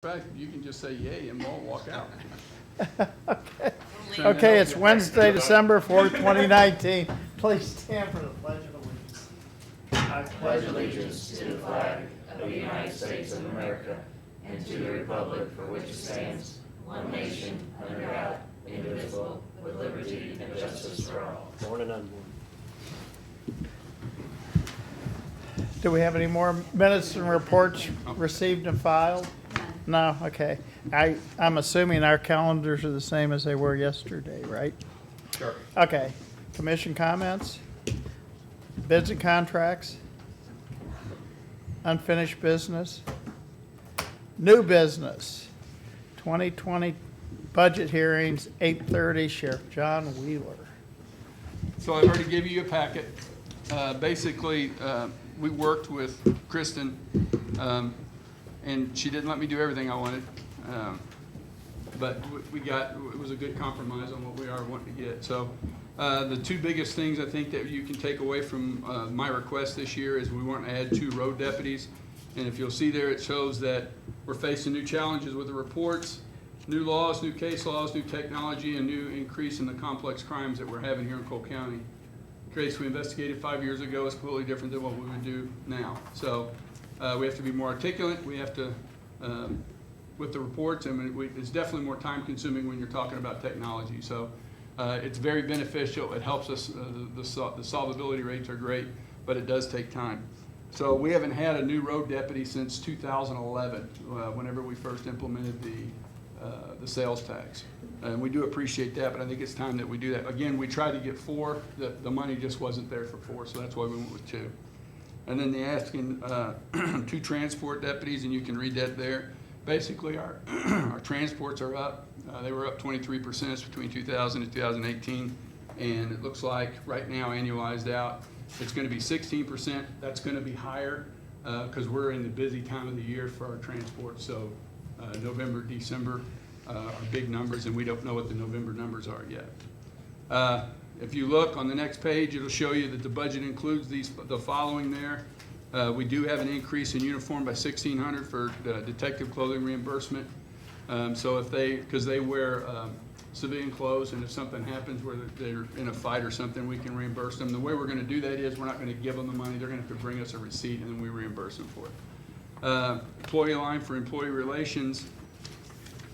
In fact, you can just say yay and we'll walk out. Okay, it's Wednesday, December 4th, 2019. Please stand for the Pledge of Allegiance. I pledge allegiance to the flag of the United States of America and to the republic for which it stands, one nation, under God, indivisible, with liberty and justice for all. Born and unborn. Do we have any more minutes and reports received and filed? No, okay. I'm assuming our calendars are the same as they were yesterday, right? Sure. Okay. Commission comments? Bids and contracts? Unfinished business? New business? 2020 budget hearings, 8:30, Sheriff John Wheeler. So I've already given you a packet. Basically, we worked with Kristen, and she didn't let me do everything I wanted. But it was a good compromise on what we are wanting to get. So the two biggest things I think that you can take away from my request this year is we want to add 2 road deputies. And if you'll see there, it shows that we're facing new challenges with the reports, new laws, new case laws, new technology, and new increase in the complex crimes that we're having here in Cole County. The case we investigated 5 years ago is completely different than what we would do now. So we have to be more articulate. We have to, with the reports, I mean, it's definitely more time consuming when you're talking about technology. So it's very beneficial. It helps us. The solvability rates are great, but it does take time. So we haven't had a new road deputy since 2011, whenever we first implemented the sales tax. And we do appreciate that, but I think it's time that we do that. Again, we tried to get 4. The money just wasn't there for 4, so that's why we went with 2. And then they're asking 2 transport deputies, and you can read that there. Basically, our transports are up. They were up 23% between 2000 and 2018, and it looks like right now, annualized out, it's going to be 16%. That's going to be higher because we're in the busy time of the year for our transport. So November, December are big numbers, and we don't know what the November numbers are yet. If you look on the next page, it'll show you that the budget includes the following there. We do have an increase in uniform by $1,600 for detective clothing reimbursement. So because they wear civilian clothes, and if something happens where they're in a fight or something, we can reimburse them. The way we're going to do that is we're not going to give them the money. They're going to have to bring us a receipt, and then we reimburse them for it. Employee line for employee relations.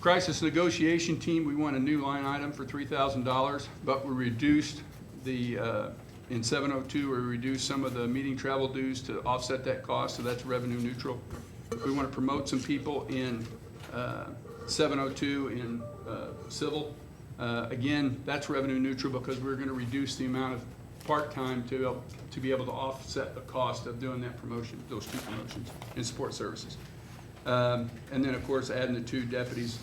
Crisis negotiation team, we want a new line item for $3,000, but we reduced in 702, we reduced some of the meeting travel dues to offset that cost, so that's revenue neutral. We want to promote some people in 702 in civil. Again, that's revenue neutral because we're going to reduce the amount of part-time to be able to offset the cost of doing that promotion, those 2 promotions in support services. And then, of course, adding the 2 deputies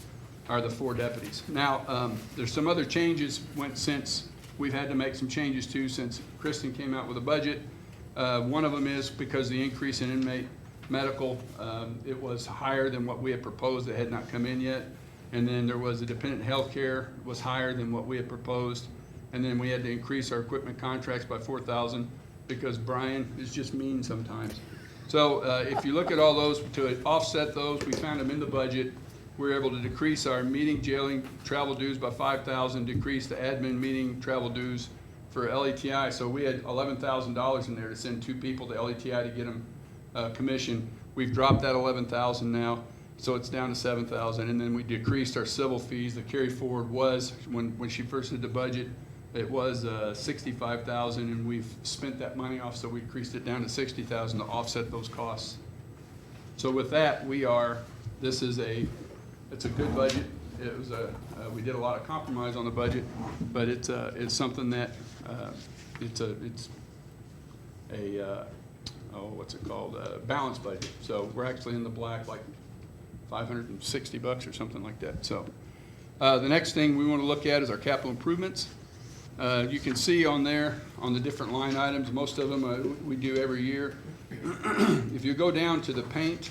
are the 4 deputies. Now, there's some other changes since we've had to make some changes too since Kristen came out with a budget. One of them is because the increase in inmate medical, it was higher than what we had proposed. It had not come in yet. And then there was the dependent health care was higher than what we had proposed. And then we had to increase our equipment contracts by $4,000 because Brian is just mean sometimes. So if you look at all those, to offset those, we found them in the budget. We were able to decrease our meeting jailing travel dues by $5,000, decrease the admin meeting travel dues for LETI. So we had $11,000 in there to send 2 people to LETI to get them commissioned. We've dropped that $11,000 now, so it's down to $7,000. And then we decreased our civil fees. The carry forward was, when she first did the budget, it was $65,000, and we've spent that money off, so we increased it down to $60,000 to offset those costs. So with that, it's a good budget. It was we did a lot of compromise on the budget, but it's something that it's a what's it called? Balanced budget. So we're actually in the black, like $560 or something like that. So the next thing we want to look at is our capital improvements. You can see on there on the different line items. Most of them we do every year. If you go down to the paint.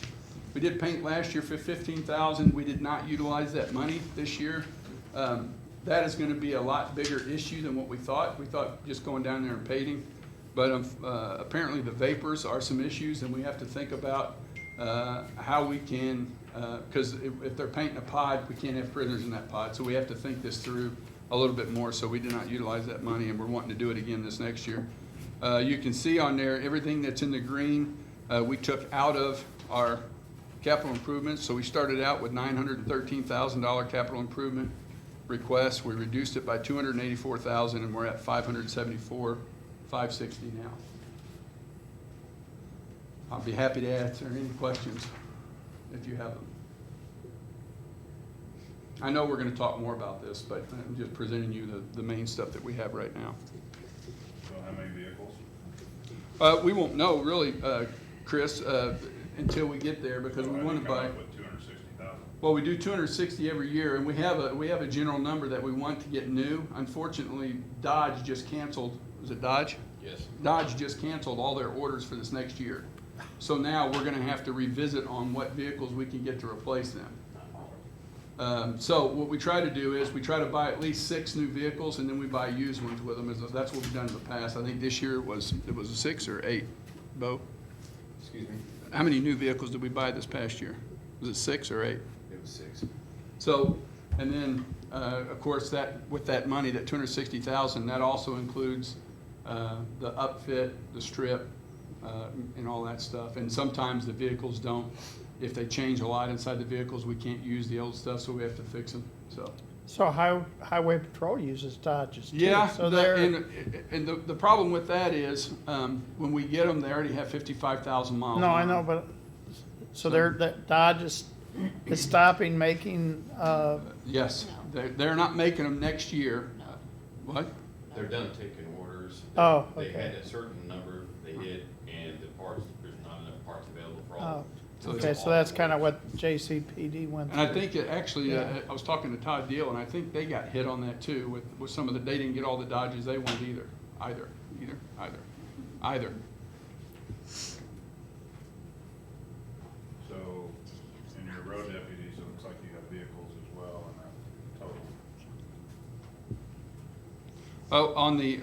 We did paint last year for $15,000. We did not utilize that money this year. That is going to be a lot bigger issue than what we thought. We thought just going down there and painting, but apparently the vapors are some issues, and we have to think about how we can because if they're painting a pod, we can't have prisoners in that pod, so we have to think this through a little bit more, so we did not utilize that money, and we're wanting to do it again this next year. You can see on there, everything that's in the green, we took out of our capital improvements, so we started out with $913,000 capital improvement request. We reduced it by $284,000, and we're at $574,560 now. I'll be happy to answer any questions if you have them. I know we're going to talk more about this, but I'm just presenting you the main stuff that we have right now. So how many vehicles? We won't know really, Chris, until we get there, because we want to buy. With 260,000. Well, we do 260 every year, and we have a general number that we want to get new. Unfortunately, Dodge just canceled. Was it Dodge? Yes. Dodge just canceled all their orders for this next year. So now we're going to have to revisit on what vehicles we can get to replace them. So what we try to do is we try to buy at least 6 new vehicles, and then we buy used ones with them. That's what we've done in the past. I think this year it was 6 or 8. Bo, Excuse me? how many new vehicles did we buy this past year? Was it 6 or 8? It was 6. So, and then of course that with that money, that 260,000, that also includes the upfit, the strip, and all that stuff. And sometimes the vehicles don't. If they change a lot inside the vehicles, we can't use the old stuff, so we have to fix them. So Highway Patrol uses Dodges too. Yeah, So they're, and the problem with that is when we get them, they already have 55,000 miles. no, I on know, them. but, so that Dodge is stopping making, Yes, they're not making them next year. What? They're done taking orders. Oh, They okay. had a certain number they hit, and the parts, there's not enough parts available for all. oh, So okay, so that's kind of what JCPD went And I through. think it actually, Yeah. I was talking to Todd Deal, and I think they got hit on that too with some of they didn't get all the Dodges they wanted either. So in your road deputies, it looks like you have vehicles as well in that total. Oh, on the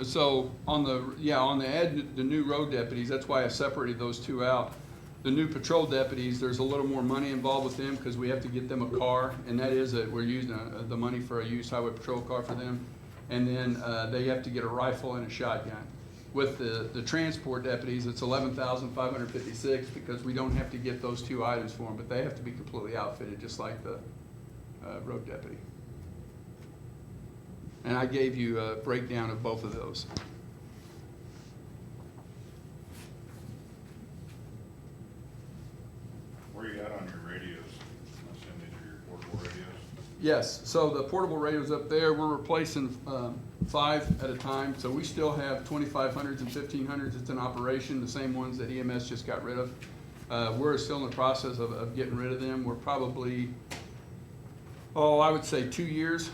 new road deputies, that's why I separated those two out. The new patrol deputies, there's a little more money involved with them because we have to get them a car, and that is we're using the money for a used highway patrol car for them. And then they have to get a rifle and a shotgun. With the transport deputies, it's $11,556 because we don't have to get those 2 items for them, but they have to be completely outfitted, just like the road deputy. And I gave you a breakdown of both of those. Where you at on your radios? I assume these are your portable radios? Yes, so the portable radios up there, we're replacing 5 at a time. So we still have 2500s and 1500s. It's in operation, the same ones that EMS just got rid of. We're still in the process of getting rid of them. We're probably, I would say 2 years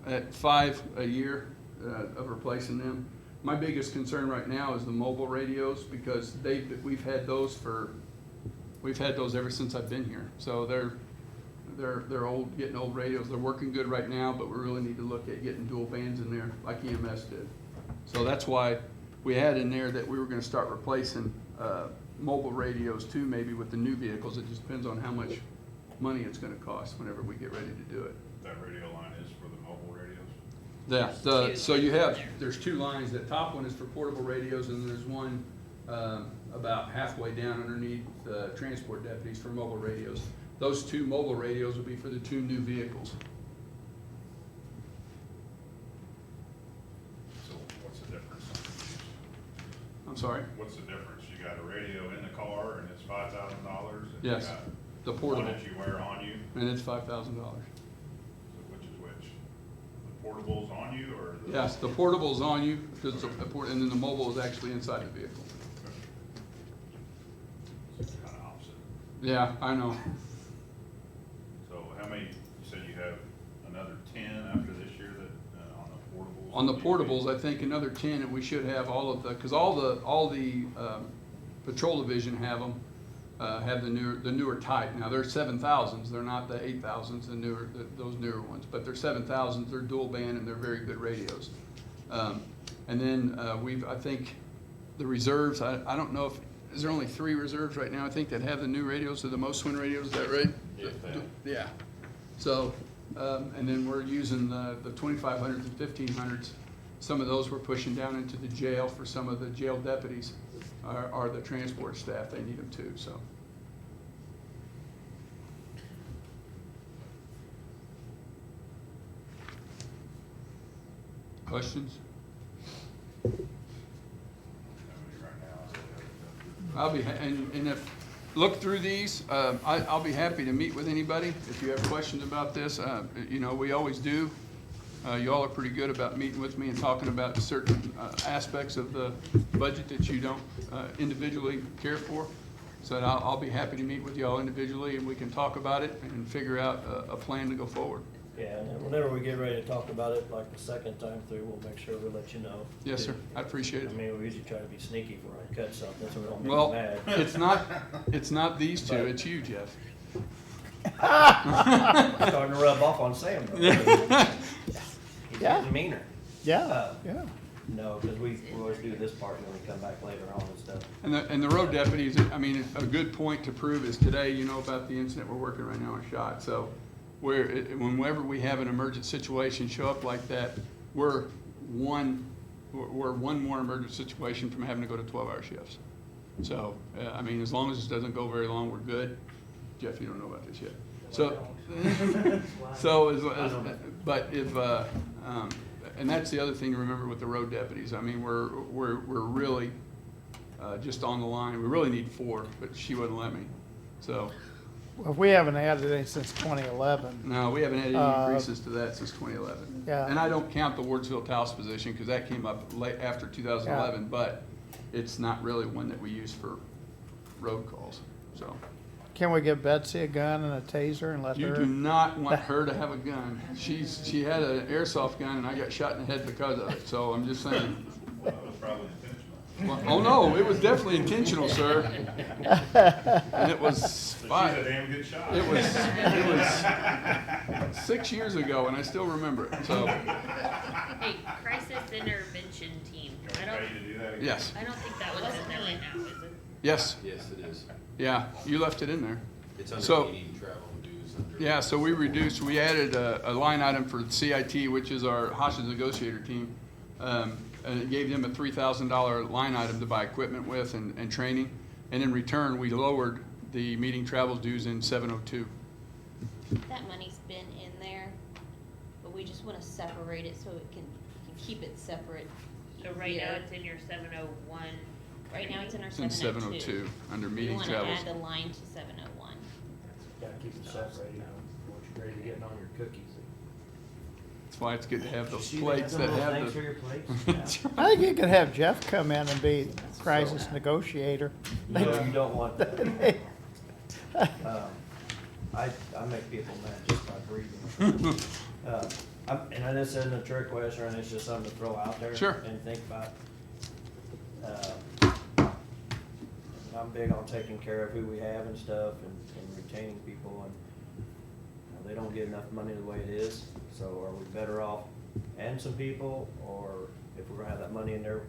at 5 a year of replacing them. My biggest concern right now is the mobile radios because we've had those ever since I've been here. So they're old, getting old radios. They're working good right now, but we really need to look at getting dual bands in there like EMS did. So that's why we had in there that we were gonna start replacing mobile radios too, maybe with the new vehicles. It just depends on how much money it's gonna cost whenever we get ready to do it. That radio line is for the mobile radios? Yeah, so there's 2 lines. The top one is for portable radios, and there's one about halfway down underneath the transport deputies for mobile radios. Those 2 mobile radios will be for the 2 new vehicles. So what's the difference on these? I'm sorry? What's the difference? You got a radio in the car and it's $5,000? Yes, the portable, One that you wear on you? and it's $5,000. So which is which? The portable's on you or the? Yes, the portable is on you, because it's and then the mobile is actually inside the vehicle. It's kind of opposite. Yeah, I know. So how many, you said you have another 10 after this year that, on the portables? On the portables, I think another 10, and we should have all of the, because all the patrol division have them, have the newer type. Now, they're 7,000s, they're not the 8,000s, those newer ones, but they're 7,000s, they're dual band, and they're very good radios. And then I think the reserves, I don't know is there only 3 reserves right now, I think, that have the new radios, or the most Swin radios, is that right? If that. Yeah. So, and then we're using the 2500s and 1500s. Some of those we're pushing down into the jail for some of the jail deputies, are the transport staff. They need them too, so. Questions? How many right now? So, I'll be, and if, look through these, I'll be happy to meet with anybody if you have questions about this. You know, we always do. You all are pretty good about meeting with me and talking about certain aspects of the budget that you don't individually care for. So I'll be happy to meet with you all individually and we can talk about it and figure out a plan to go forward. Yeah, and then whenever we get ready to talk about it, like the second time through, we'll make sure we let you know. Yes, sir. I appreciate I it. mean, we usually try to be sneaky if we're gonna cut something, so we don't Well, make you mad. it's not these two, it's you, Jeff. Starting to rub off on Sam. though. He's Yeah. getting meaner. Yeah, yeah. No, because we always do this part and then we come back later on and stuff. And the road deputies, I mean, a good point to prove is today, you know about the incident we're working right now on Shot. So whenever we have an emergent situation show up like that, we're one more emergent situation from having to go to 12-hour shifts. So, I mean, as long as this doesn't go very long, we're good. Jeff, you don't know about this yet. But if, and that's the other thing to remember with the road deputies. I mean, we're really just on the line. We really need 4, but she wouldn't let me. So, Well, we haven't added any since 2011. no, we haven't had any increases to that since 2011. Yeah. And I don't count the Wardsville Taos position because that came up late after 2011, but it's not really one that we use for road calls, so. Can we give Betsy a gun and a taser and let You do her? not want her to have a gun. She had an airsoft gun and I got shot in the head because of it, so I'm just saying. Well, that was probably intentional. Well, oh no, it was definitely intentional, sir. And it was So she's a 5. damn good shot. It was 6 years ago and I still remember it, so, Hey, crisis intervention team. Can we pay you to do that again? yes, I don't think that was in there right now, is it? yes, Yes, it is. yeah, you left it in there. It's under So- meeting, travel, and dues. Under. Yeah, so we added a line item for the CIT, which is our hostage negotiator team. And it gave them a $3,000 line item to buy equipment with and training. And in return, we lowered the meeting travel dues in 702. That money's been in there, but we just wanna separate it so it can keep it separate. So right now Yeah. it's in your 701. Right now it's in our It's in 702. 702, under We meeting wanna travels. add the line to 701. Gotta keep it separated, you know, once you're ready to get on your cookies. That's why it's good to have those See, they plates some that little have things for the. your plates? Yeah. I think you could have Jeff come in and be crisis negotiator. No, you don't want that. I make people mad just by breathing. And this isn't a trick question, and it's just something to throw out there. Sure. And think about. I'm big on taking care of who we have and stuff and retaining people, and you know, they don't get enough money the way it is, so are we better off adding some people, or if we're gonna have that money in there,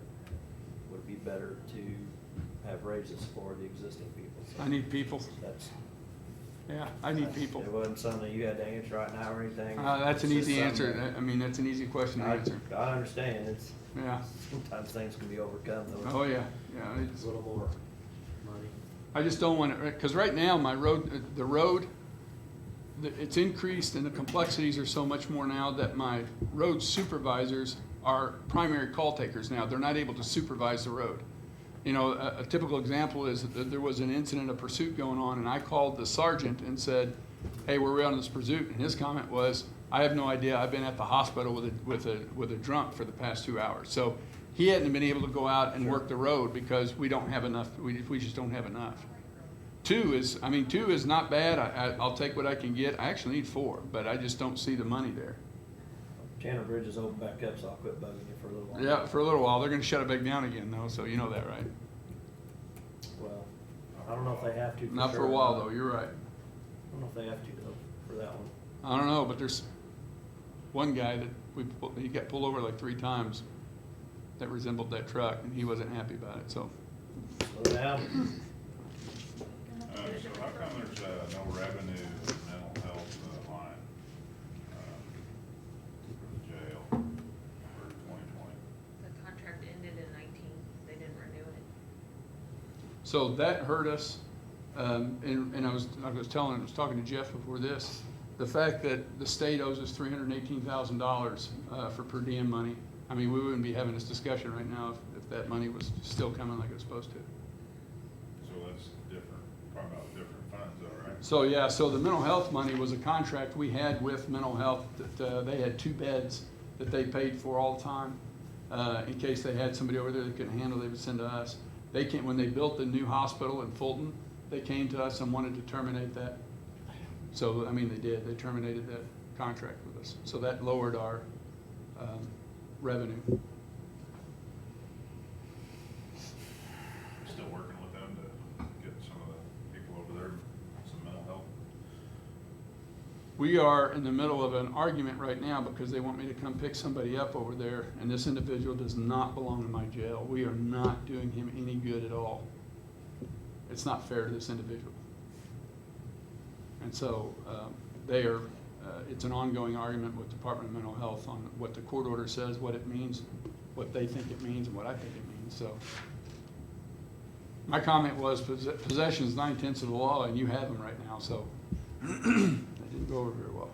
would it be better to have raises for the existing people? So I need people. That's. Yeah, I need people. It wasn't something you had to answer right now or anything. That's an It's just easy something answer. I mean, that's an easy question to I answer. I understand, it's, Yeah. sometimes things can be overcome though. Oh, yeah, yeah. It's, A little more money. I just don't want it, because right now, my road, it's increased and the complexities are so much more now that my road supervisors are primary call takers now. They're not able to supervise the road. You know, a typical example is that there was an incident, a pursuit going on, and I called the sergeant and said, hey, where are we on this pursuit? And his comment was, I have no idea. I've been at the hospital with a drunk for the past 2 hours. So he hadn't been able to go out and work the road because we don't have enough. We just don't have enough. 2 is not bad. I'll take what I can get. I actually need 4, but I just don't see the money there. Chandler Bridge is open back up, so I'll quit bugging you for a little while. Yeah, for a little while. They're gonna shut it back down again though, so you know that, right? Well, I don't know if they have to. Not for sure a or while not. though, you're right. I don't know if they have to though, for that one. I don't know, but there's one guy that he got pulled over like 3 times that resembled that truck and he wasn't happy about it, so. Slow down. So how come there's no revenue So that hurt us. And I was talking to Jeff before this, the fact that the state owes us $318,000 for per diem money. I mean, we wouldn't be having this discussion right now if that money was still coming like it was supposed to. So that's different, talking about different funds though, right? So, yeah, so the mental health money was a contract we had with mental health that they had 2 beds that they paid for all the time. In case they had somebody over there that couldn't handle, they would send to us. They came, when they built the new hospital in Fulton, they came to us and wanted to terminate that. So, I mean, they did, they terminated that contract with us. So that lowered our revenue. Still working with them to get some of the people over there, some mental health. We are in the middle of an argument right now because they want me to come pick somebody up over there, and this individual does not belong in my jail. We are not doing him any good at all. It's not fair to this individual. And so they are, it's an ongoing argument with Department of Mental Health on what the court order says, what it means, what they think it means, and what I think it means. So my comment was possession is 9/10 of the law, and you have them right now. So that didn't go over very well.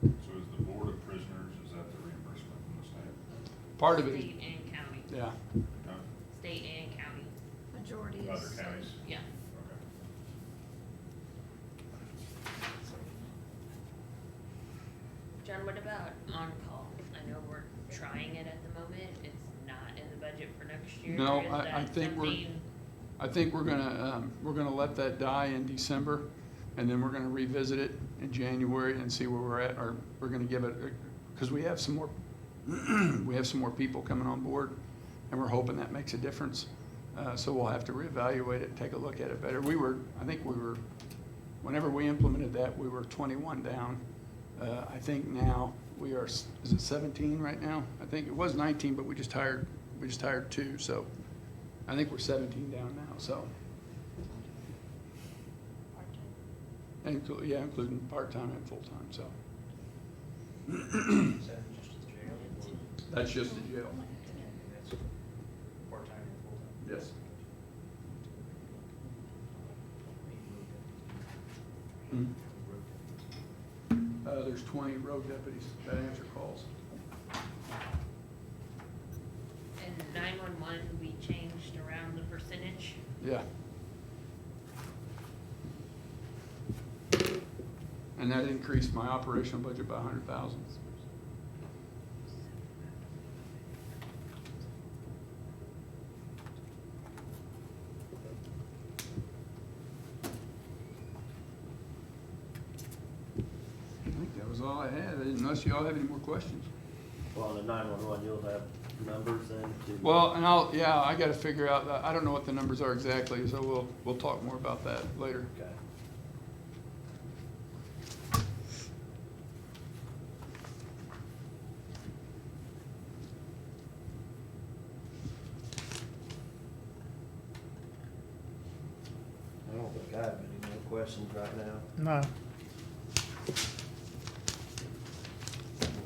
So is the Board of Prisoners, is that the reimbursement from the state? Part of it, State and county, yeah. Huh? state and county, Majority is. Other counties? yeah. Okay. John, what about on-call? I know we're trying it at the moment, it's not in the budget for next year. No, Is I that think something- I think we're gonna let that die in December, and then we're gonna revisit it in January and see where we're at, or we're gonna give it, because we have some more, we have some more people coming on board, and we're hoping that makes a difference. So we'll have to reevaluate it, take a look at it better. I think we were, whenever we implemented that, we were 21 down. I think now we are, is it 17 right now? I think it was 19, but we just hired 2, so I think we're 17 down now, so. Yeah, including part-time and full-time, so. Is that just the jail? That's just the jail. That's part-time and full-time? Yes. There's 20 road deputies that answer calls. And 911, we changed around the percentage. Yeah. And that increased my operational budget by 100,000. I think that was all I had, unless you all have any more questions. Well, on the 911, you'll have numbers then to. Well, and I gotta figure out, I don't know what the numbers are exactly, so we'll talk more about that later. Okay. I don't think I have any more questions right now. No.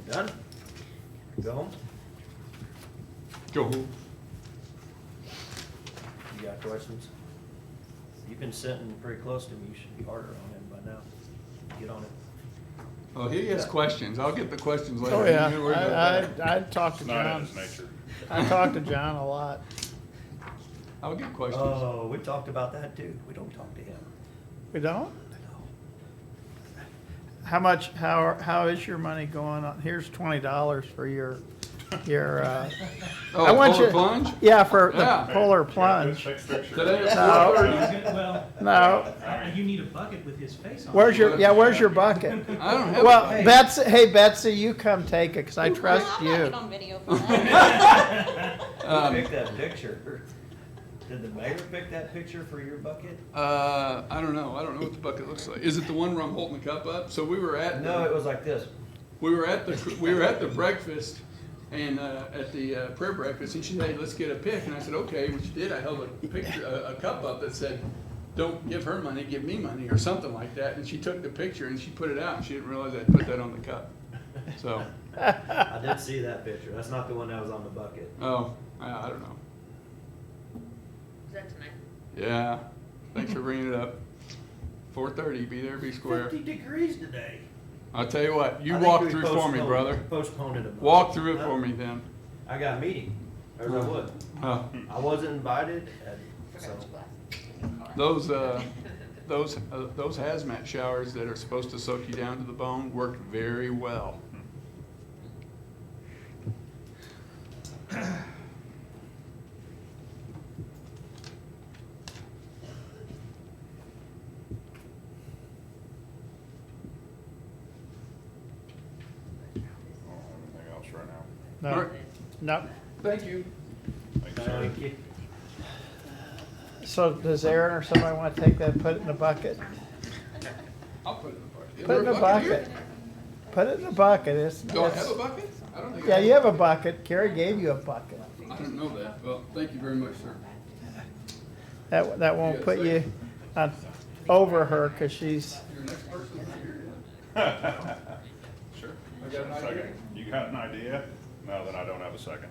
We done? Go home? Go home. You got questions? You've been sitting pretty close to me, you should be harder on him by now. Get on it. Oh, he has questions, I'll get the questions later. Oh, yeah. You worry about that. I talked to It's not in John. his nature. I talked to John a lot. I'll get questions. Oh, we talked about that too. We don't talk to him. We don't? How is your money going on? Here's $20 for your, I Oh, want polar you- plunge? yeah, for the Yeah. polar Yeah, plunge. this picture. Today at No. 4:30. Well, No. you need a bucket with his face on it. Where's your bucket? I don't have. Well, Hey. Betsy, you come take it, 'cause I trust I'm not you. getting on video for that. Um, Who picked that picture? Did the mayor pick that picture for your bucket? I don't know what the bucket looks like. Is it the one where I'm holding the cup up? So we were at. No, it was like this. We were at the breakfast and at the prayer breakfast, and she said, "Hey, let's get a pic." And I said, "Okay," which she did. I held a picture, a cup up that said, "Don't give her money, give me money," or something like that. And she took the picture and she put it out, and she didn't realize I'd put that on the cup. So, I did see that picture. That's not the one that was on the bucket. oh, I don't know. Is that tonight? Yeah, thanks for bringing it up. 4:30, be there, be square. 50 degrees today. I'll tell you what, you I think walk we through for me, postponed- brother. Postponed it a month. Walk through it for me then. I got a meeting, or I would. Huh. I wasn't invited, and so. Forgot your glasses. Those hazmat showers that are supposed to soak you down to the bone worked very well. I don't have anything else right now. No, Alright. no. Thank you. Thank you, sir. Thank you. So does Aaron or somebody want to take that, and put it in a bucket? I'll put it in the bucket. Is Put it in there a bucket bucket. here? Put it in a bucket. Do I have a bucket? I don't think I Yeah, you have a bucket. Carrie gave you a bucket. I didn't know that. Well, thank you very much, sir. That won't put you over her, cause she's, Your next person's not here yet. Sure. I got an idea. Second. You got an idea? No, then I don't have a second.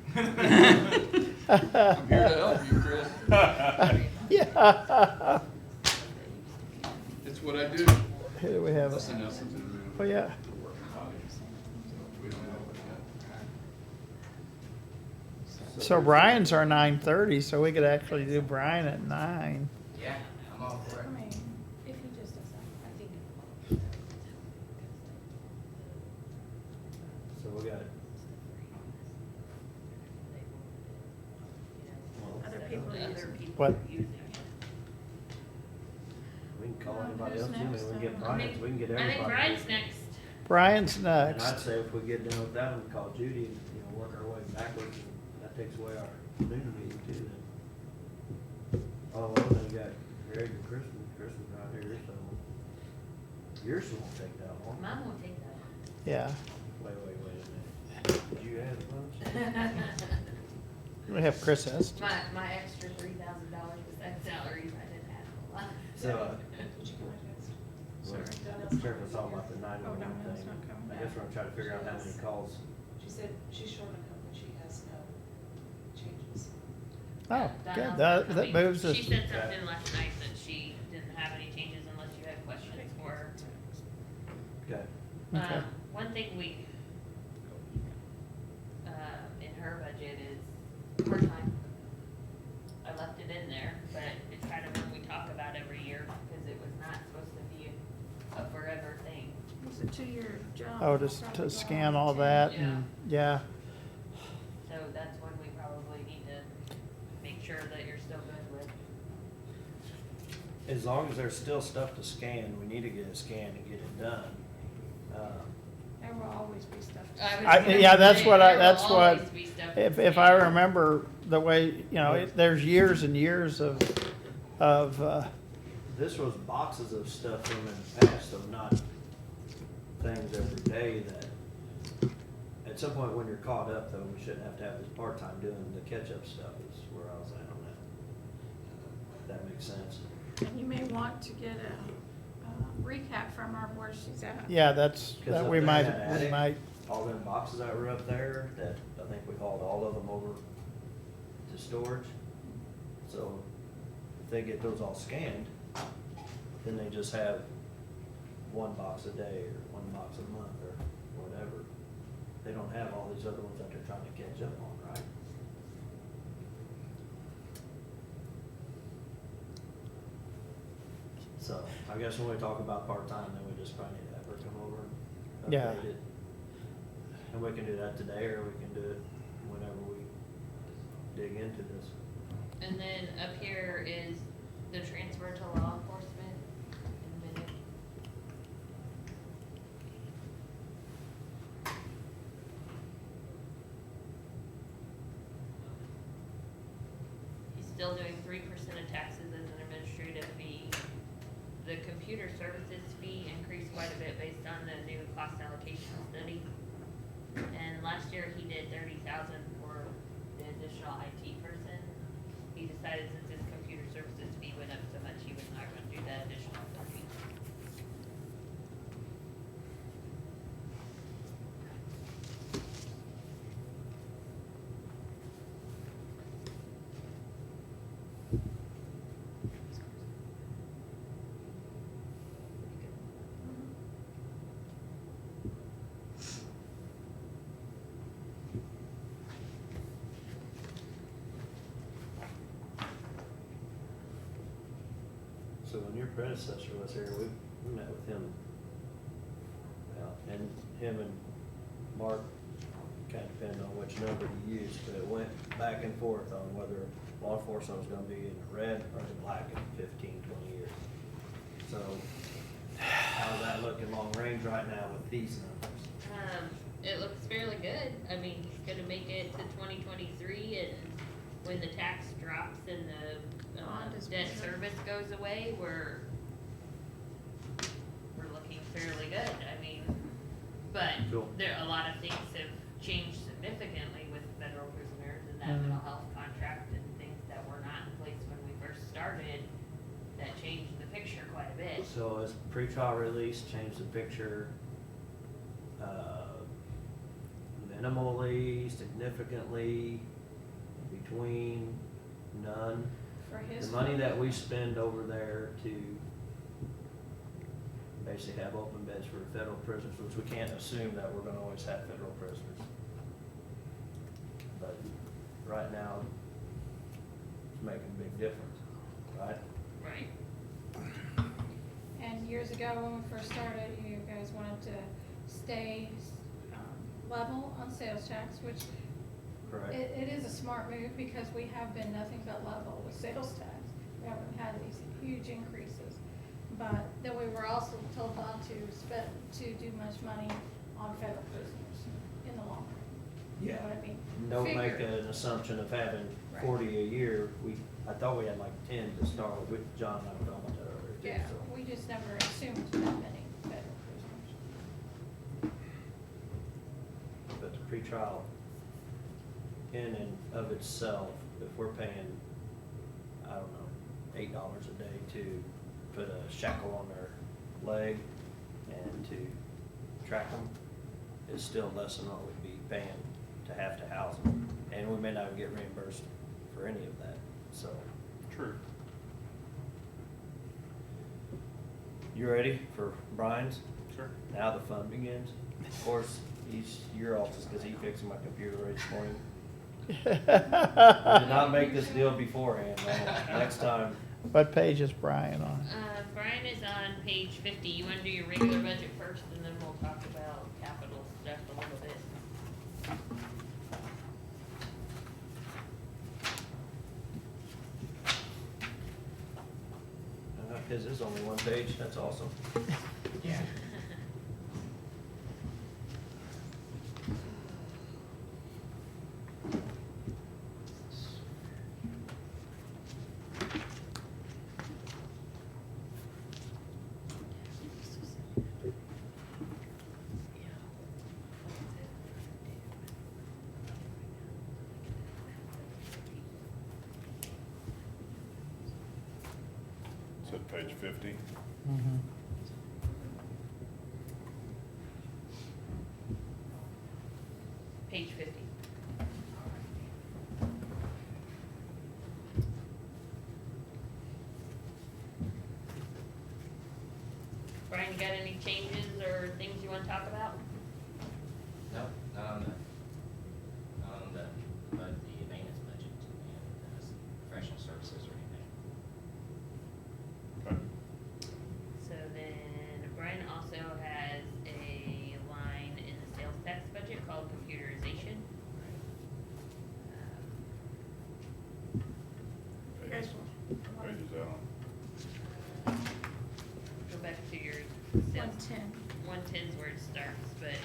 I'm here to help you, Chris. yeah. It's what I do. Who do we have? Listen, now, something to do. Oh, yeah. We don't know what yet. So Brian's our 9:30, so we could actually do Brian at 9. Yeah, I'm all for it. I mean, if he just doesn't, I think. So we got, Other people The other use it. people What? are using it. we can call anybody Who's else too, next? we can get I Brian, think- we can get I everybody. think Brian's next. Brian's And next. I'd say if we get done with that, we call Judy and, you know, work our way backwards, and that takes away our noon meeting too then. Oh, well, then we got Greg and Kristen's out here, so yours won't take that long. Mine won't take that long. Yeah. Wait a minute. Did you add lunch? We have Chris Estes. My extra $3,000 was that salaries, I didn't add a lot. So, Sorry. Sheriff was talking about the Oh, 911 Donna's thing. not coming I guess back. we're gonna try to figure out how many calls. She said she's short a couple, she has no changes. Oh, Donnell's good. not That coming. moves us. She said something last night that she didn't have any changes unless you had questions for her. Okay. Okay. One thing we, in her budget is part-time. I left it in there, but it's kind of one we talk about every year, because it was not supposed to be a forever thing. It's a 2-year job. Oh, just to scan all that and, yeah. So that's one we probably need to make sure that you're still good with. As long as there's still stuff to scan, we need to get it scanned and get it done. There will always be stuff. to I say. was gonna Yeah, that's say, what there will that's what, always be stuff to if I scan. remember the way, you know, there's years and years of, This was boxes of stuff from in the past, so not things every day that, at some point when you're caught up though, we shouldn't have to have this part-time doing the catch-up stuff is where I was at on that. If that makes sense. And you may want to get a recap from her where she's at. yeah, that's, 'Cause that up we there might, in that we attic, might, All them boxes that were up there, that I think we hauled all of them over to storage. So if they get those all scanned, then they just have one box a day or one box a month or whatever. They don't have all these other ones that they're trying to catch up on, right? So I guess when we talk about part-time, then we just probably need to have her come over and Yeah. update it. And we can do that today, or we can do it whenever we dig into this. And then up here is the transfer to law enforcement in a minute. He's still doing 3% of taxes as an administrative fee. The computer services fee increased quite a bit based on the new cost allocation study. And last year he did 30,000 for the additional IT person. He decided since his computer services fee went up so much, he was not gonna do that additional 30. predecessor was here, we met with him. And him and Mark, kind of depending on which number you used, but it went back and forth on whether law enforcement was gonna be in the red or the black in 15, 20 years. So, how's that looking long range right now with these numbers? It looks fairly good. I mean, he's gonna make it to 2023, and when the tax drops and the Bond is debt better. service goes away, we're looking fairly good. I mean, but Cool. a lot of things have changed significantly with federal prisoners and that mental health contract and things that were not in place when we first started. That changed the picture quite a bit. So has pretrial release changed the picture, minimally, significantly, between, none? For his. The money that we spend over there to basically have open beds for federal prisoners, which we can't assume that we're gonna always have federal prisoners. But right now, it's making a big difference, right? Right. And years ago, when we first started, you guys wanted to stay level on sales tax, which Correct. it is a smart move because we have been nothing but level with sales tax. We haven't had these huge increases. But then we were also told not to do much money on federal prisoners in the long run. You know what I mean? Don't make Figure. an assumption of having Right. 40 a year. I thought we had like 10 to start with. John and I were talking about that earlier too. Yeah, so. we just never assumed that many federal prisoners. But the pretrial, in and of itself, if we're paying, I don't know, $8 a day to put a shackle on their leg and to track them, is still less than what we'd be paying to have to house them. And we may not get reimbursed for any of that, so. True. You ready for Brian's? Sure. Now the fun begins. Of course, he's your office because he fixed my computer right this morning. I did not make this deal beforehand. No. Next time. What page is Brian on? Brian is on page 50. You wanna do your regular budget first, and then we'll talk about capital stuff a little bit. His is only one page. That's awesome. Yeah. It's at page 50. Mhm. Page 50. Brian, you got any changes or things you wanna talk about? No, the maintenance budget and professional services or anything. Okay. So then Brian also has a line in the sales tax budget called computerization. Page is that on? Go back to your sales. 110. 110's where it starts, but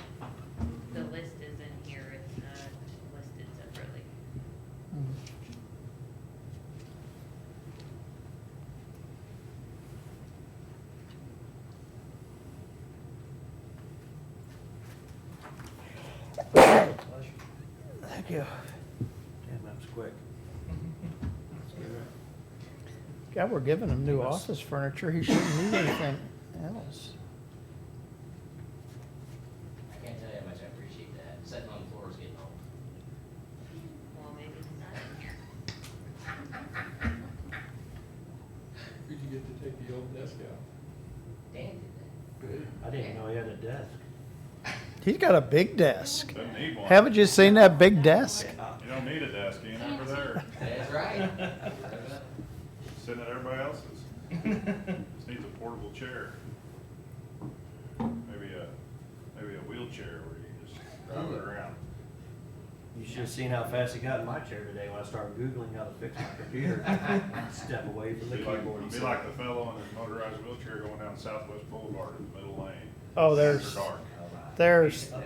the list is in here, it's not listed separately. Thank you. Damn, that was quick. God, we're giving him new office furniture. He shouldn't need anything else. I can't tell you how much I appreciate that. Sitting on the floor is getting old. Well, maybe it's not in here. Did you get to take the old desk out? Dan did Good. I didn't even know he had a desk. He's got a big desk. Doesn't need one. Haven't you seen that big desk? You don't need a desk, you ain't never there. that. That's right. Sitting at everybody else's. Just needs a chair. Maybe a wheelchair where you just drive it around. You should have seen how fast he got in my chair today when I started Googling how to fix my computer. Step away from the keyboard. Be like the fellow in his motorized wheelchair going down Southwest Boulevard in the middle lane. Oh, After there's, dark. there's, Yep,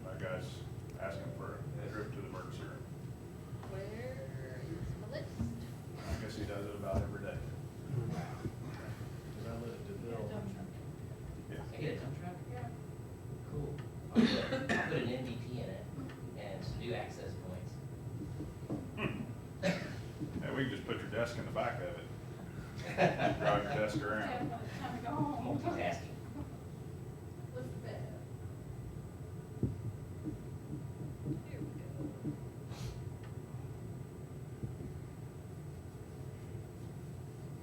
that guy's asking for a trip to the emergency room. Where is my list? I guess he does it about every day. I get a dump truck? Yeah. Cool. I'll put an NDT in it and some new access points. Yeah, we can just put your desk in the back of it. Drive your desk around. Okay, by the time we go home. Multitasking. With the bed. Here we go.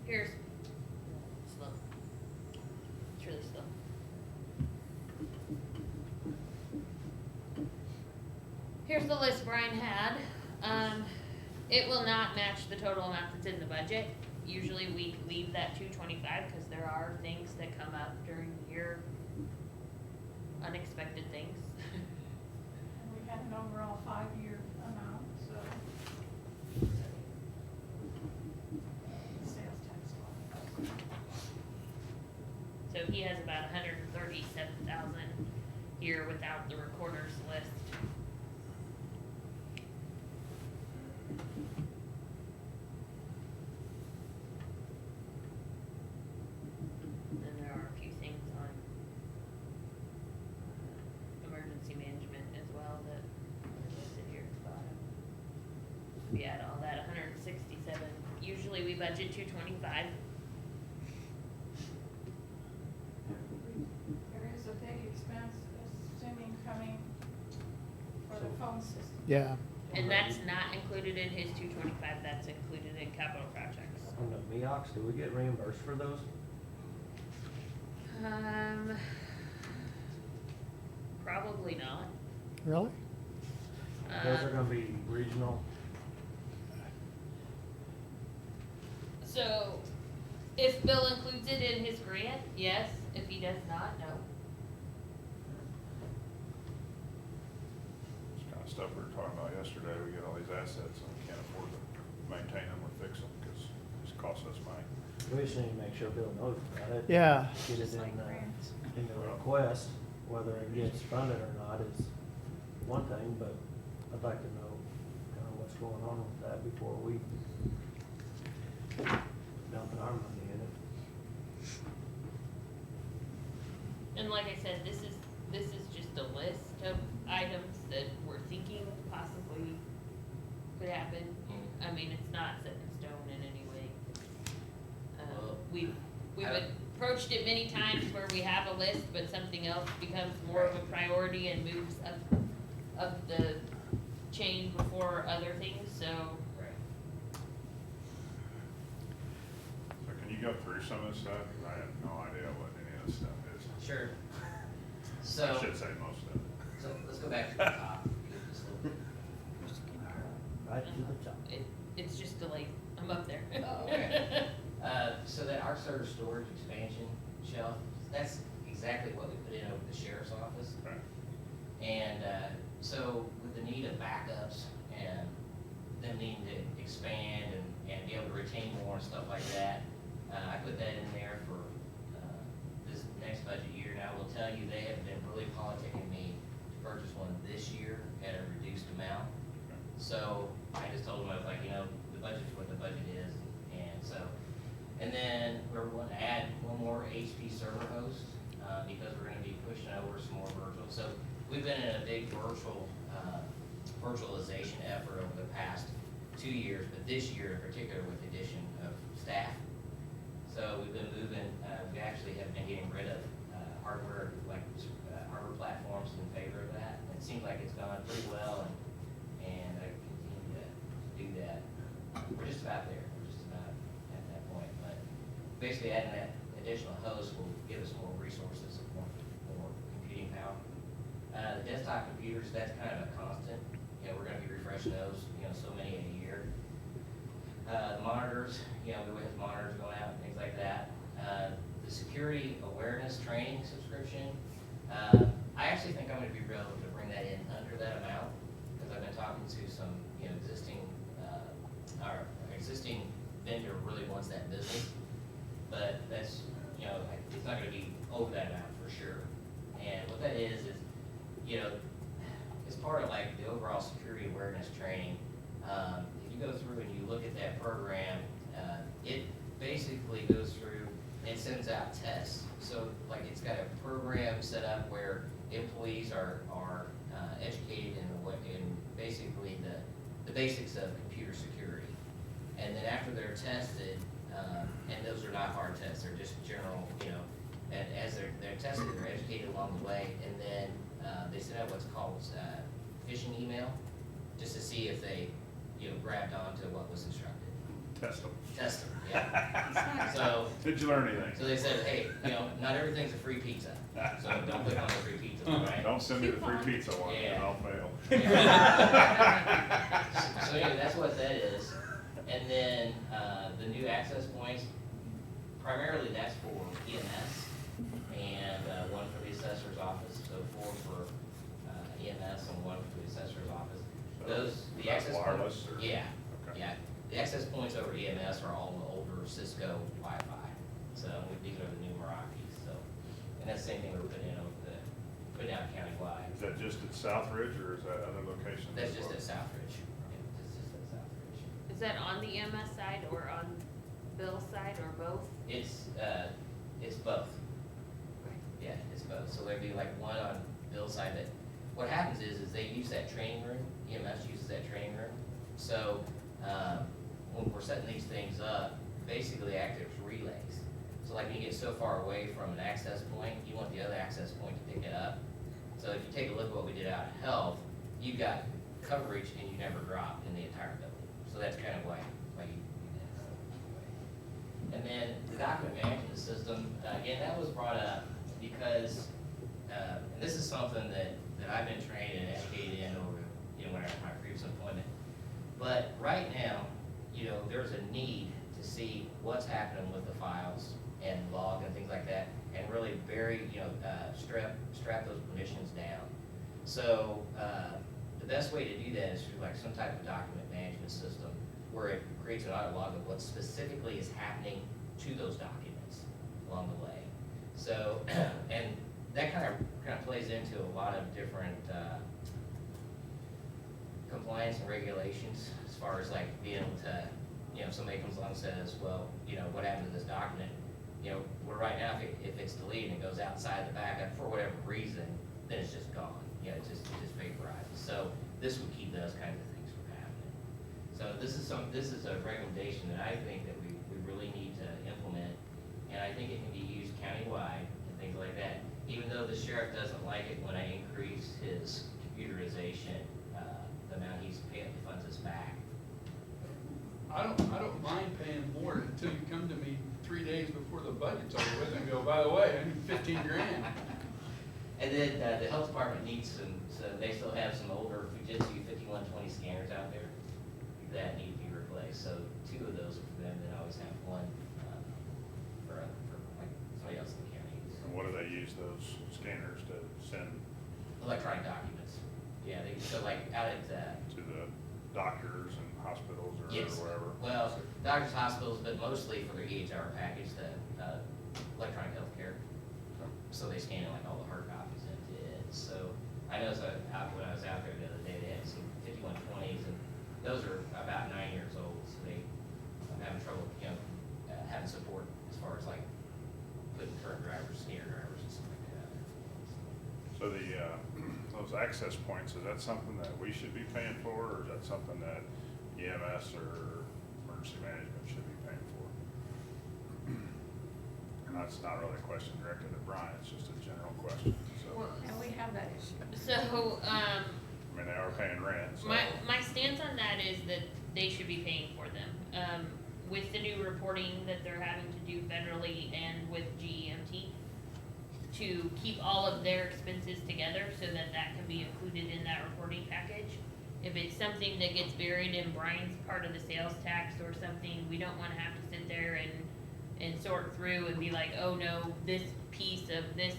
Here's, slow. It's really slow. Here's the list Brian had. It will not match the total amount that's in the budget. Usually we leave that 225 because there are things that come up during the year, unexpected things. And we had an overall 5-year amount, so. Sales tax law. So he has about 137,000 here without the recorder's list. Then there are a few things on emergency management as well that are listed here at the bottom. We add all that, 167. Usually we budget 225. There is a big expense, assuming coming for the phone system. yeah. And that's not included in his 225, that's included in capital projects. On the MEOX, do we get reimbursed for those? Probably not. Really? Those are gonna be regional. So, if Bill includes it in his grant, yes. If he does not, no. It's kind of stuff we were talking about yesterday. We get all these assets and we can't afford to maintain them or fix them because it just costs us money. We just need to make sure Bill knows about it. Yeah. Get it Just like grants. in the request, whether it gets funded or not is one thing, but I'd like to know kind of what's going on with that before we dumping our money in it. And like I said, this is just a list of items that we're thinking possibly could happen. I mean, it's not set in stone in any way. Well, We've I- approached it many times where we have a list, but something else becomes more of a priority and moves up the chain before other things, so. Right. So can you go through some of this stuff? 'Cause I have no idea what any of this stuff is. Sure. I So, should say most of it. so let's go back to the top. Just a little bit. Right to the top. It's just delayed, I'm up there. Oh, okay. So that our server storage expansion shelf, that's exactly what we put in over the sheriff's office. Okay. And, so with the need of backups and them needing to expand and be able to retain more and stuff like that, I put that in there for, this next budget year. Now, I will tell you, they have been really politicking me to purchase one this year at a reduced amount. So I just told them, I was like, the budget's what the budget is, and then we're going to add one more HP server host, because we're gonna be pushing over some more virtual. So we've been in a big virtualization effort over the past 2 years, but this year in particular with the addition of staff. So we've been moving, we actually have been getting rid of, hardware, like, hardware platforms in favor of that. And it seems like it's gone pretty well, and I continue to do that. We're just about there, we're just about at that point, but basically adding that additional host will give us more resources, more computing power. The desktop computers, that's kind of a constant, we're gonna be refreshing those, so many a year. The monitors, you know, we have monitors going out and things like that. The security awareness training subscription, I actually think I'm gonna be able to bring that in under that amount, because I've been talking to some, you know, our existing vendor really wants that business. But that's, you know, it's not gonna be over that amount for sure. And what that is, you know, it's part of like the overall security awareness training. If you go through and you look at that program, it basically goes through and sends out tests. So like it's got a program set up where employees are educated in basically the basics of computer security. And then after they're tested, and those are not hard tests, they're just general, you know, and as they're tested, they're educated along the way, and then they send out what's called phishing email, just to see if they, you know, grabbed onto what was instructed. Test them. Test them, yeah. So, Did you learn anything? so they said, hey, you know, not everything's a free pizza, so don't click on the free pizza, right? Don't send me the free pizza one, and Yeah. I'll fail. So anyway, that's what that is. And then, the new access points, primarily that's for EMS and, one for the assessor's office, so 4 for, EMS and 1 for the assessor's office. Those, the That's access wireless, points. or- Yeah, Okay. yeah. The access points over EMS are all the older Cisco Wi-Fi. So these are the new Meraki's, so. And that's the same thing we're putting in over putting out countywide. Is that just at Southridge, or is that other locations? That's as just well? at Southridge. Yeah, that's just at Southridge. Is that on the EMS side or on Bill's side or both? It's both. Yeah, it's both. So there'd be like one on Bill's side that, what happens is they use that training room, EMS uses that training room. So, when we're setting these things up, basically act as relays. So like when you get so far away from an access point, you want the other access point to pick it up. So if you take a look at what we did out of health, you got coverage and you never dropped in the entire building. So that's kind of why you do that. And then the document management system, again, that was brought up because, and this is something that I've been trained and educated in over, you know, my previous employment. But right now, you know, there's a need to see what's happening with the files and log and things like that, and really strap those permissions down. So, the best way to do that is through like some type of document management system where it creates an auto log of what specifically is happening to those documents along the way. So, and that kind of plays into a lot of different compliance and regulations as far as like being able to, you know, if somebody comes along and says, well, you know, what happened to this document? You know, where right now, if it's deleted and it goes outside the backup for whatever reason, then it's just gone. You know, it just vaporizes. So this would keep those kinds of things from happening. So this is a recommendation that I think that we really need to implement, and I think it can be used countywide and things like that. Even though the sheriff doesn't like it when I increase his computerization, the amount he's paying, the funds us back. I don't mind paying more until you come to me 3 days before the budget's over with and go, by the way, I need 15 grand. And then the health department needs so they still have some older Fujitsu 5120 scanners out there that need to be replaced. So 2 of those for them, then always have one for like somebody else in the county. And what do they use those scanners to send Electronic documents. Yeah, so like out at, to the doctors and hospitals or yes, wherever? well, doctors, hospitals, but mostly for their EHR package, the electronic health care. So they scan in like all the hard copies into it. So I know when I was out there the other day, they had some 5120s, and those are about 9 years old. So I'm having trouble, you know, having support as far as like putting current drivers, senior drivers, and stuff like that. So those access points, is that something that we should be paying for, or is that something that EMS or emergency management should be paying for? And that's not really a question directed at Brian, it's just a general question, so. And we have that issue. So, I mean, they are paying rent, so. my stance on that is that they should be paying for them. With the new reporting that they're having to do federally and with GEMT, to keep all of their expenses together so that can be included in that reporting package. If it's something that gets buried in Brian's part of the sales tax or something, we don't wanna have to sit there and sort through and be like, oh no, this piece of this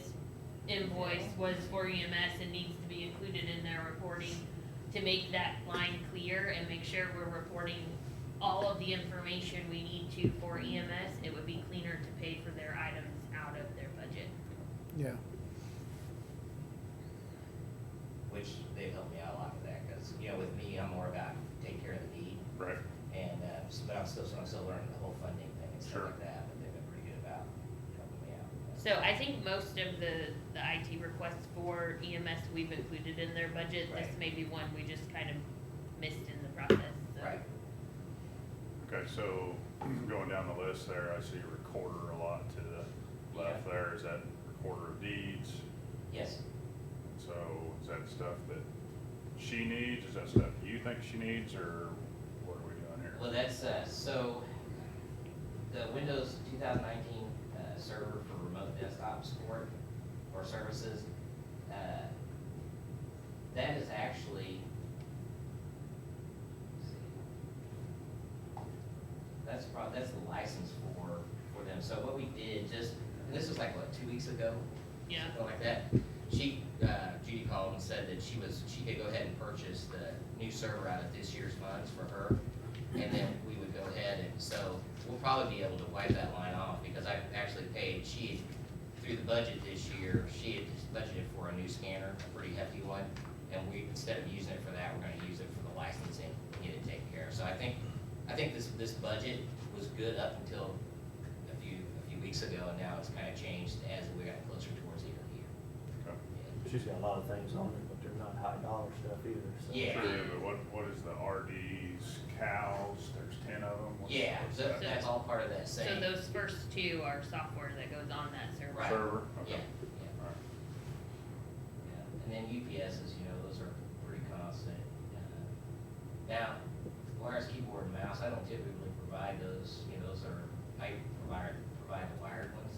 invoice was for EMS and needs to be included in their reporting. To make that line clear and make sure we're reporting all of the information we need to for EMS, it would be cleaner to pay for their items out of their budget. Yeah. Which they've helped me out a lot with that, cause, you know, with me, I'm more about taking care of the need. Right. And, but I'm still learning the whole funding thing and Sure. stuff like that, but they've been pretty good about helping me out. So I think most of the IT requests for EMS we've included in their budget. This Right. may be one we just kind of missed in the process, so. Right. Okay, so going down the list there, I see recorder a lot to the left Yeah. there. Is that recorder of deeds? Yes. So is that stuff that she needs? Is that stuff you think she needs, or what are we doing here? Well, that's, so, the Windows 2019 server for remote desktop support or services, that is actually, let's see, that's the license for them. So what we did just, and this was like, what, 2 weeks ago? Yeah. Something like that. Judy called and said that she could go ahead and purchase the new server out of this year's funds for her. And then we would go ahead and, so we'll probably be able to wipe that line off because I actually paid, through the budget this year, she had just budgeted for a new scanner, a pretty hefty one. And we, instead of using it for that, we're gonna use it for the licensing and get it taken care of. So I think this budget was good up until a few weeks ago, and now it's kinda changed as we got closer towards the end of the year. Okay. She's got a lot of things on it, but they're not high dollar stuff either, so. Yeah. Sure, but what is the RD's cows? There's 10 of them? What's- Yeah, what's so that? that's all part of that So same. those first two are software that goes on that server. Right. Server? Yeah, Okay. yeah, All right. yeah. And then UPSs, you know, those are pretty constant. Now, wireless keyboard and mouse, I don't typically provide those, you know, I provide the wired ones.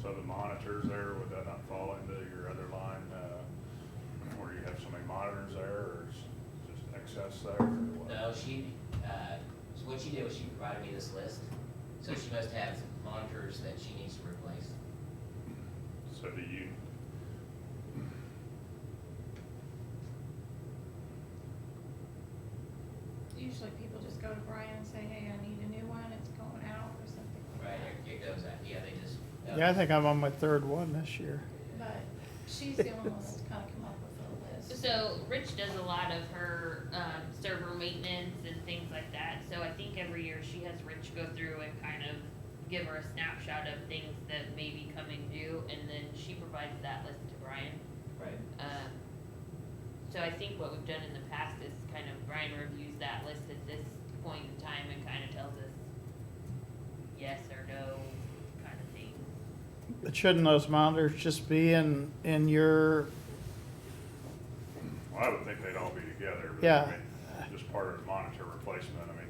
So the monitors there, would that not fall into your other line, where you have so many monitors there, or is just excess there, or what? No, so what she did was she provided me this list. So she must have monitors that she needs to replace. So do you, Usually people just go to Brian and say, hey, I need a new one, it's going out or something like Right, that. it goes out, yeah, they just. Yeah, I think I'm on my third one this year. But she's the only one that's kind of come up with a list. So Rich does a lot of her, server maintenance and things like that, so I think every year she has Rich go through and kind of give her a snapshot of things that may be coming due, and then she provides that list to Brian. Right. So I think what we've done in the past is kind of Brian reviews that list at this point in time and kind of tells us yes or no kind of thing. But shouldn't those monitors just be in your, well, I would think they'd all be together, but Yeah. I mean, just part of the monitor replacement. I mean,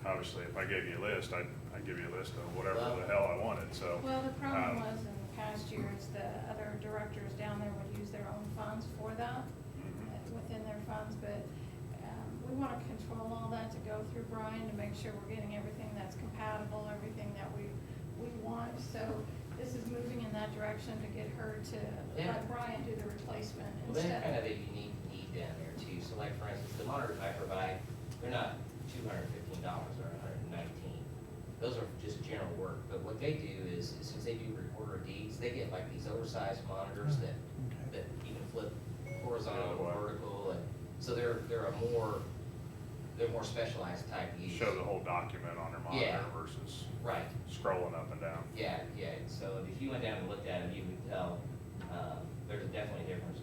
obviously, if I gave you a list, I'd give you a list of whatever the hell I wanted, so. Well, the problem was in the past years, the other directors down there would use their own funds for that, Mhm. within their funds, but we want to control all that to go through Brian to make sure we're getting everything that's compatible, everything that we want. So this is moving in that direction to get her to Yeah. let Brian do the replacement Well, they have instead kind of of. a unique need down there too. So like, for instance, the monitors I provide, they're not $215, they're $119. Those are just general work, but what they do is since they do recorder deeds, they get like these oversized monitors that you can flip horizontal or vertical, and so they're more specialized type use. Show the whole document on their monitor Yeah. versus Right, scrolling up and down. yeah, so if you went down and looked at them, you would tell, there's definitely a difference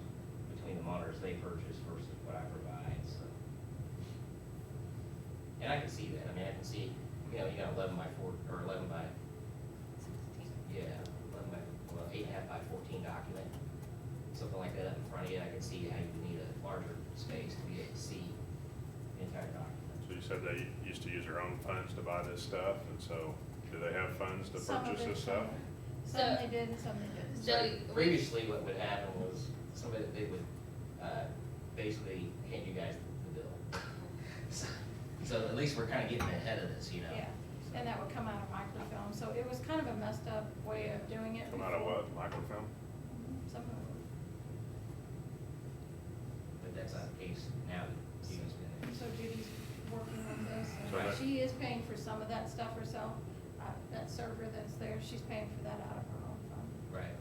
between the monitors they purchase versus what I provide, so. And I can see that, I mean, I can see, you know, you got 11 by 4, or 11 by, yeah, 11 by, well, 8.5 by 14 document, something like that up in front of you. I can see how you need a larger space to be able to see the entire document. So you said they used to use their own funds to buy this stuff, and so do they have funds to Some of purchase it, this stuff? Some they did and some they didn't. So Previously, what would happen was somebody, they would, basically hand you guys the bill. So at least we're kinda getting ahead of this, you know? Yeah, and that would come out of microfilm, so it was kind of a messed up way of doing it. Come out of before. what, microfilm? Some of it. But that's not the case now that Steven's been there. So Judy's working on this, So and that- she is paying for some of that stuff herself. That server that's there, she's paying for that out of her own fund. Right.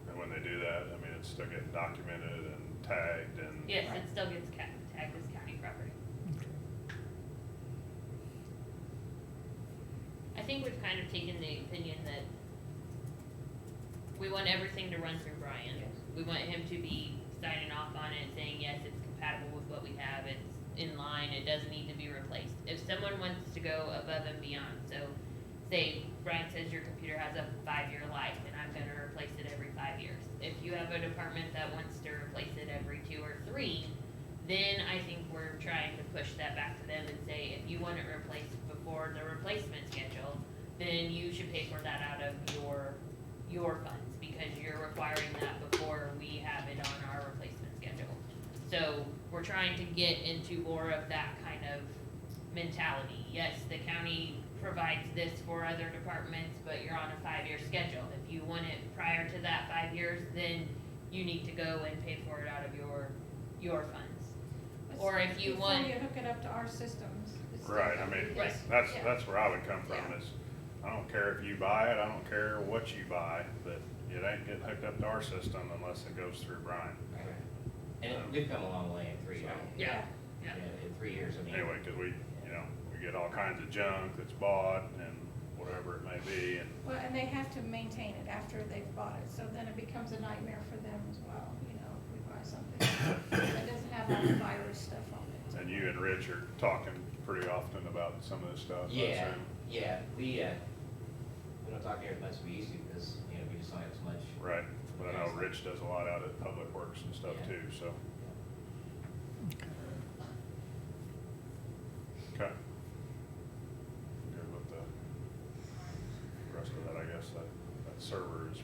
And when they do that, I mean, it's still getting documented and tagged and. Yes, it still gets tagged as county property. I think we've kind of taken the opinion that we want everything to run through Brian. Yes. We want him to be signing off on it, saying, yes, it's compatible with what we have, it's in line, it doesn't need to be replaced. If someone wants to go above and beyond, so say Brian says your computer has a 5-year life and I'm gonna replace it every 5 years. If you have a department that wants to replace it every 2 or 3, then I think we're trying to push that back to them and say, if you want it replaced before the replacement schedule, then you should pay for that out of your funds, because you're requiring that before we have it on our replacement schedule. So we're trying to get into more of that kind of mentality. Yes, the county provides this for other departments, but you're on a 5-year schedule. If you want it prior to that 5 years, then you need to go and pay for it out of your funds. Or if you want. Before you hook it up to our systems. it's still Right, I gonna mean, be Right. this. Yeah. that's where I would come from, Yeah. is, I don't care if you buy it, I don't care what you buy, but it ain't getting hooked up to our system unless it goes through Brian. And we've come a long way in 3 years. Yeah. Yeah, in 3 years, I mean. Anyway, cause we get all kinds of junk that's bought and whatever it may be, and, Well, and they have to maintain it after they've bought it, so then it becomes a nightmare for them as well, if we buy something that doesn't have all the virus stuff on it. and you and Rich are talking pretty often about some of this stuff, I Yeah, assume. yeah, we don't talk here as much as we used to, because, we just don't have as much. Right, but I know Rich does a lot out at Public Works and stuff Yeah. too, so. Okay. Good with the rest of that, I guess, that server is,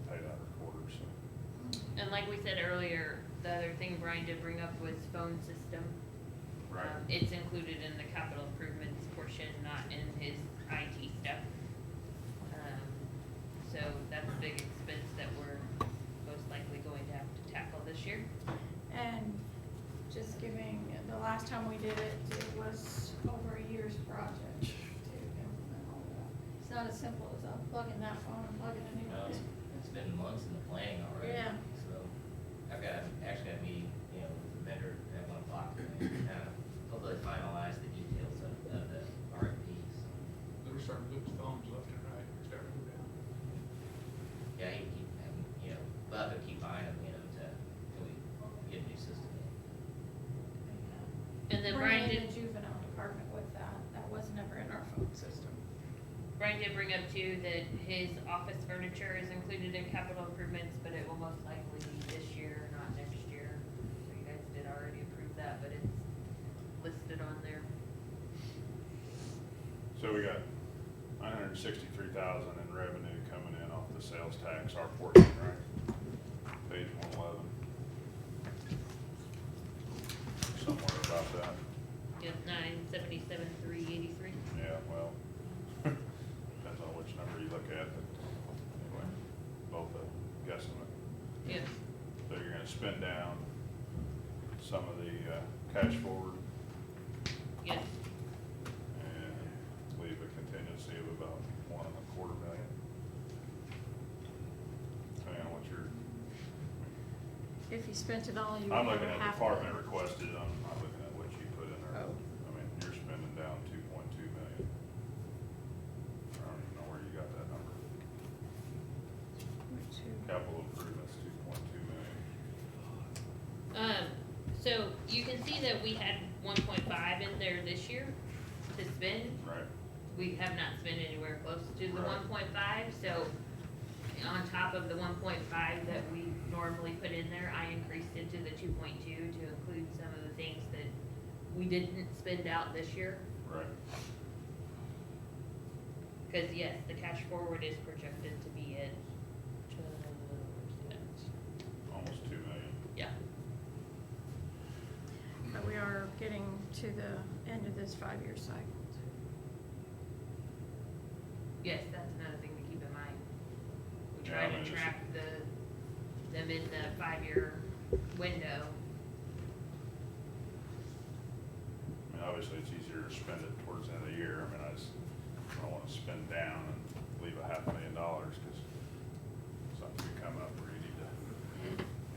paid out of quarters, so. And like we said earlier, the other thing Brian did bring up was phone system. Right. It's included in the capital improvements portion, not in his IT stuff. So that's a big expense that we're most likely going to have to tackle this year. And just giving, the last time we did it, it was over a year's project to implement all that. It's not as simple as unplugging that phone and plugging a new No, one in. it's been months in the planning already. Yeah. So, I've actually got a meeting, with the vendor at 1 o'clock, to kind of hopefully finalize the details of the RFPs. They're starting to lose phones left and right, they're starting to go down. Yeah, he keep having, we'll have to keep buying them, till we get a new system in. And then Bringing Brian in did, the juvenile department with that, that was never in our phone system. Brian did bring up too that his office furniture is included in capital improvements, but it will most likely be this year, not next year. So you guys did already approve that, but it's listed on there. So we got 963,000 in revenue coming in off the sales tax, our portion, right? Page 111. Somewhere about that. Yep, 977,383. Yeah, well, depends on which number you look at, but anyway, both a guesstimate. Yep. So you're gonna spend down some of the cash forward Yes. and leave a contingency of about $1.25 million. Depending on what you're, If you spent it all, you would I'm have looking at half. department requested, I'm not looking at what you put in there. Oh. I mean, you're spending down 2.2 million. I don't even know where you got that number. Capital improvements, 2.2 million. So you can see that we had 1.5 in there this year to spend. Right. We have not spent anywhere close to the Right. 1.5, so on top of the 1.5 that we normally put in there, I increased it to the 2.2 to include some of the things that we didn't spend out this year. Right. Cause yes, the cash forward is projected to be at, where's that? Yeah. But we are getting to the end of this 5-year cycle. Yes, that's another thing to keep in mind. We Yeah, try I mean, to it's- track them in the 5-year window. I mean, obviously, it's easier to spend it towards the end of the year. I mean, I don't wanna spend down and leave $500,000, cause something could come up where you need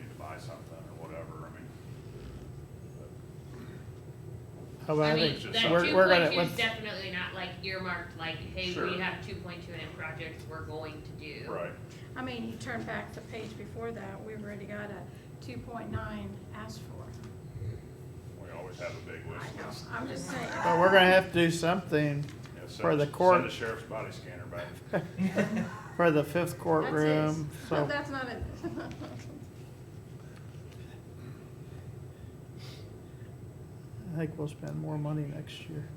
to buy something or whatever, I mean. How about I I mean, think that we're two gonna, point two is let's- definitely not like earmarked, like, hey, we Sure. have 2.2 in projects we're going to do. Right, I mean, you turn back the page before that, we've already got a 2.9 asked for. we always have a big wish I know, list. I'm just saying. but we're gonna have to do something Yeah, for the Send court, the sheriff's body scanner back. for the 5th That's his. courtroom, so. That's not it. I think we'll spend more money next year.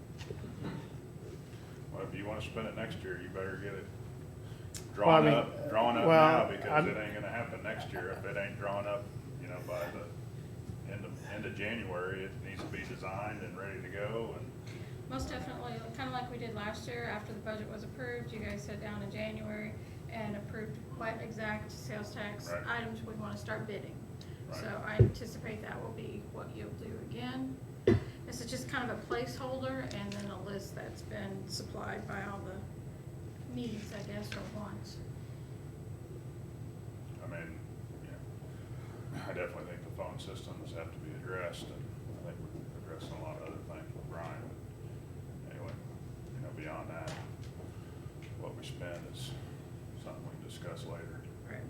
Well, if you wanna spend it next year, you better get it Well, I drawn mean, up well, now, because I'm- it ain't gonna happen next year if it ain't drawn up, you know, by the end of January. It needs to be designed and ready to go, and Most definitely, kind of like we did last year, after the budget was approved, you guys sat down in January and approved what exact sales tax Right. items we want to start bidding. Right. So I anticipate that will be what you'll do again. This is just kind of a placeholder and then a list that's been supplied by all the needs, I guess, or wants. I mean, yeah, I definitely think the phone systems have to be addressed, and I think we're addressing a lot of other things with Brian. But anyway, you know, beyond that, what we spend is something we can discuss later. Right.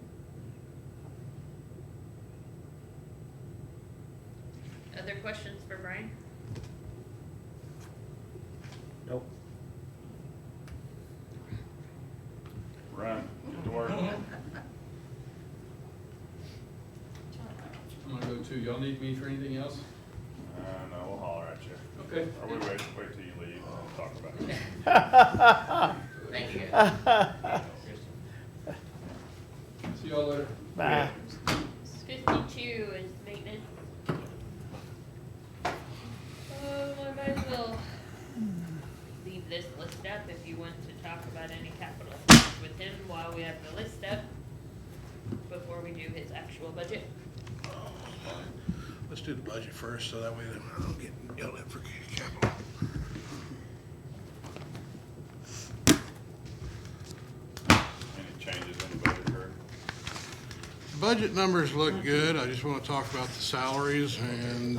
Other questions for Brian? Nope. Run, get to work. I'm gonna go too. Y'all need me for anything else? No, we'll holler at you. Okay. Or we wait till you leave and we'll talk about it. Thank you guys. See y'all later. Bye. 52 is maintenance. I might as well leave this list up if you want to talk about any capital with him while we have the list up before we do his actual budget. Let's do the budget first, so that way I don't get yelled at for capital. Any changes in the budget, Greg? Budget numbers look good. I just want to talk about the salaries, and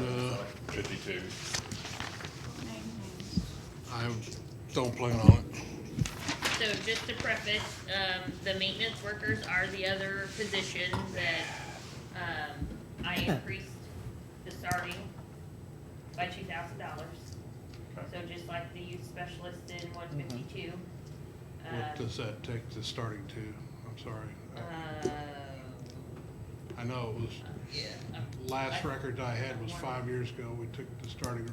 52. I don't plan on it. So just to preface, the maintenance workers are the other position that, I increased the starting by $2,000. So just like the youth specialist in 152. What does that take the starting to? I'm sorry. I know it was, Yeah, last record I had was 5 years ago. We took the starting,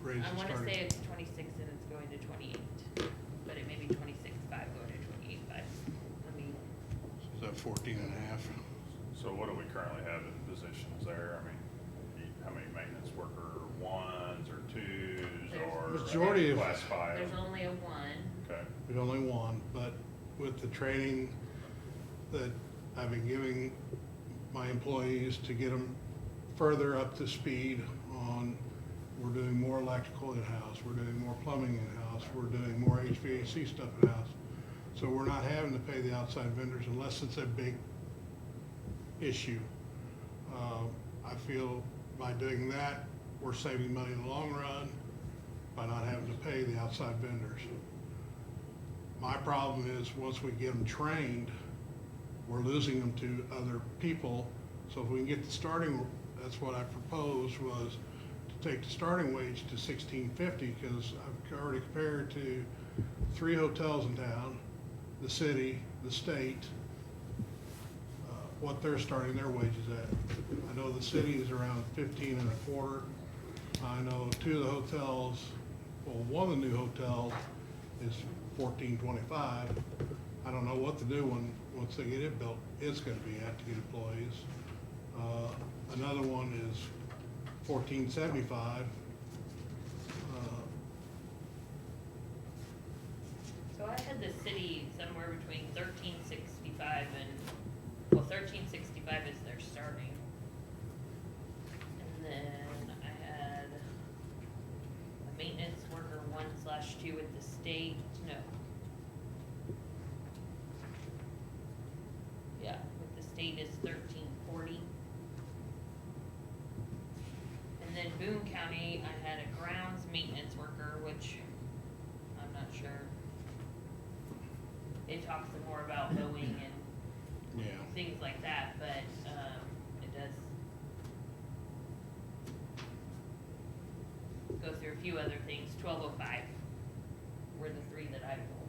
raised I the wanna starting. say it's 26 and it's going to 28, but it may be 26.5 going to 28.5. Let me, Is that 14 and a half? So what do we currently have in positions there? I mean, how many maintenance worker ones or twos or? Majority of- Classify there's them? only a one. Okay, We've only one, but with the training that I've been giving my employees to get them further up to speed on, we're doing more electrical in-house, we're doing more plumbing in-house, we're doing more HVAC stuff in-house. So we're not having to pay the outside vendors unless it's a big issue. I feel by doing that, we're saving money in the long run by not having to pay the outside vendors. My problem is, once we get them trained, we're losing them to other people. So if we can get the starting, that's what I proposed, was to take the starting wage to $16.50, because I've already compared to 3 hotels in town, the city, the state, what they're starting their wages at. I know the city is around 15 and a quarter. I know 2 of the hotels, well, one of the new hotels is 14.25. I don't know what to do once they get it built, it's gonna be at to get employees. Another one is 1475. So I had the city somewhere between 1365 and, well, 1365 is their starting. And then I had a maintenance worker 1/2 with the state, no. Yeah, with the state is 1340. And then Boone County, I had a grounds maintenance worker, which I'm not sure. It talks some more about mowing and Yeah. things like that, but, it does go through a few other things. 1205 were the three that I pulled.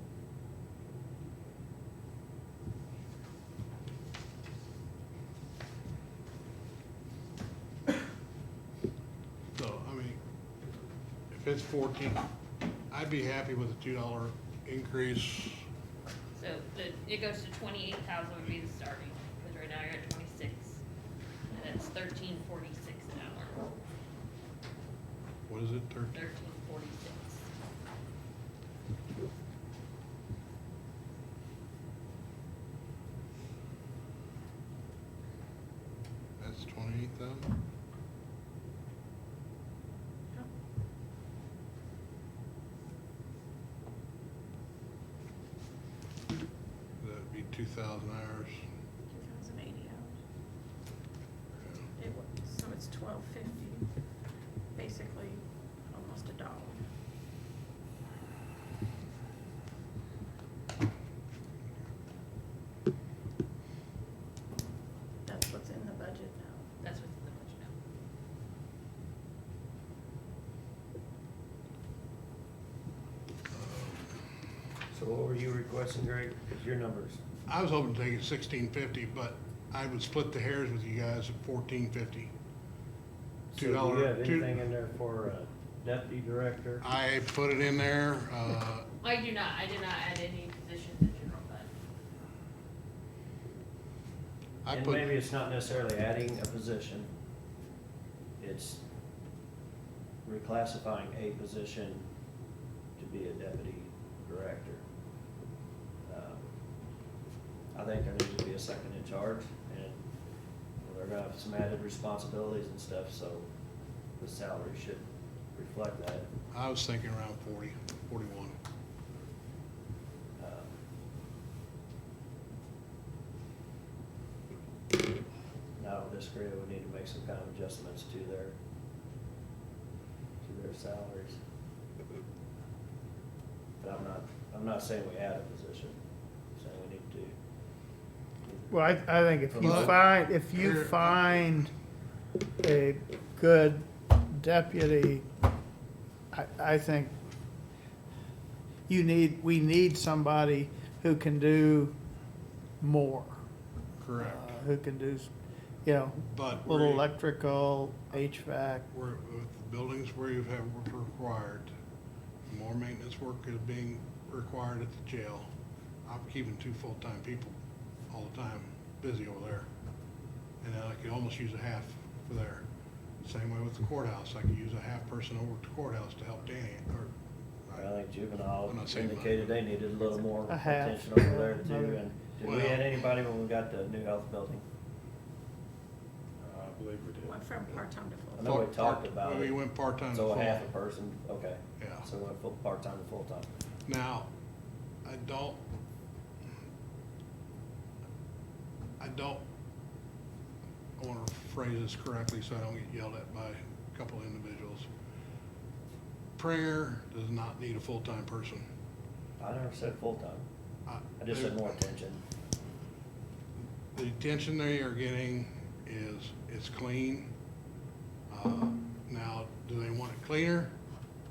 So, I mean, if it's 14, I'd be happy with a $2 increase. So it goes to 28,000 would be the starting, because right now you're at 26, and it's 1346 an hour. What is it, 13? 1346. That's 28,000? That'd be 2,000 hours. 2,080 hours. So it's $12.50, basically almost $1. That's what's in the budget now. That's what's in the budget now. So what were you requesting, Greg? 'Cause your numbers, I was hoping to take it 1650, but I would split the hairs with you guys at 1450. so do you $2 have anything in there for deputy director? I put it in there, I did not add any positions in general fund. I And put, maybe it's not necessarily adding a position, it's reclassifying a position to be a deputy director. I think there needs to be a second in charge, and they're gonna have some added responsibilities and stuff, so the salary should reflect that. I was thinking around 40, 41. Now, with this career, we need to make some kind of adjustments to their salaries. But I'm not saying we add a position, I'm saying we need to. Well, I think if you But- find a good deputy, I think we need somebody who can do more. Correct. Who can do, But little we're- electrical, HVAC. With the buildings where you have work required, more maintenance work is being required at the jail. I'm keeping 2 full-time people all the time busy over there. And I could almost use a half for there. Same way with the courthouse, I could use a half person over at the courthouse to help Danny, I think juvenile I'm not saying indicated they needed a little more A half, attention over there yeah, too, another- and did we Well- add anybody when we got the new health building? I believe we did. Went from part-time to I full-time. know we talked about Well, we it, went part-time to so a full. half a person, okay. Yeah. So we went part-time to full-time. Now, I wanna phrase this correctly so I don't get yelled at by a couple individuals. Prayer does not need a full-time person. I never said full-time, I just said more attention. The attention they are getting is, it's clean. Now, do they want it cleaner?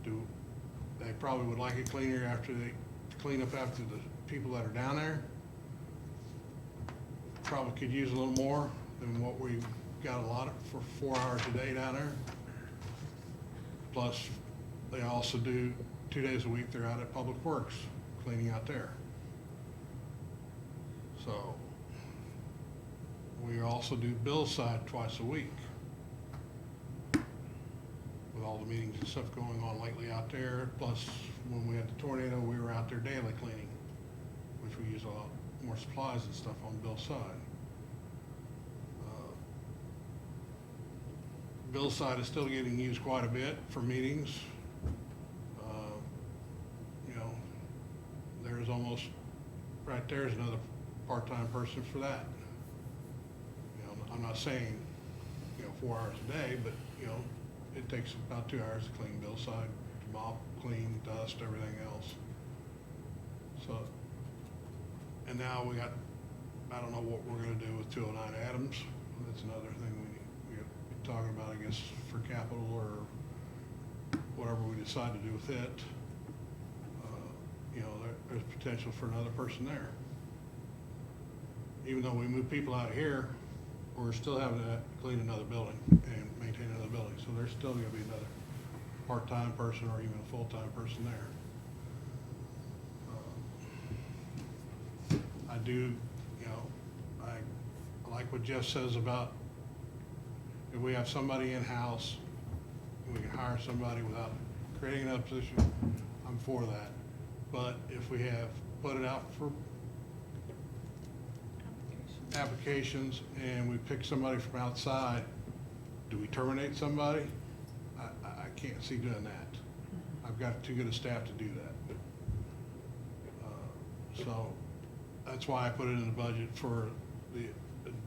They probably would like it cleaner after they clean up after the people that are down there. Probably could use a little more than what we've got allotted for 4 hours a day down there. Plus, they also do 2 days a week, they're out at Public Works, cleaning out there. So, We also do Bill's side twice a week. With all the meetings and stuff going on lately out there, plus when we had the tornado, we were out there daily cleaning, which we use a lot more supplies and stuff on Bill's side. Bill's side is still getting used quite a bit for meetings. You know, there's almost, right there's another part-time person for that. You know, I'm not saying, 4 hours a day, but, it takes about 2 hours to clean Bill's side, to mop, clean, dust, everything else. So, and now we got, I don't know what we're gonna do with 209 Adams. That's another thing we gotta be talking about, I guess, for capital or whatever we decide to do with it. There's potential for another person there. Even though we move people out of here, we're still having to clean another building and maintain another building. So there's still gonna be another part-time person or even a full-time person there. I do, I like what Jeff says about if we have somebody in-house, we can hire somebody without creating another position, I'm for that. But if we have put it out for applications and we pick somebody from outside, do we terminate somebody? I can't see doing that. I've got too good a staff to do that. So that's why I put it in the budget for the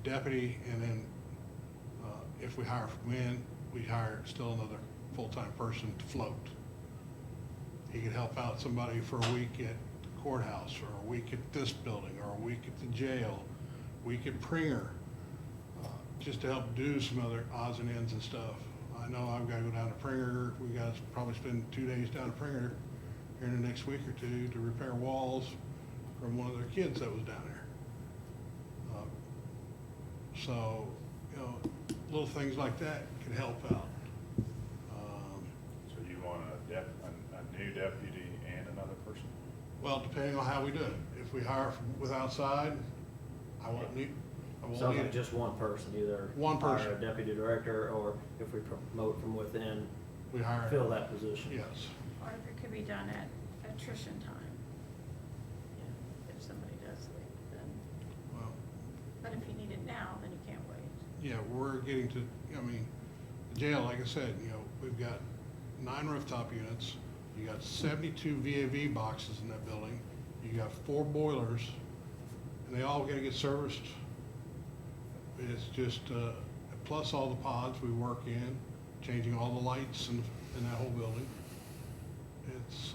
deputy, and then if we hire from in, we hire still another full-time person to float. He could help out somebody for a week at the courthouse, or a week at this building, or a week at the jail, week at Pringer, just to help do some other odds and ends and stuff. I know I've got to go down to Pringer. We got to probably spend 2 days down to Pringer here in the next week or two to repair walls from one of their kids that was down there. So, little things like that can help out. So you want a new deputy and another person? Well, depending on how we do it. If we hire with outside, I won't need. Sounds like just one person, either One person. hire a deputy director, or if we promote from within, We hire. fill that position. Yes. Or if it could be done at attrition time. If somebody does leave, then, Well, but if you need it now, then you can't wait. yeah, we're getting to, the jail, like I said, we've got 9 rooftop units. You got 72 VAV boxes in that building. You got 4 boilers, and they all gotta get serviced. It's just, plus all the pods we work in, changing all the lights in that whole building. It's,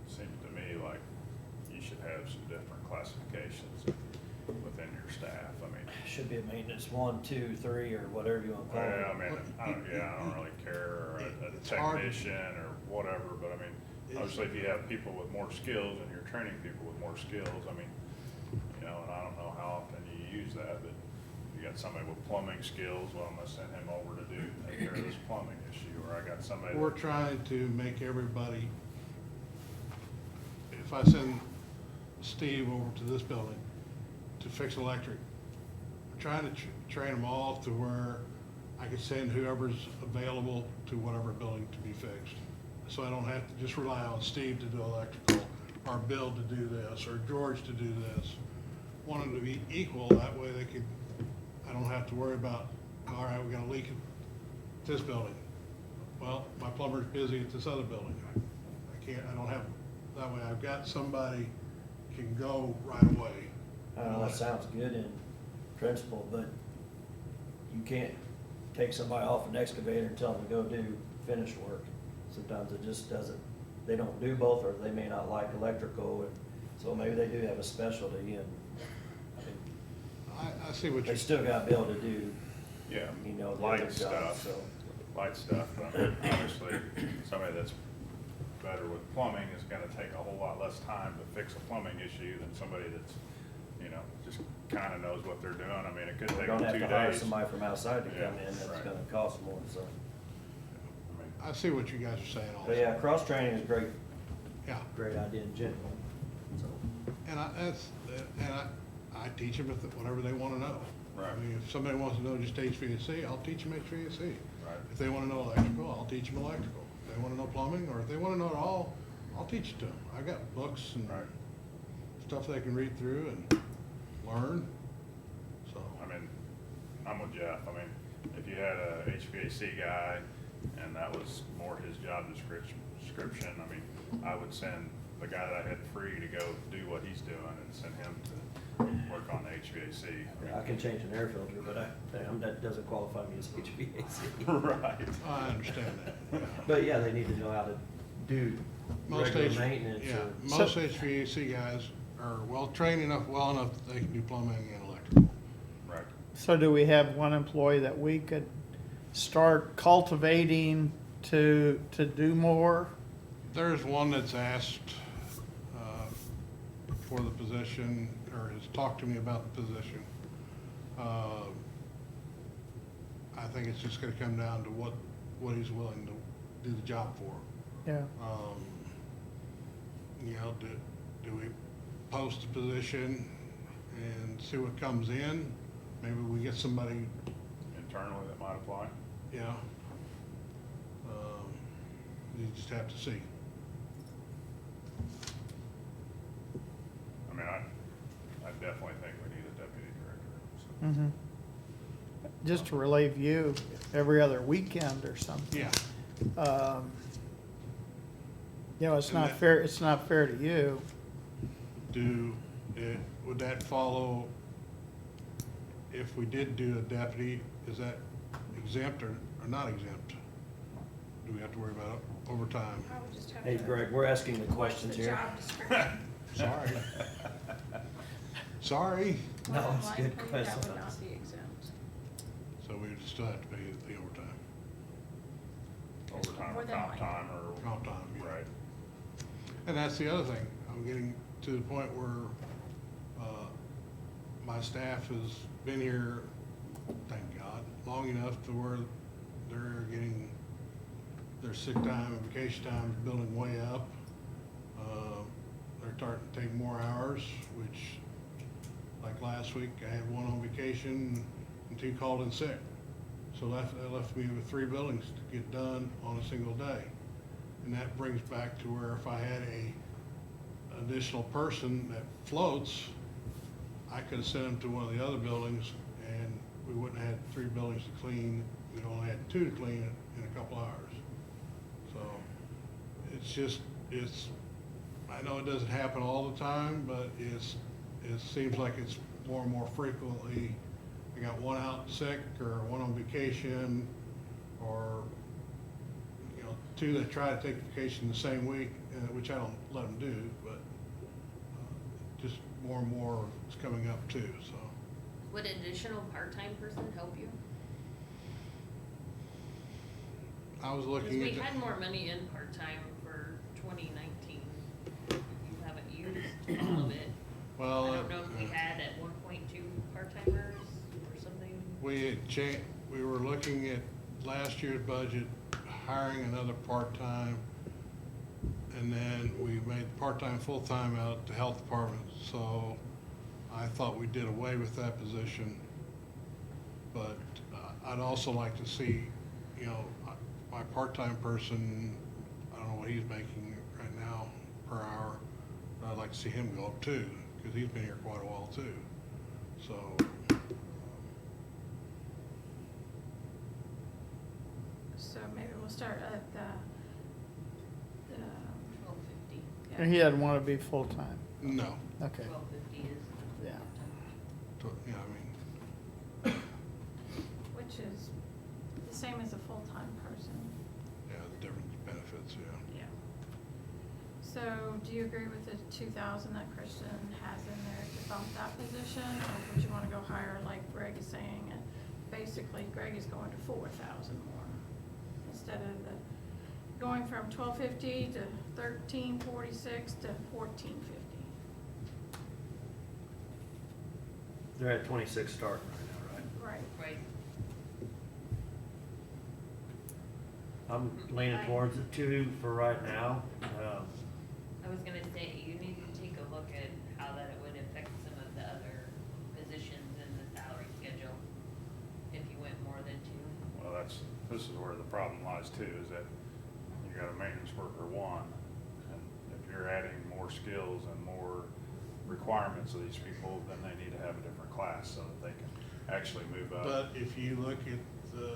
Seems to me like you should have some different classifications within your staff. I mean, Should be a maintenance 1, 2, 3, or whatever you want to call it. well, I mean, I don't really care, or a It's hard to- technician or whatever, but I mean, obviously if you have people with more skills and you're training people with more skills, I mean, and I don't know how often you use that, but if you got somebody with plumbing skills, well, I'm gonna send him over to take care of this plumbing issue, or I got somebody. we're trying to make everybody, if I send Steve over to this building to fix electric, we're trying to train them all to where I can send whoever's available to whatever building to be fixed. So I don't have to just rely on Steve to do electrical, or Bill to do this, or George to do this. Want them to be equal, that way they could, I don't have to worry about, all right, we got a leak at this building. Well, my plumber's busy at this other building. I don't have, that way I've got somebody can go right away. That sounds good in principle, but you can't take somebody off an excavator and tell them to go do finished work. Sometimes it just doesn't, they don't do both, or they may not like electrical, and so maybe they do have a specialty, and I see what they you're, still gotta be able to do, Yeah, the other light job, stuff, so. light stuff, but I mean, obviously, somebody that's better with plumbing is gonna take a whole lot less time to fix a plumbing issue than somebody that's, just kinda knows what they're doing. I mean, it could We're take gonna them have 2 to hire days. somebody from outside to Yeah, come in, that's right. gonna cost more, so. I mean, I see what you guys are saying also. But yeah, cross-training is great, Yeah, great idea in general, so. and I teach them whatever they wanna know. Right. I mean, if somebody wants to know just HVAC, I'll teach them HVAC. Right. If they wanna know electrical, I'll teach them electrical. If they wanna know plumbing, or if they wanna know it all, I'll teach it to them. I got books and Right. stuff they can read through and learn, so. I mean, I'm with Jeff. I mean, if you had a HVAC guy and that was more his job description, I mean, I would send the guy that I had free to go do what he's doing and send him to work on the HVAC. I can change an air filter, but that doesn't qualify me as HVAC. Right. I understand that, yeah. But yeah, they need to know how to do Most regular maintenance. Yeah, or- most HVAC guys are well-trained enough, well enough that they can do plumbing and electrical. Right. So do we have one employee that we could start cultivating to do more? There's one that's asked for the position, or has talked to me about the position. I think it's just gonna come down to what he's willing to do the job for. Yeah, You know, do we post the position and see what comes in? Maybe we get somebody, Internally that might apply. yeah. You just have to see. I mean, I definitely think we need a deputy director. So. mhm. Just to relieve you every other weekend or something. Yeah. You know, it's And not that- fair, it's not fair to you. Would that follow, if we did do a deputy, is that exempt or not exempt? Do we have to worry about overtime? I would just have Hey to Greg, we're asking the watch questions the here. job description. Sorry. Sorry. No, More than it's a good likely, question. That would not be exempt. So we would still have to pay the overtime, Overtime More or than comp likely. time or. comp time, yeah. Right. And that's the other thing, I'm getting to the point where, my staff has been here, thank God, long enough to where they're getting their sick time and vacation time is building way up. They're starting to take more hours, which, like last week, I had one on vacation and two called in sick. So that left me with 3 buildings to get done on a single day. And that brings back to where if I had a additional person that floats, I could have sent them to one of the other buildings and we wouldn't have had 3 buildings to clean. We'd only had 2 to clean in a couple hours. So it's just, I know it doesn't happen all the time, but it seems like it's more and more frequently. I got one out sick or one on vacation, or, you know, 2 that try to take vacation the same week, which I don't let them do, but just more and more is coming up too, so. Would an additional part-time person help you? I was Because looking we at, had more money in part-time for 2019. You haven't used all of it. well, I don't know if we had at 1.2 part-timers or something. we were looking at last year's budget, hiring another part-time, and then we made part-time, full-time out at the health department, so I thought we did away with that position. But I'd also like to see, you know, my part-time person, I don't know what he's making right now per hour, but I'd like to see him go up too, because he's been here quite a while too. So, So maybe we'll start at the 1250. yeah. And he doesn't want to be full-time. no, Okay, 1250 is. yeah. yeah, I mean, Which is the same as a full-time person. yeah, the different benefits, yeah. Yeah. So do you agree with the 2,000 that Kristen has in there to bump that position? Or would you want to go higher like Greg is saying? And basically Greg is going to 4,000 more instead of the, going from 1,250 to 1,346 to 1,450. They're at 26 starting right now, right? Right. Right. I'm leaning towards the 2 for right now. I was gonna say, you need to take a look at how that would affect some of the other this is where the problem lies too, is that you got a maintenance worker one, and if you're adding more skills and more requirements of these people, then they need to have a different class so that they can actually move up. But if you look at the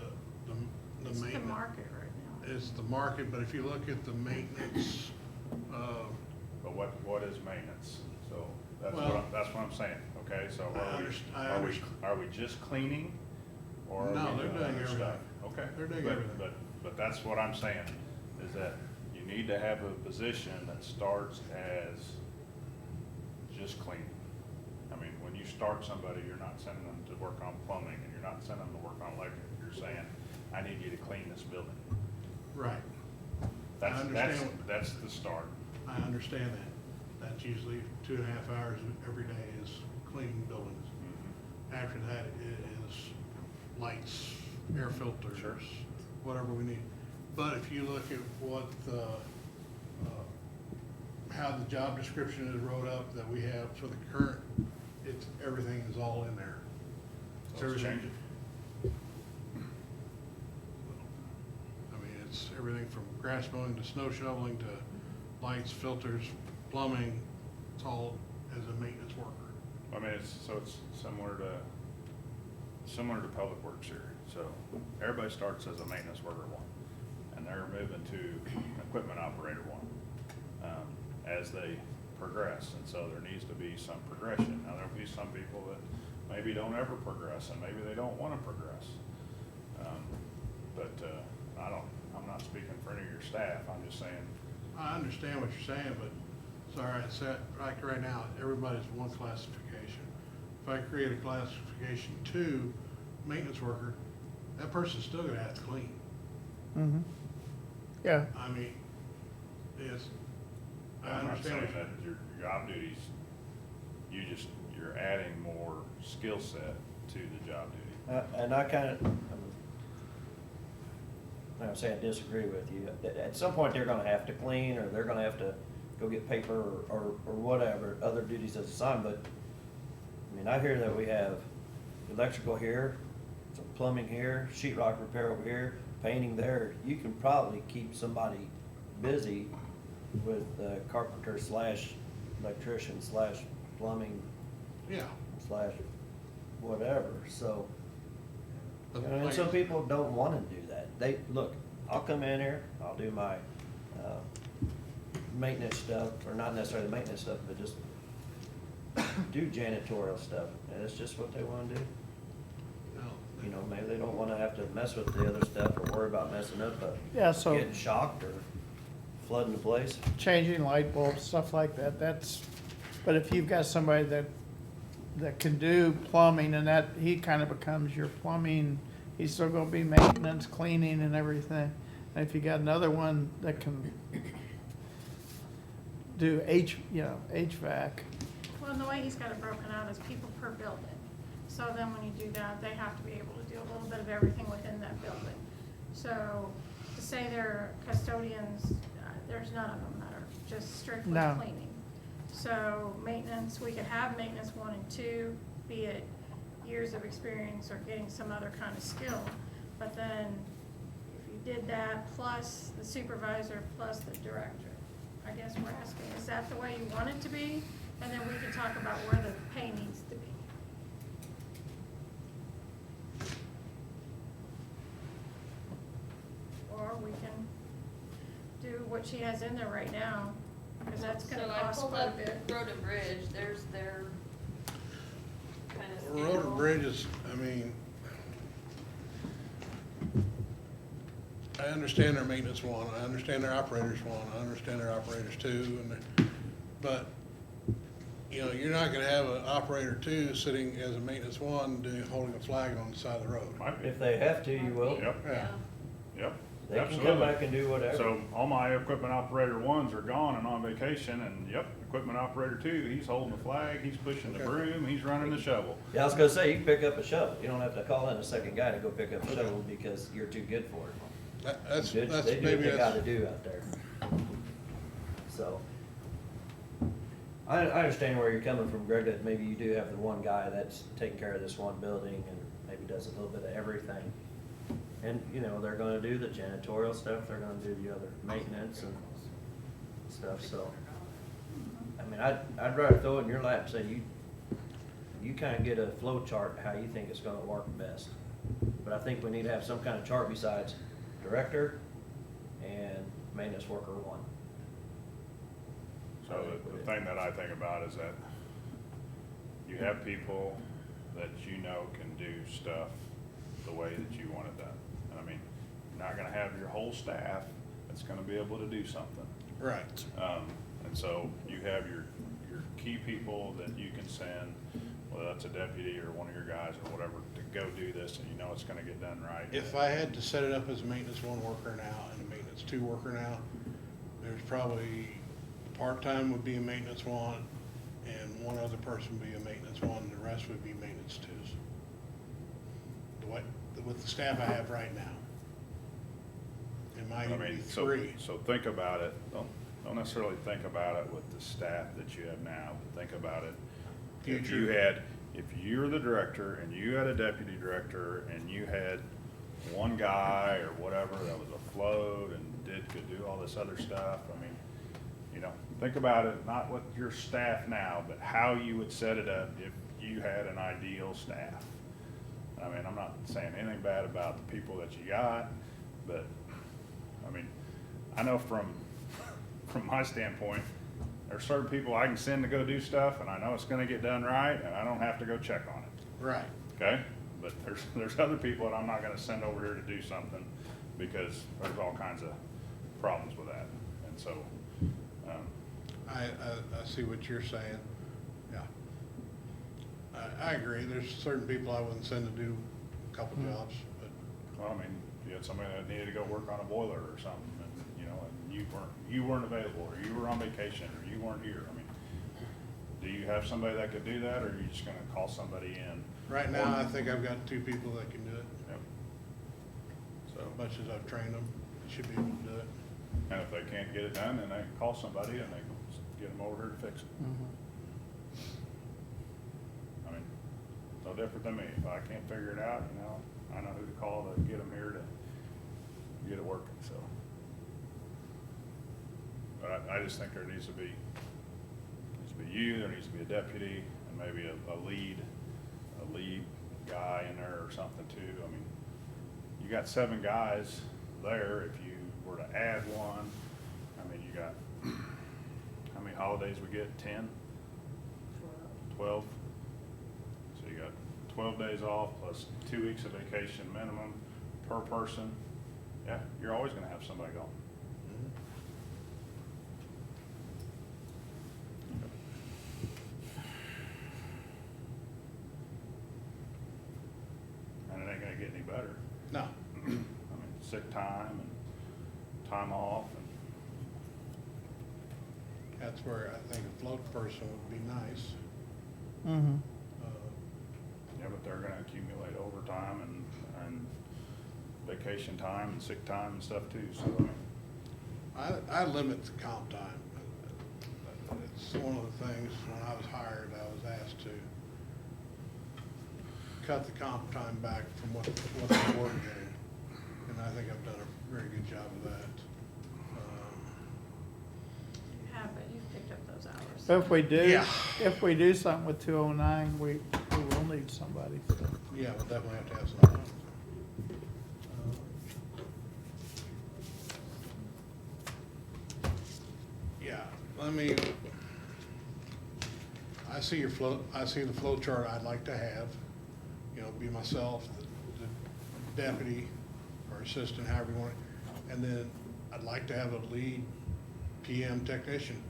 It's the maintenance, market right now. it's the market, but if you look at the maintenance, But what is maintenance? So Well- that's what I'm saying, okay? So I are we understand. are we just cleaning? Or are No, we they're doing doing other everything. stuff? Okay. They're doing But- everything. But that's what I'm saying, is that you need to have a position that starts as just cleaning. I mean, when you start somebody, you're not sending them to work on plumbing, and you're not sending them to work on electric. You're saying, I need you to clean this building. right, understand. That's the start. I understand that. That's usually 2.5 hours every day is cleaning buildings. After that, it is lights, air filters, Sure. whatever we need. But if you look at what the, how the job description is wrote up that we have for the current, it's, everything is all in there. So let's change it. I mean, it's everything from grass mowing to snow shoveling to lights, filters, plumbing, it's all as a maintenance worker. I mean, it's similar to Public Works here. So everybody starts as a maintenance worker one, and they're moving to equipment operator one, as they progress. And so there needs to be some progression. Now, there'll be some people that maybe don't ever progress, and maybe they don't wanna progress. I'm not speaking for any of your staff, I'm just saying, I understand what you're saying, but sorry, it's that, like right now, everybody's one classification. If I create a classification 2, maintenance worker, that person's still gonna have to clean. Mm-hmm. Yeah, I mean, it's, I I'm not understand. saying that your job duties, you're adding more skill set to the job duty. And I kind of, I'm not saying I disagree with you. At some point, they're gonna have to clean, or they're gonna have to go get paper, or whatever, other duties as assigned, but, I mean, I hear that we have electrical here, some plumbing here, sheet rock repair over here, painting there. You can probably keep somebody busy with carpenter / electrician / plumbing Yeah. / whatever, so. But And like- some people don't wanna do that. They, look, I'll come in here, I'll do my, maintenance stuff, or not necessarily maintenance stuff, but just do janitorial stuff, and it's just what they wanna do. No, You know, maybe they don't wanna have to mess with the other stuff, or worry about messing up, yeah, so getting shocked, or flooding the place. changing light bulbs, stuff like that, that's, but if you've got somebody that can do plumbing, and that, he kind of becomes your plumbing, he's still gonna be maintenance, cleaning and everything. And if you got another one that can do HVAC, Well, and the way he's got it broken out is people per building. So then when you do that, they have to be able to do a little bit of everything within that building. So to say they're custodians, there's none of them that are just strictly No. cleaning. So maintenance, we could have maintenance 1 and 2, be it years of experience or getting some other kind of skill. But then if you did that plus the supervisor plus the director, I guess we're asking, is that the way you want it to be? And then we can talk about where the pay needs to be. Or we can do what she has in there right now, because that's gonna So I cost pulled quite a up bit. Road and Bridge, there's their kind of Road and schedule. bridges, I mean, I understand their maintenance one, I understand their operators one, I understand their operators two, but, you know, you're not gonna have an operator 2 sitting as a maintenance 1 holding a flag on the side of the road. Might be. If they have to, you will. Yep, Yeah. yep. They can come Absolutely. back and do whatever. So all my equipment operator 1s are gone and on vacation, and yep, equipment operator 2, he's holding the flag, he's pushing the Okay. broom, he's running the shovel. Yeah, I was gonna say, you can pick up a shovel. You don't have to call in a second guy to go pick up a shovel because you're too good for it. That's They do what maybe they gotta that's, do out there. So, I understand where you're coming from, Greg, that maybe you do have the one guy that's taking care of this one building and maybe does a little bit of everything. And, you know, they're gonna do the janitorial stuff, they're gonna do the other maintenance and stuff, so. I mean, I'd rather throw it in your lap and say you kinda get a flow chart, how you think it's gonna work best. But I think we need to have some kind of chart besides director and maintenance worker one. So the thing that I think about is that you have people that you know can do stuff the way that you want it done. And I mean, you're not gonna have your whole staff that's gonna be able to do something. Right. And so you have your key people that you can send, whether that's a deputy or one of your guys or whatever, to go do this, and you know it's gonna get done right. If I had to set it up as a maintenance 1 worker now and a maintenance 2 worker now, there's probably part-time would be a maintenance 1 and one other person would be a maintenance 1, the rest would be maintenance 2s. With the staff I have right now. It might I even be mean, so 3. think about it, don't necessarily think about it with the staff that you have now, but think about it. If you're the director and you had a deputy director and you had one guy or whatever that was a float and could do all this other stuff, I mean, you know, think about it, not with your staff now, but how you would set it up if you had an ideal staff. I mean, I'm not saying anything bad about the people that you got, but, I mean, I know from my standpoint, there's certain people I can send to go do stuff, and I know it's gonna get done right, and I don't have to go check on it, Right. okay? But there's other people that I'm not gonna send over here to do something, because there's all kinds of problems with that, and so, I see what you're saying, yeah. I agree, there's certain people I wouldn't send to do a couple jobs, but well, I mean, you had somebody that needed to go work on a boiler or something, and, you know, and you weren't available, or you were on vacation, or you weren't here, I mean, do you have somebody that could do that, or are you just gonna call somebody in? right now, I think I've got 2 people that can do it. Yep. So, As much as I've trained them, they should be able to do it. and if they can't get it done, then they can call somebody and they can get them over here to fix it. I mean, no different than me. If I can't figure it out, you know, I know who to call to get them here to get it working, so. But I just think there needs to be you, there needs to be a deputy, and maybe a lead guy in there or something too. I mean, you got 7 guys there. If you were to add one, I mean, you got, how many holidays we get? 10? 12? So you got 12 days off plus 2 weeks of vacation minimum per person. Yeah, you're always gonna have somebody going. And it ain't gonna get any better. No, I mean, sick time and time off and, that's where I think a float person would be nice. Mm-hmm. yeah, but they're gonna accumulate overtime and vacation time and sick time and stuff too, so I mean, I limit the comp time. It's one of the things, when I was hired, I was asked to cut the comp time back from what the board gave. And I think I've done a very good job of that. You have, but you've picked up those hours. If Yeah. we do something with 209, we will need somebody, so. Yeah, we'll definitely have to have some. Yeah, let me, I see the flow chart I'd like to have, you know, be myself, the deputy or assistant, however you want it. And then I'd like to have a lead PM technician,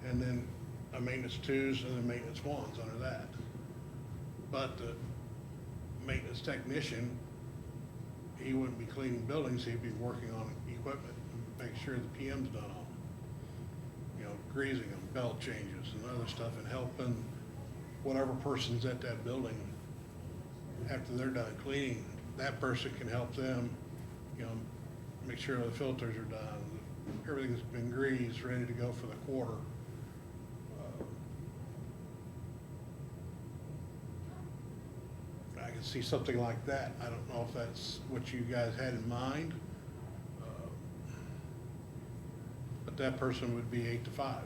and then a maintenance 2s and then maintenance 1s under that. But the maintenance technician, he wouldn't be cleaning buildings, he'd be working on equipment, and make sure the PM's done on, you know, greasing them, belt changes and other stuff, and helping whatever person's at that building. After they're done cleaning, that person can help them, you know, make sure the filters are done, everything's been greased, ready to go for the quarter. can see something like that. I don't know if that's what you guys had in mind. But that person would be 8 to 5.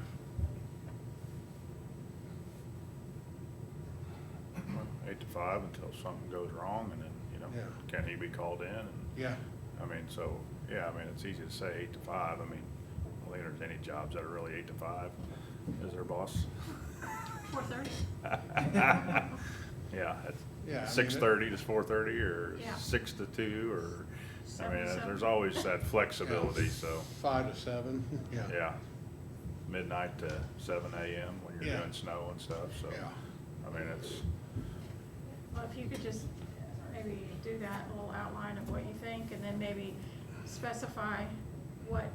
8 to 5 until something goes wrong, and then, you know, Yeah. can he be called in? And Yeah, I mean, so, yeah, I mean, it's easy to say 8 to 5. I mean, I don't think there's any jobs that are really 8 to 5. Is there, boss? 4:30. Yeah, Yeah, I it's mean, 6:30 to 4:30, or Yeah. 6 to 2, or, I Seven mean, to seven. there's always that flexibility, so, 5 to 7, yeah. yeah. Midnight to 7 AM when you're Yeah. doing snow and stuff, so, Yeah. I mean, it's, Well, if you could just maybe do that little outline of what you think, and then maybe specify what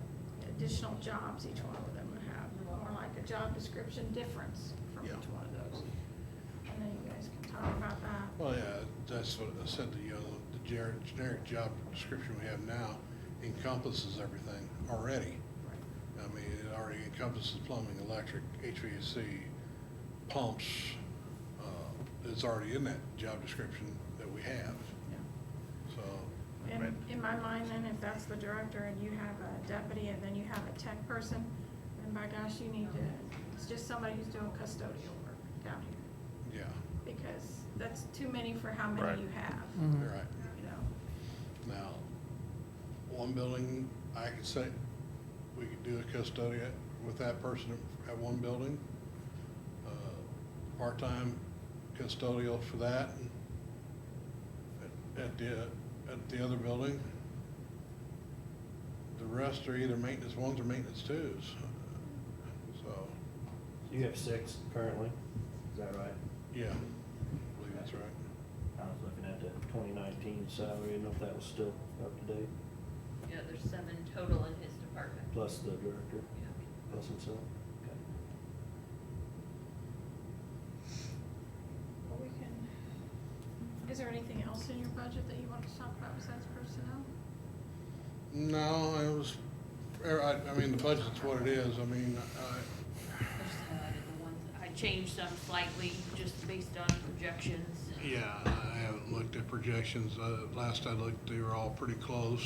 additional jobs each one of them would have, or like a job description difference from Yeah. each one of those. And then you guys can talk about that. Well, yeah, that's what I said, the generic job description we have now encompasses everything already. I mean, it already encompasses plumbing, electric, HVAC, pumps. It's already in that job description that we have, so. In my mind, then, if that's the director and you have a deputy and then you have a tech person, then by gosh, you need to, it's just somebody who's doing custodial work down here. Yeah, Because that's too many for how Right. many you have, you're right. you know? Now, one building, I could say, we could do a custodian with that person at one building. Part-time custodial for that at the other building. The rest are either maintenance ones or maintenance twos. So, You have 6 currently, is that right? yeah, I believe that's right. I was looking at the 2019 salary, I didn't know if that was still up to date, Yeah, there's 7 total in his department. plus the director, Yeah. plus himself. Okay. Well, we can, is there anything else in your budget that you want to talk about besides personnel? No, it was, I mean, the budget's what it is. I mean, I just highlighted the ones, I changed some slightly, just based on projections. yeah, I haven't looked at projections. Last I looked, they were all pretty close.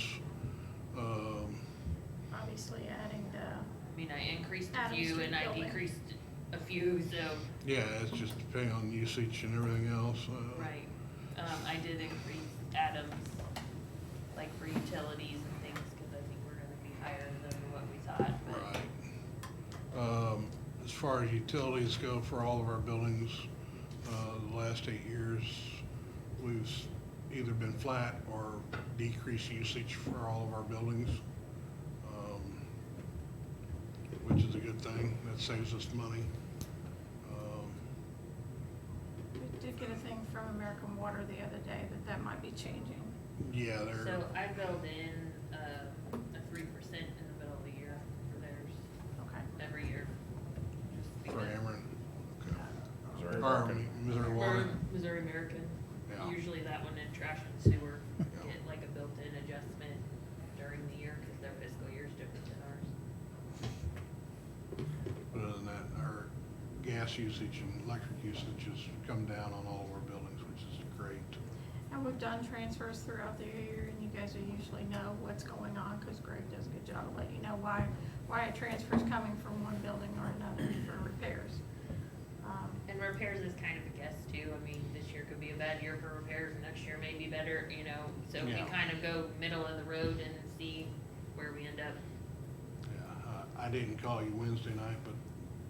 Obviously adding the, I mean, I increased a Adam few Street and I building. decreased a few, so, Yeah, it's just depending on usage and everything else. right. I did increase Adams, like for utilities and things, cause I think we're gonna be higher than what we thought, but. Right. As far as utilities go for all of our buildings, the last 8 years, we've either been flat or decreased usage for all of our buildings, which is a good thing. That saves us money. we did get a thing from American Water the other day that might be changing. Yeah, they're, So I build in, a 3% in the middle of the year for theirs, Okay. every year. Just for because- Ameren. Okay. Missouri Or American. Missouri Or Water. Missouri American. Yeah. Usually that one in trash and sewer Yeah. get like a built-in adjustment during the year, cause their fiscal year is different than ours. But other than that, our gas usage and electric usage has come down on all of our buildings, which is great. And we've done transfers throughout the year, and you guys will usually know what's going on, because Greg does a good job of letting you know why a transfer's coming from one building or another for repairs. And repairs is kind of a guess too. I mean, this year could be a bad year for repairs, next year may be better, you know, so we Yeah. kind of go middle of the road and see where we end up. Yeah, I didn't call you Wednesday night, but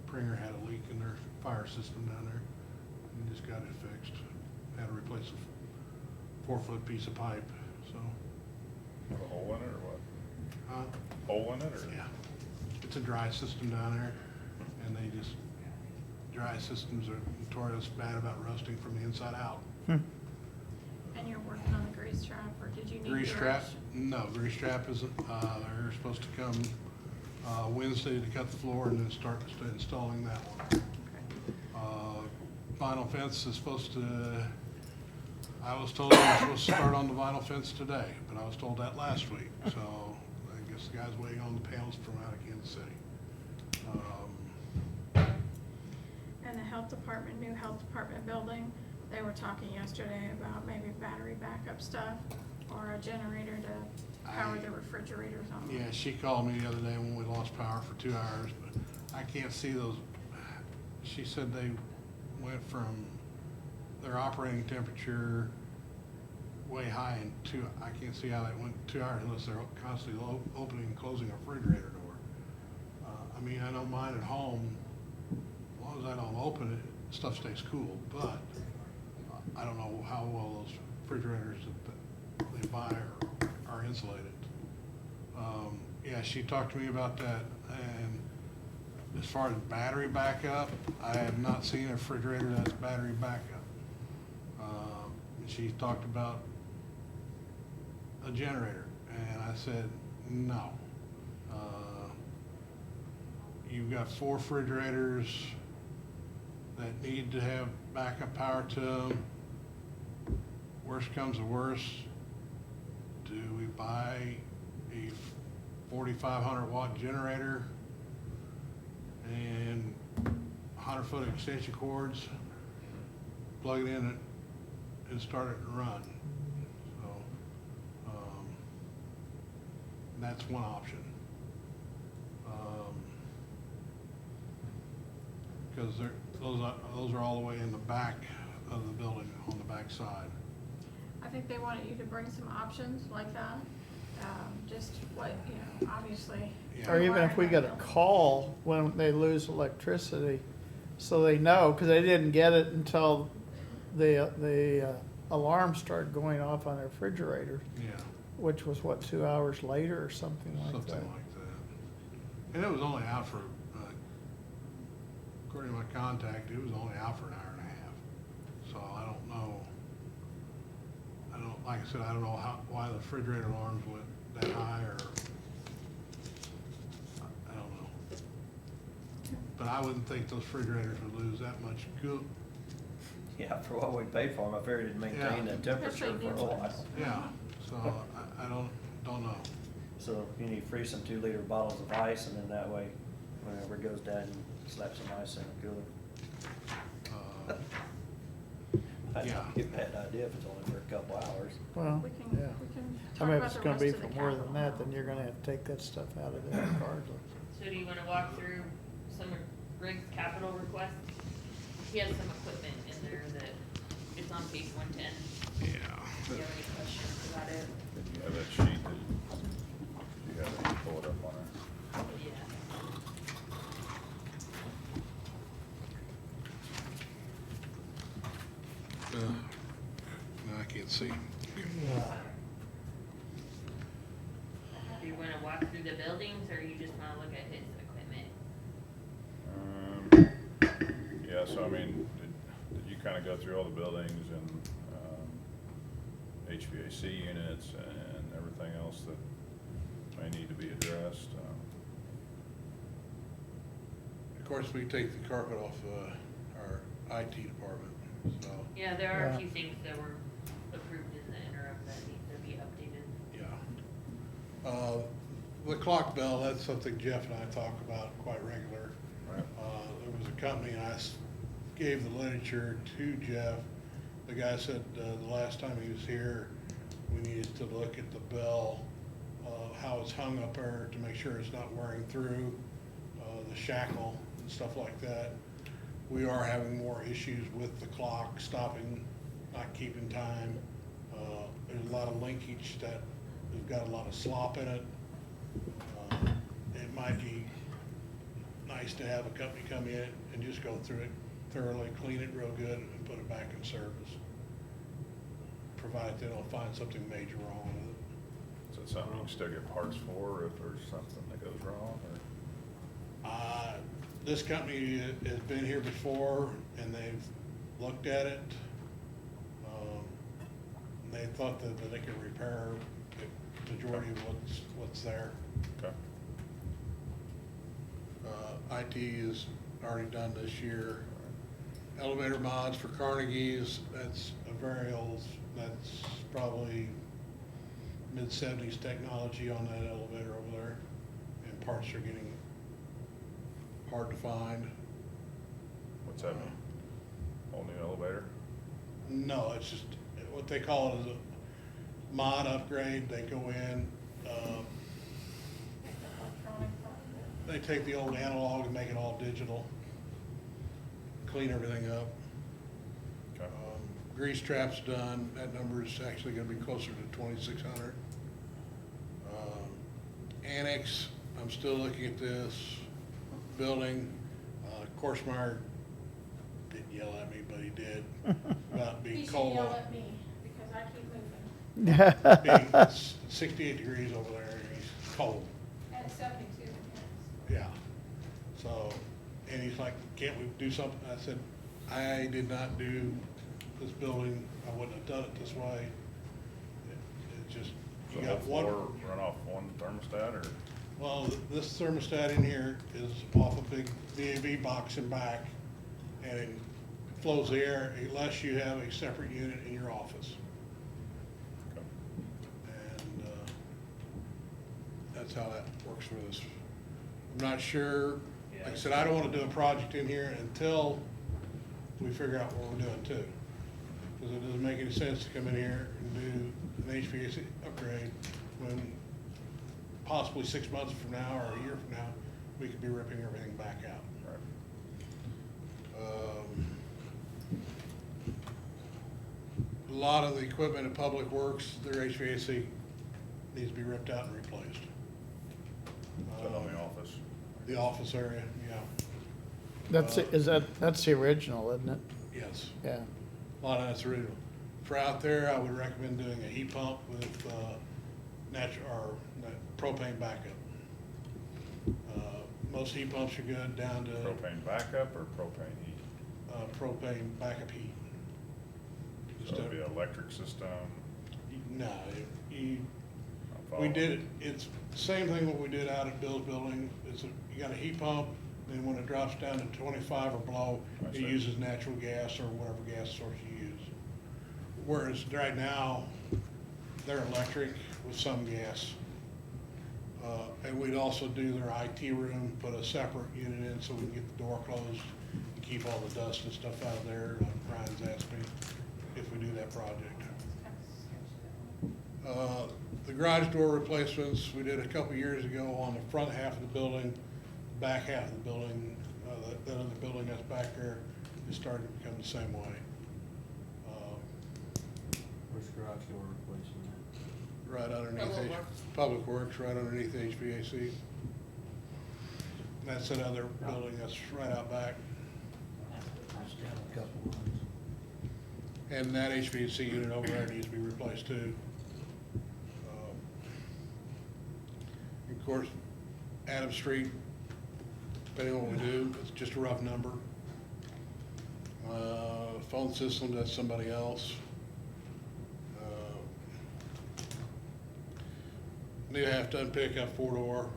Pringer had a leak in their fire system down there. We just got it fixed. Had to replace a 4-foot piece of pipe, so, Put a hole in it, or what? Hole in it, or? yeah. It's a dry system down there, and they just, dry systems are notorious bad about rusting from the inside out. And you're working on the grease trap, or did you need Grease trap, direction? no, grease trap isn't, they're supposed to come, Wednesday to cut the floor and then start installing that one. Vinyl fence is supposed to, I was told I was supposed to start on the vinyl fence today, but I was told that last week, so I guess the guy's waiting on the panels from out of Kansas City. And the health department, new health department building, they were talking yesterday about maybe battery backup stuff or a generator to power the refrigerators on. Yeah, she called me the other day when we lost power for 2 hours, but I can't see those. She said they went from their operating temperature way high in I can't see how that went 2 hours unless they're constantly opening and closing a refrigerator door. I mean, I don't mind at home, as long as I don't open it, stuff stays cool, but I don't know how well those refrigerators that they buy are insulated. Yeah, she talked to me about that, and as far as battery backup, I have not seen a refrigerator that's battery backup. She talked about a generator, and I said, no. You've got 4 refrigerators that need to have backup power to them. Worst comes to worst, do we buy a 4,500 watt generator and 100-foot extension cords, plug it in and start it and run? So that's one option. Because those are all the way in the back of the building, on the back side. I think they wanted you to bring some options like that, just what, obviously. Yeah. Or even if we get a call when they lose electricity, so they know, because they didn't get it until the alarm started going off on their refrigerator, Yeah, which was what, 2 hours later or something like that. something like that. And it was only out for, according to my contact, it was only out for an hour and a half. So I don't know. Like I said, I don't know why the refrigerator alarms went that high, or I don't know. But I wouldn't think those refrigerators would lose that much good. Yeah, for what we paid for them, I figured it'd maintain Yeah. that temperature Especially for a new while. ones. Yeah, so I don't know. So you need to freeze some 2-liter bottles of ice, and then that way, whenever it goes down, you slap some ice in the cooler. I'd Yeah. not get a bad idea if it's only for a couple hours. Well, We can, yeah. we can I talk mean, if about it's the gonna rest be of the for more than capital. that, then you're gonna have to take that stuff out of there regardless. So do you wanna walk through some of Rick's capital requests? He has some equipment in there that is on page 110. Yeah. Do you have any questions about it? You have that sheet that, you have it, you pull it up on her. Yeah. No, I can't see. Do you wanna walk through the buildings, or you just wanna look at his equipment? Yeah, so I mean, did you kind of go through all the buildings and HVAC units and everything else that may need to be addressed? Of course, we take the carpet off our IT department, so, Yeah, there are Yeah. a few things that were approved in the interim that need to be updated. yeah. The clock bell, that's something Jeff and I talk about quite regular. Right. There was a company, and I gave the literature to Jeff. The guy said the last time he was here, we needed to look at the bell, how it's hung up there to make sure it's not wearing through, the shackle and stuff like that. We are having more issues with the clock stopping, not keeping time. There's a lot of linkage that has got a lot of slop in it. It might be nice to have a company come in and just go through it thoroughly, clean it real good, and put it back in service, provided they don't find something major wrong with it. Is that something you can still get parts for if there's something that goes wrong, or? This company has been here before, and they've looked at it. They thought that they could repair the majority of what's there. Okay. IT is already done this year. Elevator mods for Carnegie's, that's a very old, that's probably mid-70s technology on that elevator over there, and parts are getting hard to find. What's that mean? Whole new elevator? No, it's just what they call it is a mod upgrade. They go in, Electronic part of it. they take the old analog and make it all digital, clean everything up. Okay. Grease trap's done. That number is actually gonna be closer to 2,600. Annex, I'm still looking at this building. Korsmeyer didn't yell at me, but he did about He being should cold. yell at me, because I keep moving, Being 68 degrees over there and he's cold. and it's 72 in Yeah. So, and he's like, can't we do something? I said, I did not do this building. I wouldn't have done it this way. It just, So you whole got one. floor run off one thermostat or? Well, this thermostat in here is off a big VAV box in back, and it flows the air unless you have a separate unit in your office. Okay. And that's how that works for this. I'm not sure, like I said, I don't wanna do a project in here until we figure out what we're doing too. Cause it doesn't make any sense to come in here and do an HVAC upgrade when possibly 6 months from now or a year from now, we could be ripping everything back out. Right. A lot of the equipment in Public Works, their HVAC needs to be ripped out and replaced. Is that on the office? The office area, yeah, That's the original, isn't it? yes. Yeah. A lot of that's original. For out there, I would recommend doing a heat pump with propane backup. Most heat pumps are good down to Propane backup or propane heat? propane backup heat. So it'd be an electric system? No, I'm we following. did it, it's the same thing what we did out at Bill's building. You got a heat pump, then when it drops down to 25 or below, I it see. uses natural gas or whatever gas source you use. Whereas right now, they're electric with some gas. And we'd also do their IT room, put a separate unit in so we can get the door closed and keep all the dust and stuff out of there, like Ryan's asked me, if we do that project. The garage door replacements, we did a couple years ago on the front half of the building, back half of the building, that other building that's back there, is starting to become the same way. Where's garage door replacement Right underneath, Public Works. Public Works, right underneath HVAC. That's another building that's right out back. at? Just got a couple ones. And that HVAC unit over there needs to be replaced too. Of course, Adams Street, depending on what we do, it's just a rough number. Phone system, that's somebody else. New half-ton pickup, four-door.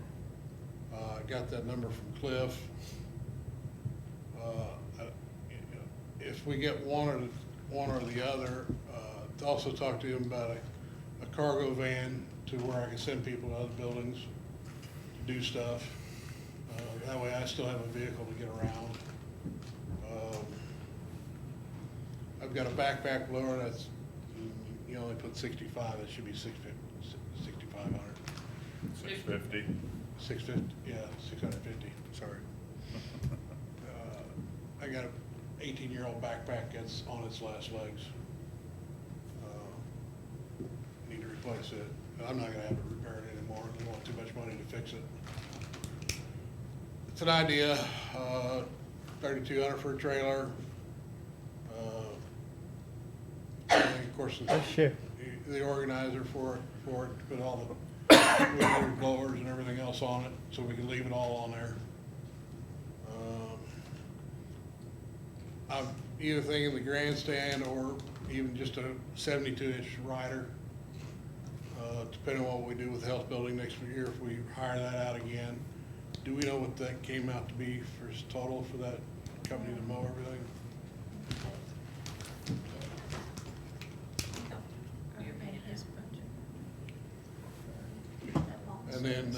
Got that number from Cliff. If we get one or the other, also talk to him about a cargo van to where I can send people to other buildings to do stuff. That way I still have a vehicle to get around. I've got a backpack blower that's, you only put 65, that should be 6,500. 650? 650, yeah, 650, sorry. I got an 18-year-old backpack that's on its last legs. Need to replace it. I'm not gonna have it repaired anymore. I want too much money to fix it. It's an idea, 3,200 for a trailer. And of course, Sure. the organizer for it, to put all the window blowers and everything else on it, so we can leave it all on there. I'm either thinking the grandstand or even just a 72-inch rider, depending on what we do with the health building next year, if we hire that out again. Do we know what that came out to be for total for that company to mow everything? And then,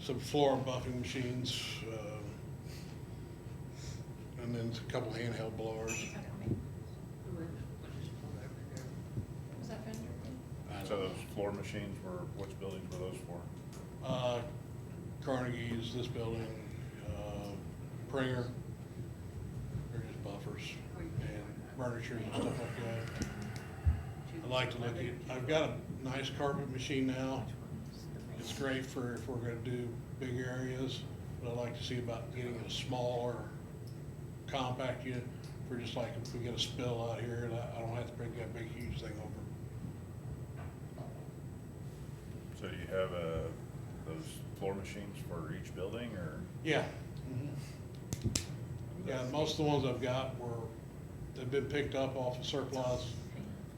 some floor buffing machines, and then a couple handheld blowers. So those floor machines were, which buildings were those for? Carnegie's, this building, Pringer, they're just buffers and furniture and stuff like that. I like to look at, I've got a nice carpet machine now. It's great for if we're gonna do big areas, but I like to see about getting a smaller compact unit for just like if we get a spill out here, that I don't have to bring that big huge thing over. So do you have, those floor machines for each building, or? Yeah. Yeah, most of the ones I've got they've been picked up off of surplus.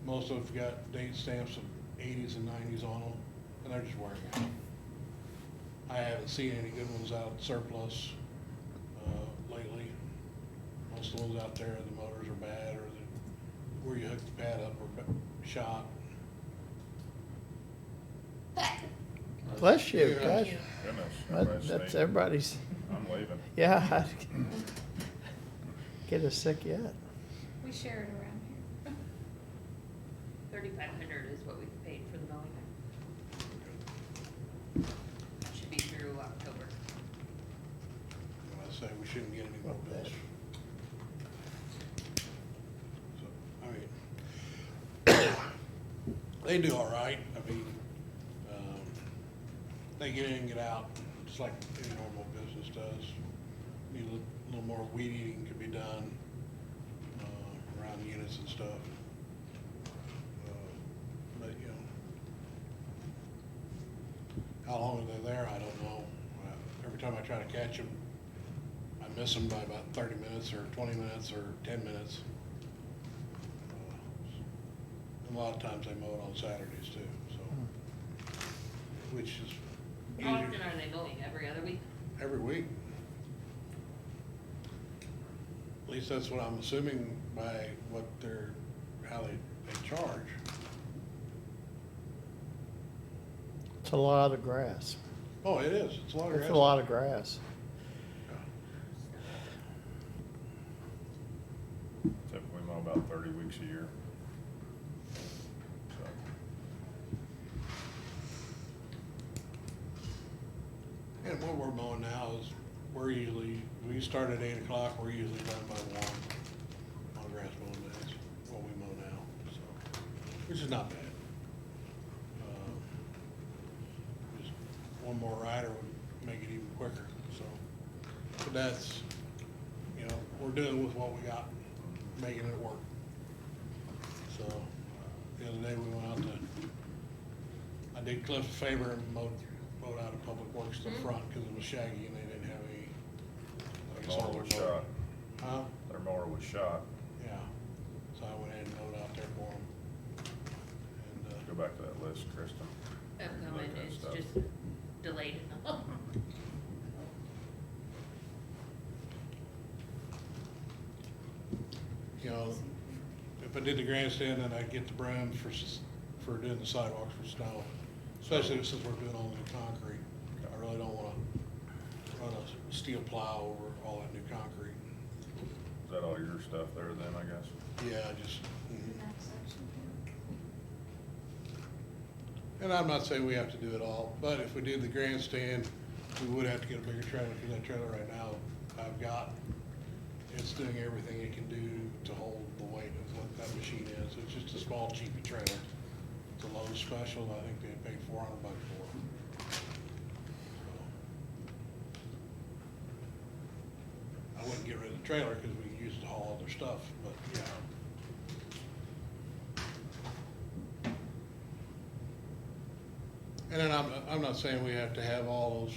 Most of them got date stamps of 80s and 90s on them, and they're just wearing out. I haven't seen any good ones out surplus lately. Most of the ones out there, the motors are bad, or where you hook the pad up are shot. Bless you, Yeah. gosh. Goodness, That's sneezing. everybody's, I'm leaving. yeah. Get us sick yet. We share it around here. 3,500 is what we paid for the mowing. Should be through October. I say we shouldn't get any more bills. So, I mean, they do all right. I mean, they get in and get out, just like any normal business does. Need a little more weed eating could be done around the units and stuff. But, you know, how long are they there, I don't know. Every time I try to catch them, I miss them by about 30 minutes or 20 minutes or 10 minutes. And a lot of times they mow it on Saturdays too, so, which is How often usually are they mowing? Every other week? every week. At least that's what I'm assuming by what how they charge. It's a lot of grass. Oh, it is, it's a lot of It's grass. a lot of grass. Typically mow about 30 weeks a year. So, And what we're mowing now is, we start at 8 o'clock, we're usually done by 1 on grass mowing days, what we mow now, so, which is not bad. Just one more rider would make it even quicker, so, but that's, you know, we're doing with what we got, making it work. So, the other day we went out I did Cliff a favor and mowed out of Public Works to the front because it was shaggy and they didn't have any. their mower was shot. Huh? Their mower was shot. Yeah. So I went ahead and mowed out there for them. And, Go back to that list, Kristen. Upcoming, Look at it's stuff. just delayed. you know, if I did the grandstand, then I'd get the brooms for doing the sidewalks for snow. Especially since we're doing all the new concrete. I really don't wanna run a steel plow over all that new concrete. Is that all your stuff there then, I guess? Yeah, just, That section here. and I'm not saying we have to do it all, but if we did the grandstand, we would have to get a bigger trailer, because that trailer right now it's doing everything it can do to hold the weight of what that machine is. It's just a small, cheapy trailer. It's a Lowe's special, I think they paid $400 for it. So, I wouldn't get rid of the trailer, because we can use it to haul other stuff, but yeah. And then I'm not saying we have to have all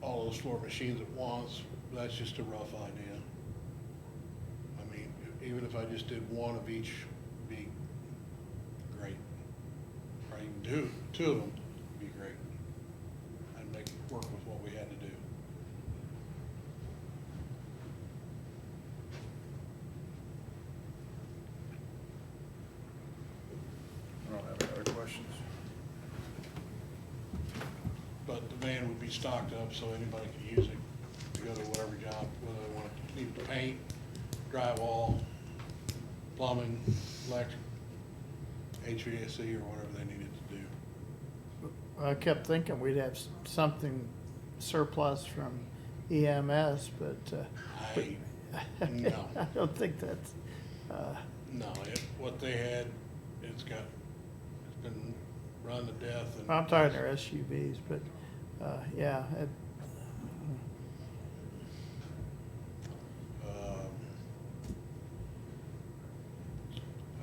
those floor machines at once. That's just a rough idea. I mean, even if I just did one of each, would be great. Or even two of them would be great. I'd make it work with what we had to do. I don't have any other questions. But the van would be stocked up so anybody could use it to go to whatever job, whether they want to need to paint, drywall, plumbing, electric. HVAC or whatever they needed to do. I kept thinking we'd have something surplus from EMS, but, No. I don't think that's, No, what they had, it's been run to death and. I'm talking their SUVs, but, yeah,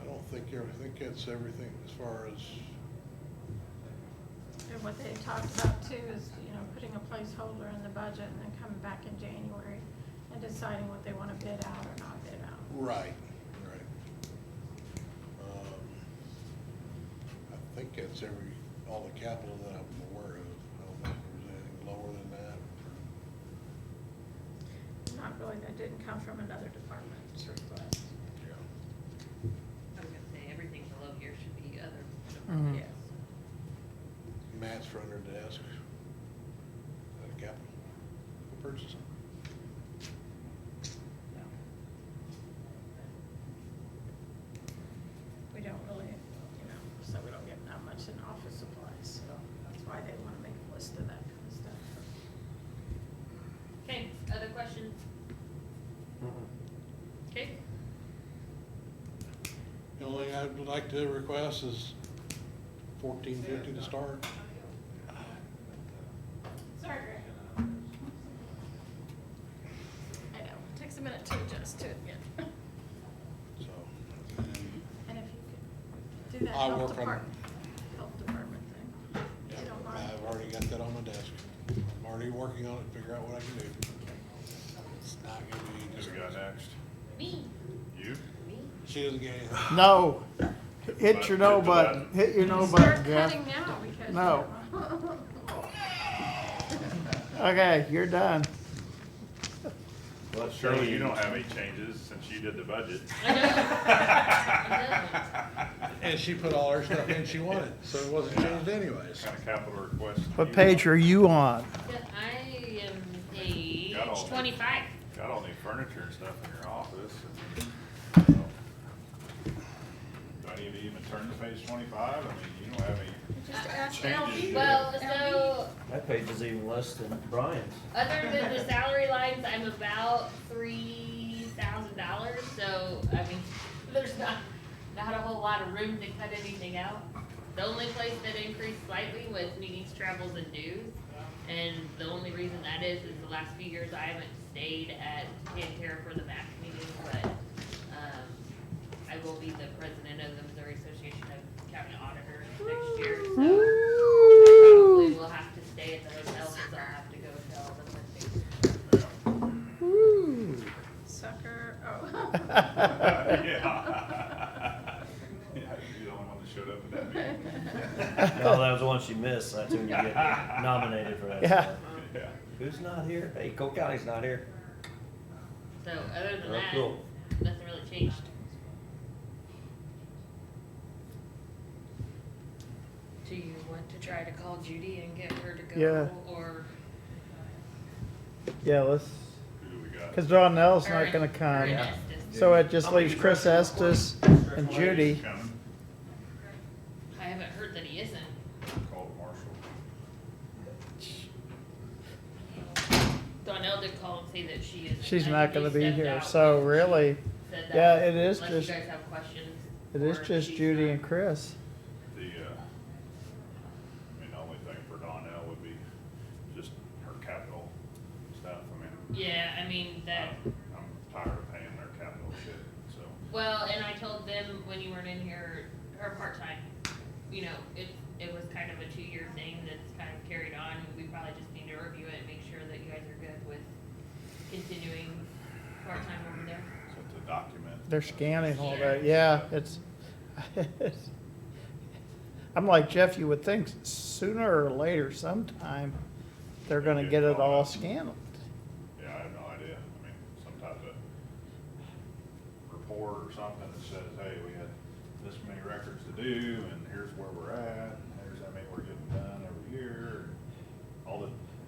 I don't think, I think that's everything as far as, And what they talked about too is, putting a placeholder in the budget and then coming back in January and deciding what they want to bid out or not bid out. right. I think that's all the capital that I'm aware of. I don't think there's anything lower than that. Not really, that didn't come from another department's request. Yeah. I was gonna say, everything below here should be other. Mhm. Yes. Matt's front of the desk. Capital purchasing. We don't really, so we don't get that much in office supplies, so that's why they want to make a list of that kind of stuff. Okay, other questions? Okay, The only thing I would like to request is $14.50 to start. Sorry, Greg. I know, it takes a minute to adjust to it again. So, And if you could do that I'll health work on it. department thing. if yeah, you don't mind. I've already got that on my desk. I'm already working on it, figure out what I can do. It's not gonna be Who just, we got next? me, You? she doesn't get anything. no. Hit your no button, hit your no button, Start Jeff. cutting now because. No. Okay, you're done. What Surely you page? don't have any changes since you did the budget. I know, I And she put all her stuff in she wanted, so it wasn't changed anyways. What kind of capital request? do What you page want? are you on? know. I am page Got all that. 25. Got all new furniture and stuff in your office. and, so. Do I need to even turn to page 25? I mean, you don't have any Just ask changes. LB. Well, so, That page is even less than Brian's. other than the salary lines, I'm about $3,000, so, I mean, there's not a whole lot of room to cut anything out. The only place that increased slightly was meetings, travels, and dues, and the only reason that is the last few years I haven't stayed at Canterra for the MAC meeting, but, I will be the president of the Missouri Association of County Auditors next year, so I probably will have to stay at the hotel, because I'll have to go to all the Mondays. Woo. Sucker, oh. Yeah. Yeah, you're the only one that showed up at that meeting. No, that was the one she missed. That's when you get nominated for that Yeah. stuff. Yeah. Who's not here? Hey, Cole County's not here. So, other than Oh, that, cool. nothing really changed. Do you want to try to call Judy and get her to go, Yeah. or? Yeah, let's, Who do we got? cause Donnell's or not gonna or come. Estes? So it just leaves Chris Estes and Judy. Coming. I haven't heard that he isn't. Call Marshall. Donnell did call and say that she is. She's not gonna be here, so really, Said that yeah, it is unless just, you guys have questions. it is or just she's Judy not. and Chris. The, I mean, the only thing for Donnell would be just her capital stuff. I mean, Yeah, I mean, that, I'm tired of paying their capital shit, so. well, and I told them when you weren't in here, her part-time, it was kind of a 2-year thing that's kind of carried on. We probably just need to review it and make sure that you guys are good with continuing part-time over there. So to document. They're scanning all that, yeah, it's, I'm like Jeff, you would think sooner or later sometime, they're gonna get it all scanned. Yeah, I have no idea. I mean, some type of report or something that says, hey, we had this many records to do, and here's where we're at, and here's how many we're getting done every year.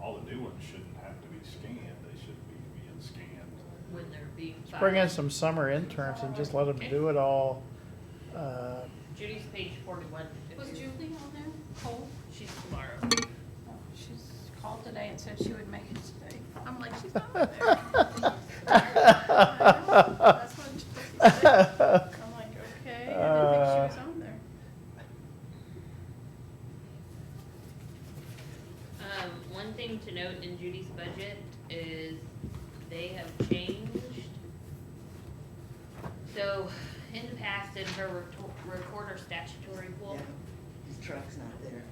All the new ones shouldn't have to be scanned. They should be being scanned. When they're being filed. Bring in some summer interns and just let them do it all, Judy's page 41 to Was 52. Julie on there? Cole? She's tomorrow. Oh, she's called today and said she would make it today. I'm like, she's not on there. That's what she said. I'm like, okay, I didn't think she was on there. One thing to note in Judy's budget is they have changed. So, in the past, in her recorder statutory pool, His truck's not there.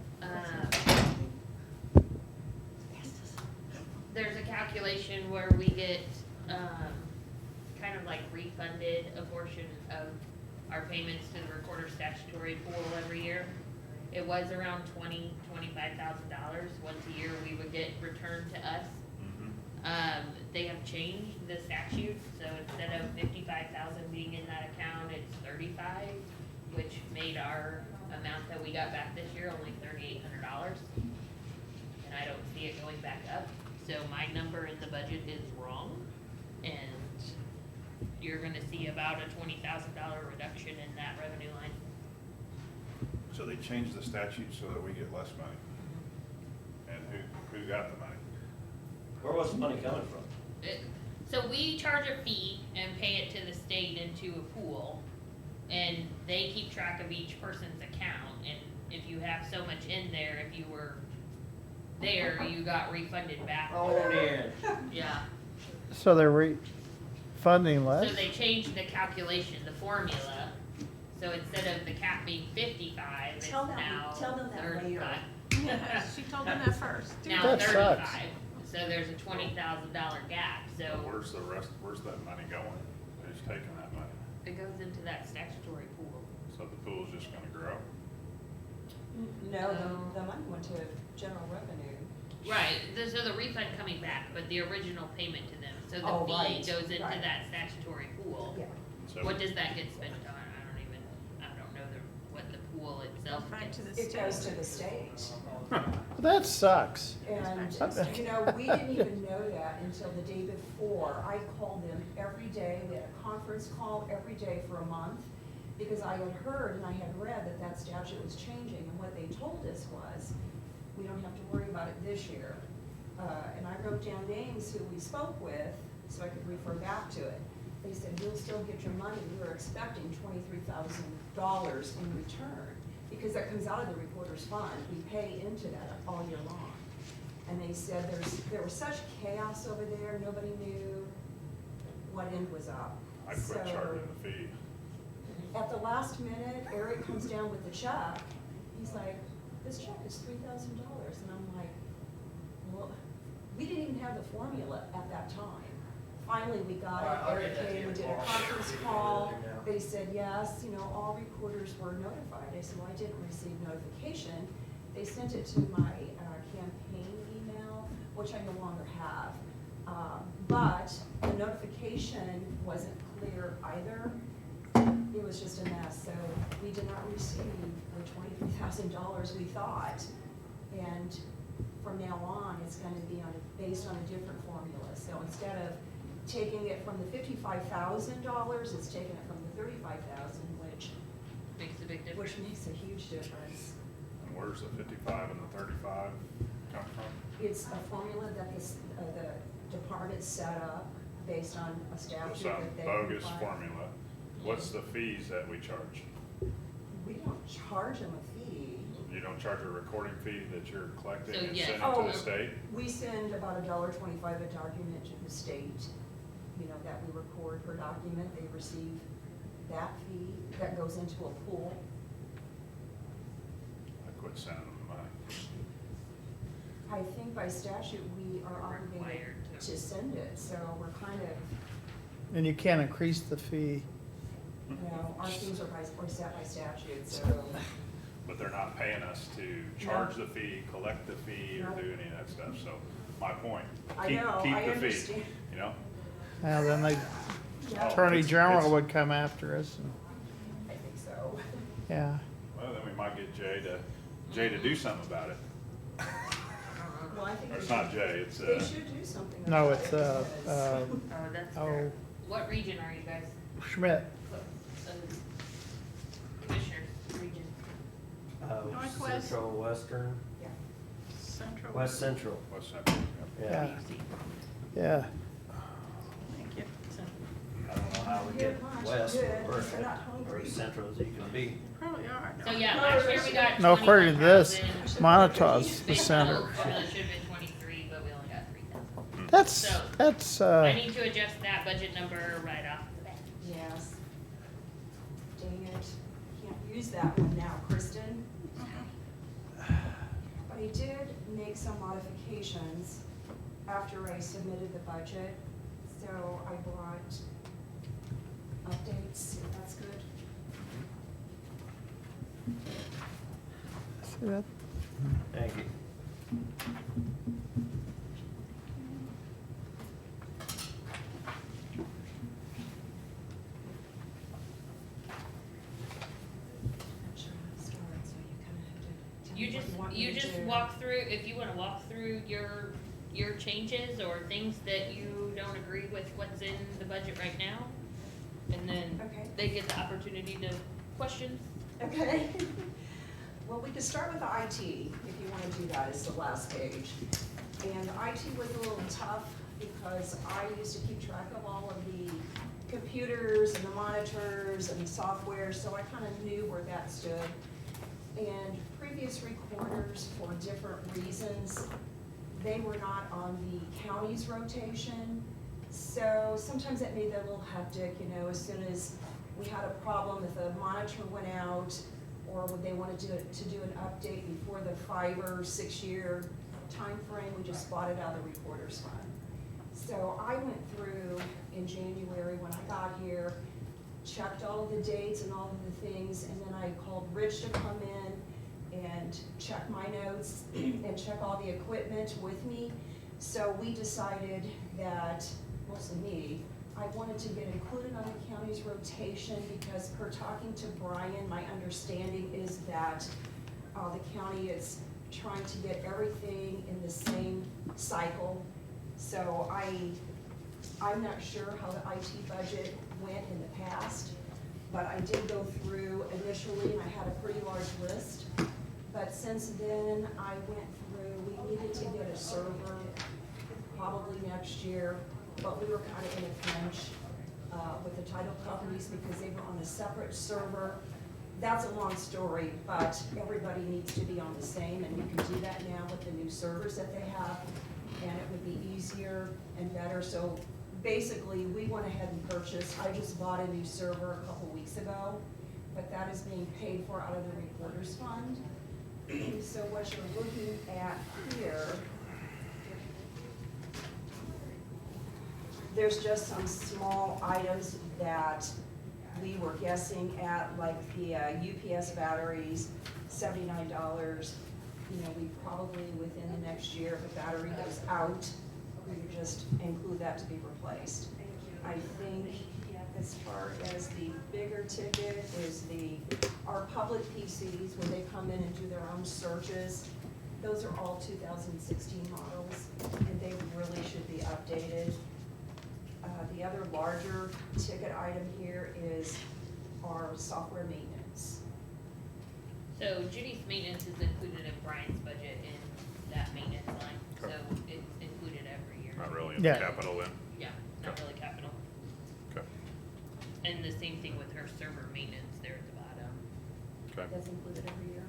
there's a calculation where we get, kind of like refunded a portion of our payments to the recorder statutory pool every year. It was around $25,000 once a year we would get returned to us. They have changed the statute, so instead of 55,000 being in that account, it's 35, which made our amount that we got back this year only $3,800. And I don't see it going back up, so my number in the budget is wrong, and you're gonna see about a $20,000 reduction in that revenue line. So they changed the statute so that we get less money. And who got the money? Where was the money coming from? So we charge a fee and pay it to the state into a pool, and they keep track of each person's account, and if you have so much in there, if you were there, you got refunded back. Oh, yeah. Yeah, So they're refunding less? so they changed the calculation, the formula, so instead of the cap being 55, it's Tell them now that later. 35. Yeah, she told them that first. Now That 35, sucks. so there's a $20,000 gap, so Where's the rest, where's that money going? Who's taking that money? it goes into that statutory pool. So the pool's just gonna grow? No, the money went to general revenue. Right, so the refund coming back, but the original payment to them, so Oh, the right, fee goes into right. that statutory pool. Yeah. So What does that get spent on? I don't know what the pool itself Back gets. to the It state. goes to the state. That sucks. And, you know, we didn't even know that until the day before. I called them every day. We had a conference call every day for a month because I had heard and I had read that that statute was changing. And what they told us was, we don't have to worry about it this year. And I wrote down names who we spoke with so I could refer back to it. They said, you'll still get your money. We were expecting $23,000 in return because that comes out of the recorder's fund. We pay into that all year long. And they said there was such chaos over there, nobody knew what end was up. I quit So, charging the fee. at the last minute, Eric comes down with the check. He's like, this check is $3,000. And I'm like, well, we didn't even have the formula at that time. Finally, we got it. Eric came, we did a conference call. They said, yes, you know, all recorders were notified. I said, well, I didn't receive notification. They sent it to my campaign email, which I no longer have. But the notification wasn't clear either. It was just a mess, so we did not receive the $23,000 we thought. And from now on, it's gonna be based on a different formula. So instead of taking it from the $55,000, it's taking it from the $35,000, Makes a big difference. which makes a huge difference. And where's the 55 and the 35 come from? It's a formula that the department set up based on a statute Some that they. bogus compiled. formula. What's the fees that we charge? We don't charge them a fee. You don't charge a recording fee that you're collecting So, and yes. sending to Oh. the state? We send about $1.25 a document to the state, you know, that we record per document. They receive that fee that goes into a pool. I quit sending them the money. I think by statute, we are obligated Required to. to send it, so we're kind of, And you can't increase the fee. you know, our fees are set by statute, so. But they're not paying us to charge the fee, collect the fee, or do any of that stuff, so my point, I keep, know, keep I the fee, understand. you know? Well, then the Yeah, Attorney It's- General it's- would come after us. And, I think so. yeah. Well, then we might get Jay to do something about it. Well, I think Or it's they not should- Jay, it's, They should do something. No, about it's, it because- Oh, that's oh, fair. What region are you guys? Schmidt. Commissioners region? Northwest. Central, Western, Yeah. Central. West Central, West Central, yep. yeah. Yeah, Thank you. I don't know how we Good get lunch, west good, or worse, they're not or hungry. as central as you can be. Probably are. So yeah, last year we got no, according to this, 21,000. Montauk's the Big center. total, formula should have been 23, but we only got 3,000. That's, So- I need to adjust that budget number right off the bat. Yes. Dang it, can't use that one now, Kristen. But I did make some modifications after I submitted the budget, so I brought updates, if that's good. see that? Thank you. Not sure how to start, so you kind of have to tell You me what just, you want me you to just do. walk through, if you wanna walk through your changes or things that you don't agree with what's in the budget right now. And then Okay. they get the opportunity to question. Okay. Well, we could start with the IT, if you want to do that, it's the last page. And IT was a little tough because I used to keep track of all of the computers and the monitors and the software, so I kind of knew where that stood. And previous recorders, for different reasons, they were not on the county's rotation. So sometimes that made that a little hectic, you know, as soon as we had a problem, if a monitor went out, or would they want to do an update before the 5 or 6 year time frame, we just bought it out of the recorder's fund. So I went through in January when I got here, checked all of the dates and all of the things, and then I called Rich to come in and check my notes and check all the equipment with me. So we decided that, mostly me, I wanted to get included on the county's rotation because per talking to Brian, my understanding is that the county is trying to get everything in the same cycle. So I'm not sure how the IT budget went in the past, but I did go through initially and I had a pretty large list. But since then, I went through, we needed to get a server probably next year, but we were kind of in a pinch with the title companies because they were on a separate server. That's a long story, but everybody needs to be on the same, and we can do that now with the new servers that they have, and it would be easier and better. So basically, we went ahead and purchased, I just bought a new server a couple weeks ago, but that is being paid for out of the recorder's fund. So what you're looking at here, there's just some small items that we were guessing at, like the UPS batteries, $79. You know, we probably within the next year, if a battery goes out, we would just include that to be replaced. I think as far as the bigger ticket is our public PCs, when they come in and do their own searches, those are all 2016 models, and they really should be updated. The other larger ticket item here is our software maintenance. So Judy's maintenance is included in Brian's budget in that maintenance line, so Okay. it's included every year. Not really in the Yeah. capital then? Yeah, not Okay. really capital. Okay, And the same thing with her server maintenance there at the bottom. okay. That's included every year.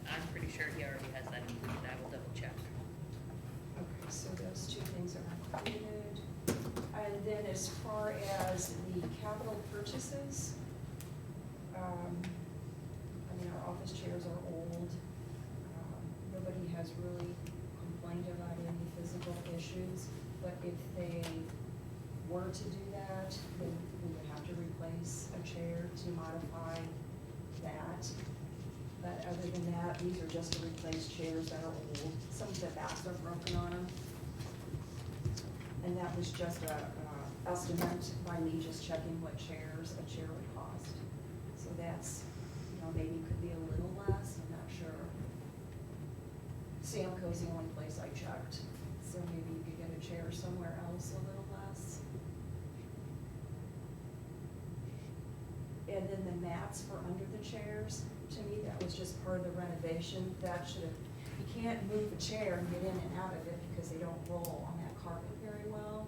I'm pretty sure he already has that included, I will double check. Okay, so those two things are included. And then as far as the capital purchases, I mean, our office chairs are old. Nobody has really complained about any physical issues, but if they were to do that, then we would have to replace a chair to modify that. But other than that, these are just to replace chairs that are old. Some of the backs are broken on them. And that was just a estimate by me just checking what chairs a chair would cost. So that's, you know, maybe could be a little less, I'm not sure. Samco's the only place I checked, so maybe you could get a chair somewhere else a little less. and then the mats for under the chairs, to me, that was just part of the renovation. That should have, you can't move a chair and get in and out of it because they don't roll on that carpet very well,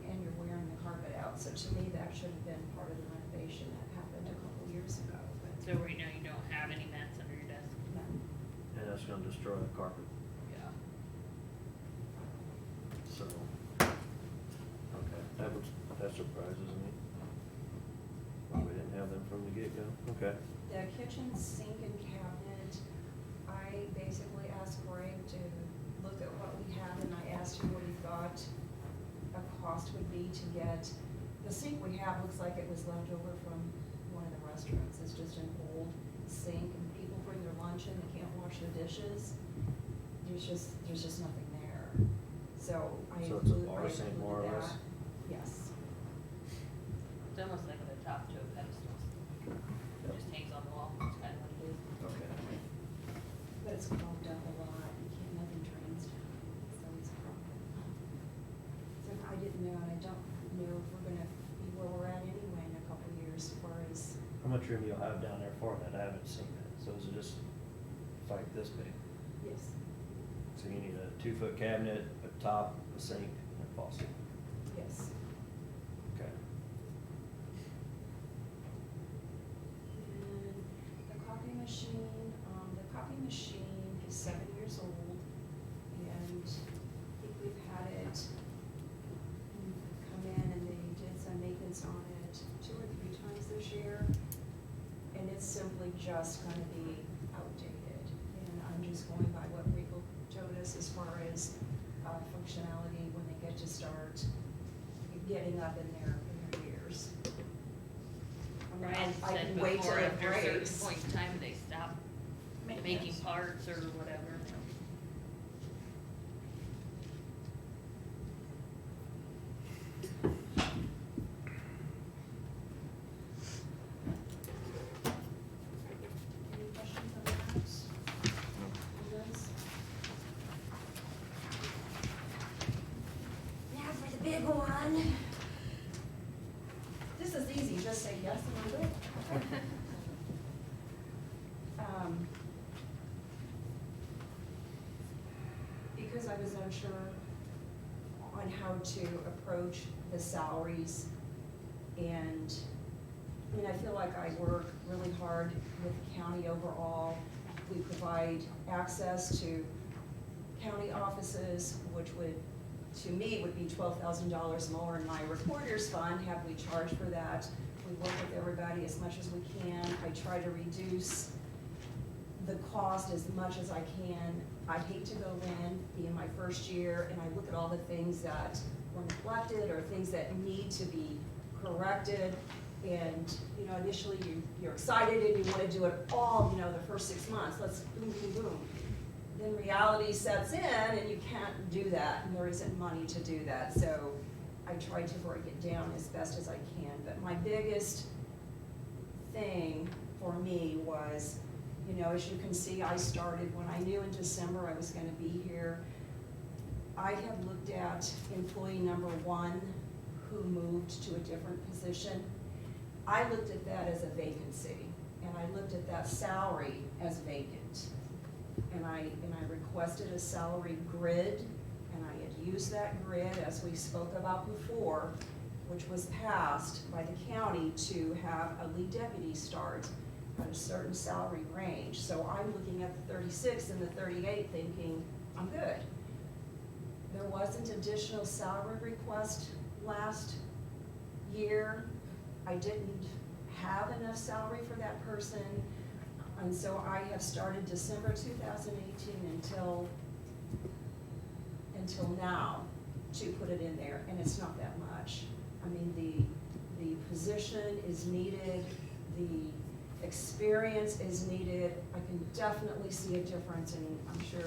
and you're wearing the carpet out. So to me, that should have been part of the renovation that happened a couple years ago, but So right now you don't have any mats under your desk? no. And that's gonna destroy the carpet, Yeah. so. Okay, that surprises me. Why we didn't have them from the get-go, okay. The kitchen sink and cabinet, I basically asked Greg to look at what we have, and I asked him what he thought a cost would be to get. The sink we have looks like it was left over from one of the restaurants. It's just an old sink, and people bring their lunch in, they can't wash their dishes. There's just nothing there. So I So it's a include, bar I sink, more or included less? that. Yes. It's almost like the top to a pedestal. It just hangs on the wall, that's kind of what it is. Okay. But it's clogged up a lot, you can't, nothing drains down, so it's a problem. So I didn't know, and I don't know if we're gonna be where we're at anyway in a couple of years as far as, How much room you'll have down there for that? I haven't seen that, so is it just like this big? yes, So you need a 2-foot cabinet, a top, a sink, and a faucet. yes. Okay. And the copy machine is 7 years old, and I think we've had it come in and they did some maintenance on it 2 or 3 times this year, and it's simply just gonna be outdated. And I'm just going by what Rico told us as far as functionality when they get to start getting up in their years. I mean, Brian I said can wait till before, it after a certain breaks. point in time, they stop making parts or whatever. Any questions on that? On this? Now for the big one. This is easy, just say yes and I'm good. Because I was unsure on how to approach the salaries, and, I mean, I feel like I work really hard with the county overall. We provide access to county offices, which would, to me, would be $12,000 more in my recorder's fund, have we charged for that. We work with everybody as much as we can. I try to reduce the cost as much as I can. I hate to go in, be in my first year, and I look at all the things that were neglected or things that need to be corrected. And, you know, initially you're excited and you wanna do it all, you know, the first 6 months, let's boom, boom, boom. Then reality sets in and you can't do that, and there isn't money to do that. So I try to break it down as best as I can. But my biggest thing for me was, you know, as you can see, I started, when I knew in December I was gonna be here, I have looked at employee number 1 who moved to a different position. I looked at that as a vacancy, and I looked at that salary as vacant. And I requested a salary grid, and I had used that grid, as we spoke about before, which was passed by the county to have a lead deputy start at a certain salary range. So I'm looking at the 36 and the 38 thinking, I'm good. There wasn't additional salary request last year. I didn't have enough salary for that person. And so I have started December 2018 until now to put it in there, and it's not that much. I mean, the position is needed, the experience is needed. I can definitely see a difference, and I'm sure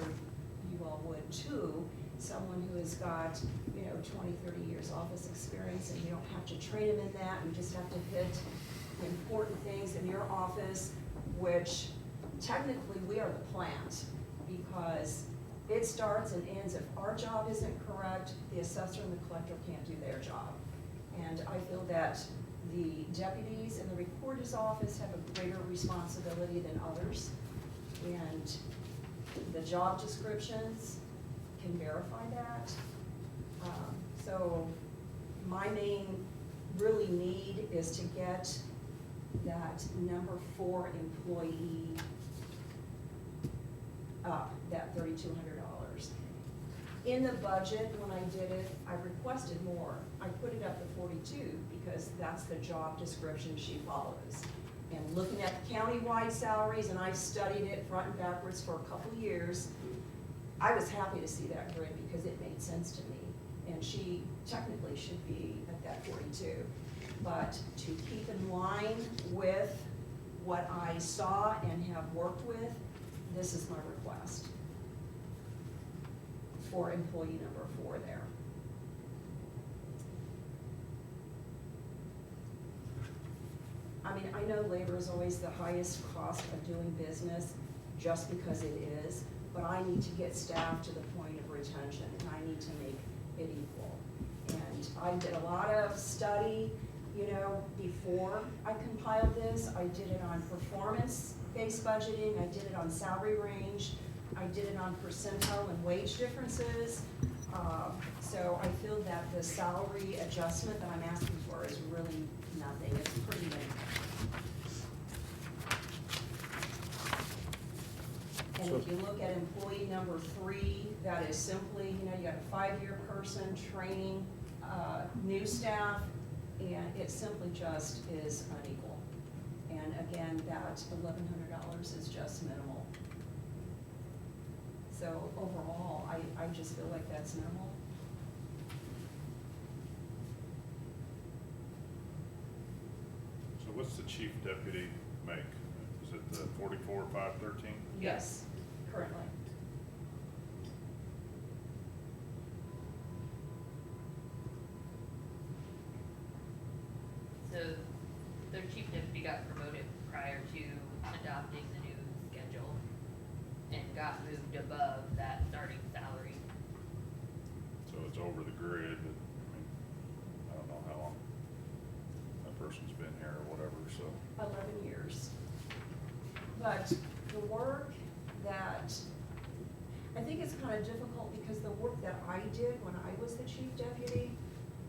you all would too. Someone who has got, you know, 20, 30 years office experience, and you don't have to train them in that, you just have to hit the important things in your office, which technically we are the plant, because it starts and ends. If our job isn't correct, the assessor and the collector can't do their job. And I feel that the deputies in the recorder's office have a greater responsibility than others. And the job descriptions can verify that. So my main really need is to get that number 4 employee up, that $3,200. In the budget, when I did it, I requested more. I put it up to 42 because that's the job description she follows. And looking at the countywide salaries, and I studied it front and backwards for a couple of years, I was happy to see that grid because it made sense to me. And she technically should be at that 42. But to keep in line with what I saw and have worked with, this is my request for employee number 4 there. I mean, I know labor is always the highest cost of doing business just because it is, but I need to get staff to the point of retention, and I need to make it equal. And I did a lot of study, you know, before I compiled this. I did it on performance-based budgeting, I did it on salary range, I did it on percentile and wage differences. So I feel that the salary adjustment that I'm asking for is really nothing, it's pretty minimal. And if you look at employee number 3, that is simply, you know, you got a 5-year person training new staff, and it simply just is unequal. And again, that $1,100 is just minimal. So overall, I just feel like that's minimal. So what's the chief deputy make? Is it the 44,513? Yes, currently. So their chief deputy got promoted prior to adopting the new schedule and got moved above that starting salary. So it's over the grid, but, I mean, I don't know how long that person's been here or whatever, so. 11 years. But the work that, I think it's kind of difficult because the work that I did when I was the chief deputy,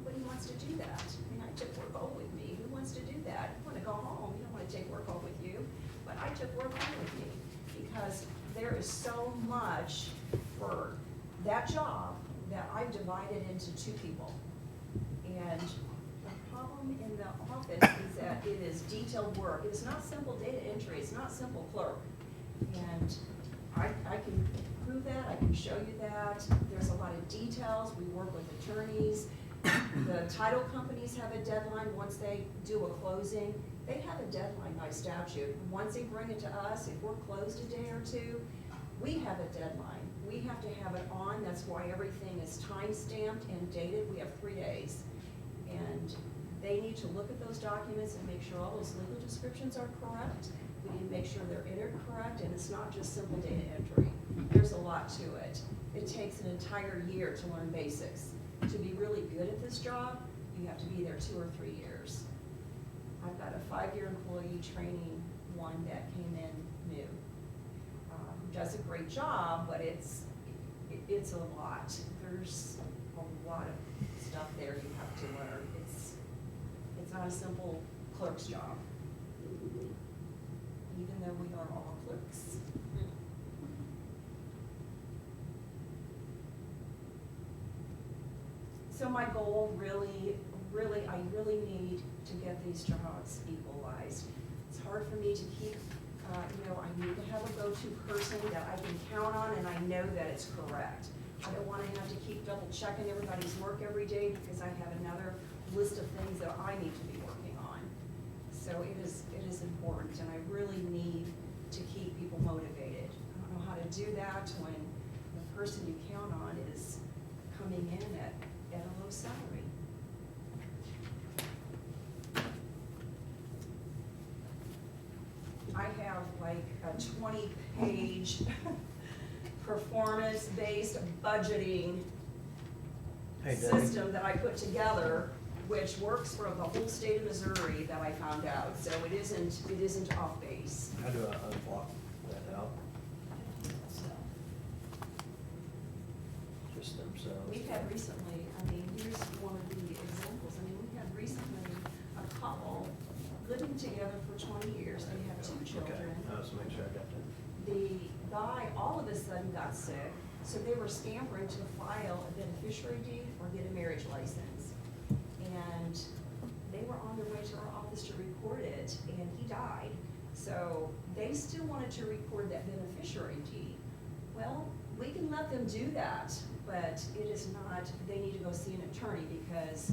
nobody wants to do that. I mean, I took work home with me. Who wants to do that? You want to go home, you don't want to take work home with you. But I took work home with me because there is so much for that job that I've divided into 2 people. And the problem in the office is that it is detailed work. It is not simple data entry. It's not simple clerk. And I can prove that. I can show you that. There's a lot of details. We work with attorneys. The title companies have a deadline once they do a closing. They have a deadline by statute. Once they bring it to us, if we're closed a day or 2, we have a deadline. We have to have it on. That's why everything is time-stamped and dated. We have 3 days. And they need to look at those documents and make sure all those legal descriptions are correct. We need to make sure they're entered correct, and it's not just simple data entry. There's a lot to it. It takes an entire year to learn basics. To be really good at this job, you have to be there 2 or 3 years. I've got a 5-year employee training one that came in new. Who does a great job, but it's a lot. There's a lot of stuff there you have to learn. It's not a simple clerk's job, even though we are all clerks. So my goal I really need to get these jobs equalized. It's hard for me to keep, I need to have a go-to person that I can count on and I know that it's correct. I don't want to have to keep double checking everybody's work every day because I have another list of things that I need to be working on. So it is important, and I really need to keep people motivated. I don't know how to do that when the person you count on is coming in at a low salary. I have like a 20-page performance-based budgeting Hey, Debbie. system that I put together which works for the whole state of Missouri that I found out, so it isn't off base. How do I unblock that out? So, Just themselves? we've had recently, I mean, here's one of the examples, I mean, we've had recently a couple living together for 20 years, they have 2 Okay, children. I was making sure I got that. The guy all of a sudden got sick, so they were scampering to file a beneficiary deed or get a marriage license. And they were on their way to our office to record it, and he died. So they still wanted to record that beneficiary deed. Well, we can let them do that, but it is not, they need to go see an attorney because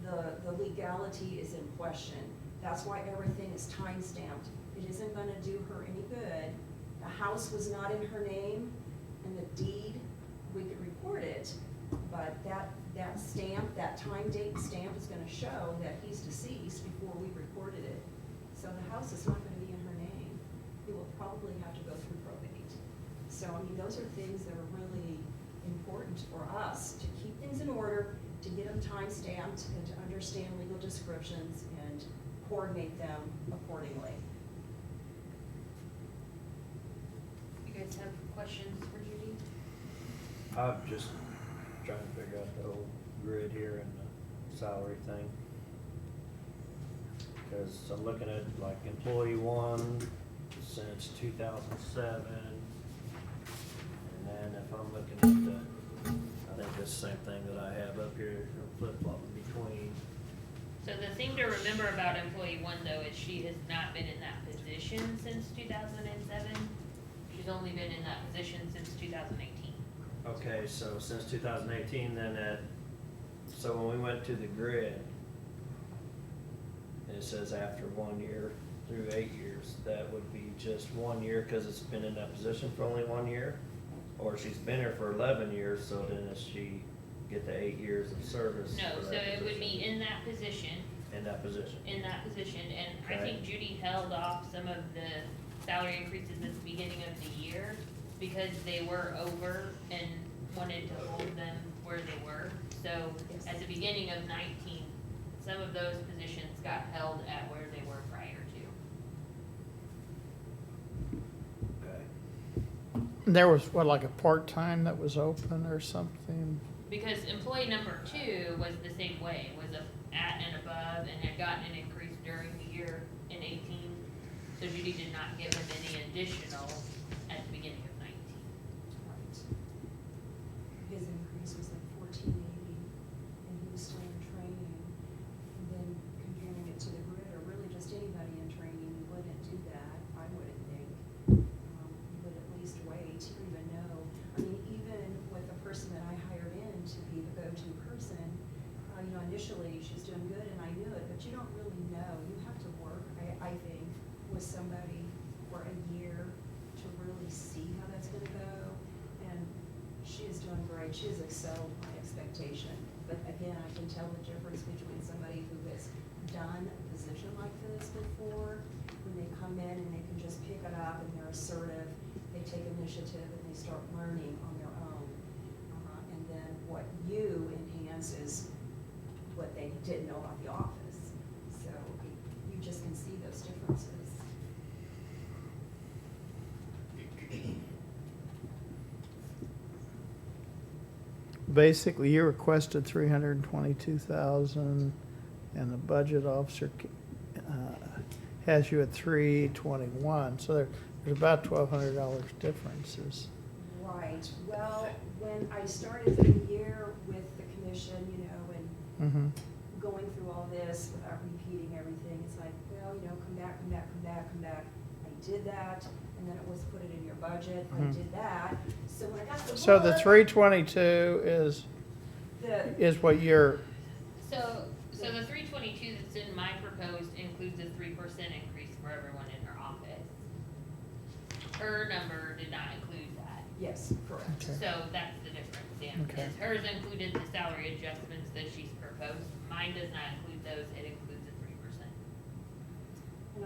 the legality is in question. That's why everything is time-stamped. It isn't gonna do her any good. The house was not in her name, and the deed, we could record it, but that stamp, that time date stamp is gonna show that he's deceased before we recorded it. So the house is not gonna be in her name. It will probably have to go through probate. So, I mean, those are things that are really important for us, to keep things in order, to get them time stamped, and to understand legal descriptions and coordinate them accordingly. You guys have questions for Judy? I'm just trying to figure out the whole grid here and the salary thing. Cause I'm looking at like employee 1 since 2007. And then if I'm looking at the, I think this same thing that I have up here, flip-flopping between. So the thing to remember about employee 1 though is she has not been in that position since 2007. She's only been in that position since 2018. Okay, so since 2018, then so when we went to the grid, it says after 1 year through 8 years, that would be just 1 year because it's been in that position for only 1 year? Or she's been here for 11 years, so then does she get the 8 years of service? No, for so that it would position? be in that position, In that position? and I Okay. think Judy held off some of the salary increases at the beginning of the year because they were over and wanted to hold them where they were. So at the beginning of 19, some of those positions got held at where they were prior to. Okay. There was, what, like a part-time that was open or something? Because employee number 2 was the same way, was at and above and had gotten an increase during the year in 18. So Judy did not give him any additional at the beginning of 19. Right. His increase was like $14.80, and he was still in training. And then comparing it to the grid, or really just anybody in training, you wouldn't do that, I wouldn't think. You would at least wait to even know. I mean, even with the person that I hired in to be the go-to person, you know, initially she's doing good and I knew it, but you don't really know. You have to work, I think, with somebody for a year to really see how that's gonna go. And she is doing great. She has excelled my expectation. But again, I can tell the difference between somebody who has done a position like this before, when they come in and they can just pick it up and they're assertive, they take initiative and they start learning on their own. And then what you enhance is what they didn't know about the office. So you just can see those differences. Basically, you requested 322,000, and the budget officer has you at 321, so there's about $1,200 differences. Right. Well, when I started the year with the commission, you know, and Mm-hmm. going through all this without repeating everything, it's like, well, you know, come back. I did that, and then it was put it in your budget, I Mhm. did that. So when I got the So the book, 322 the- is what you're, So the 322 that's in my proposed includes a 3% increase for everyone in her office. Her number did not include that. Yes, correct. Okay. So that's the difference, Dan. Okay. Is hers included the salary adjustments that she's proposed. Mine does not include those, it includes the 3%. And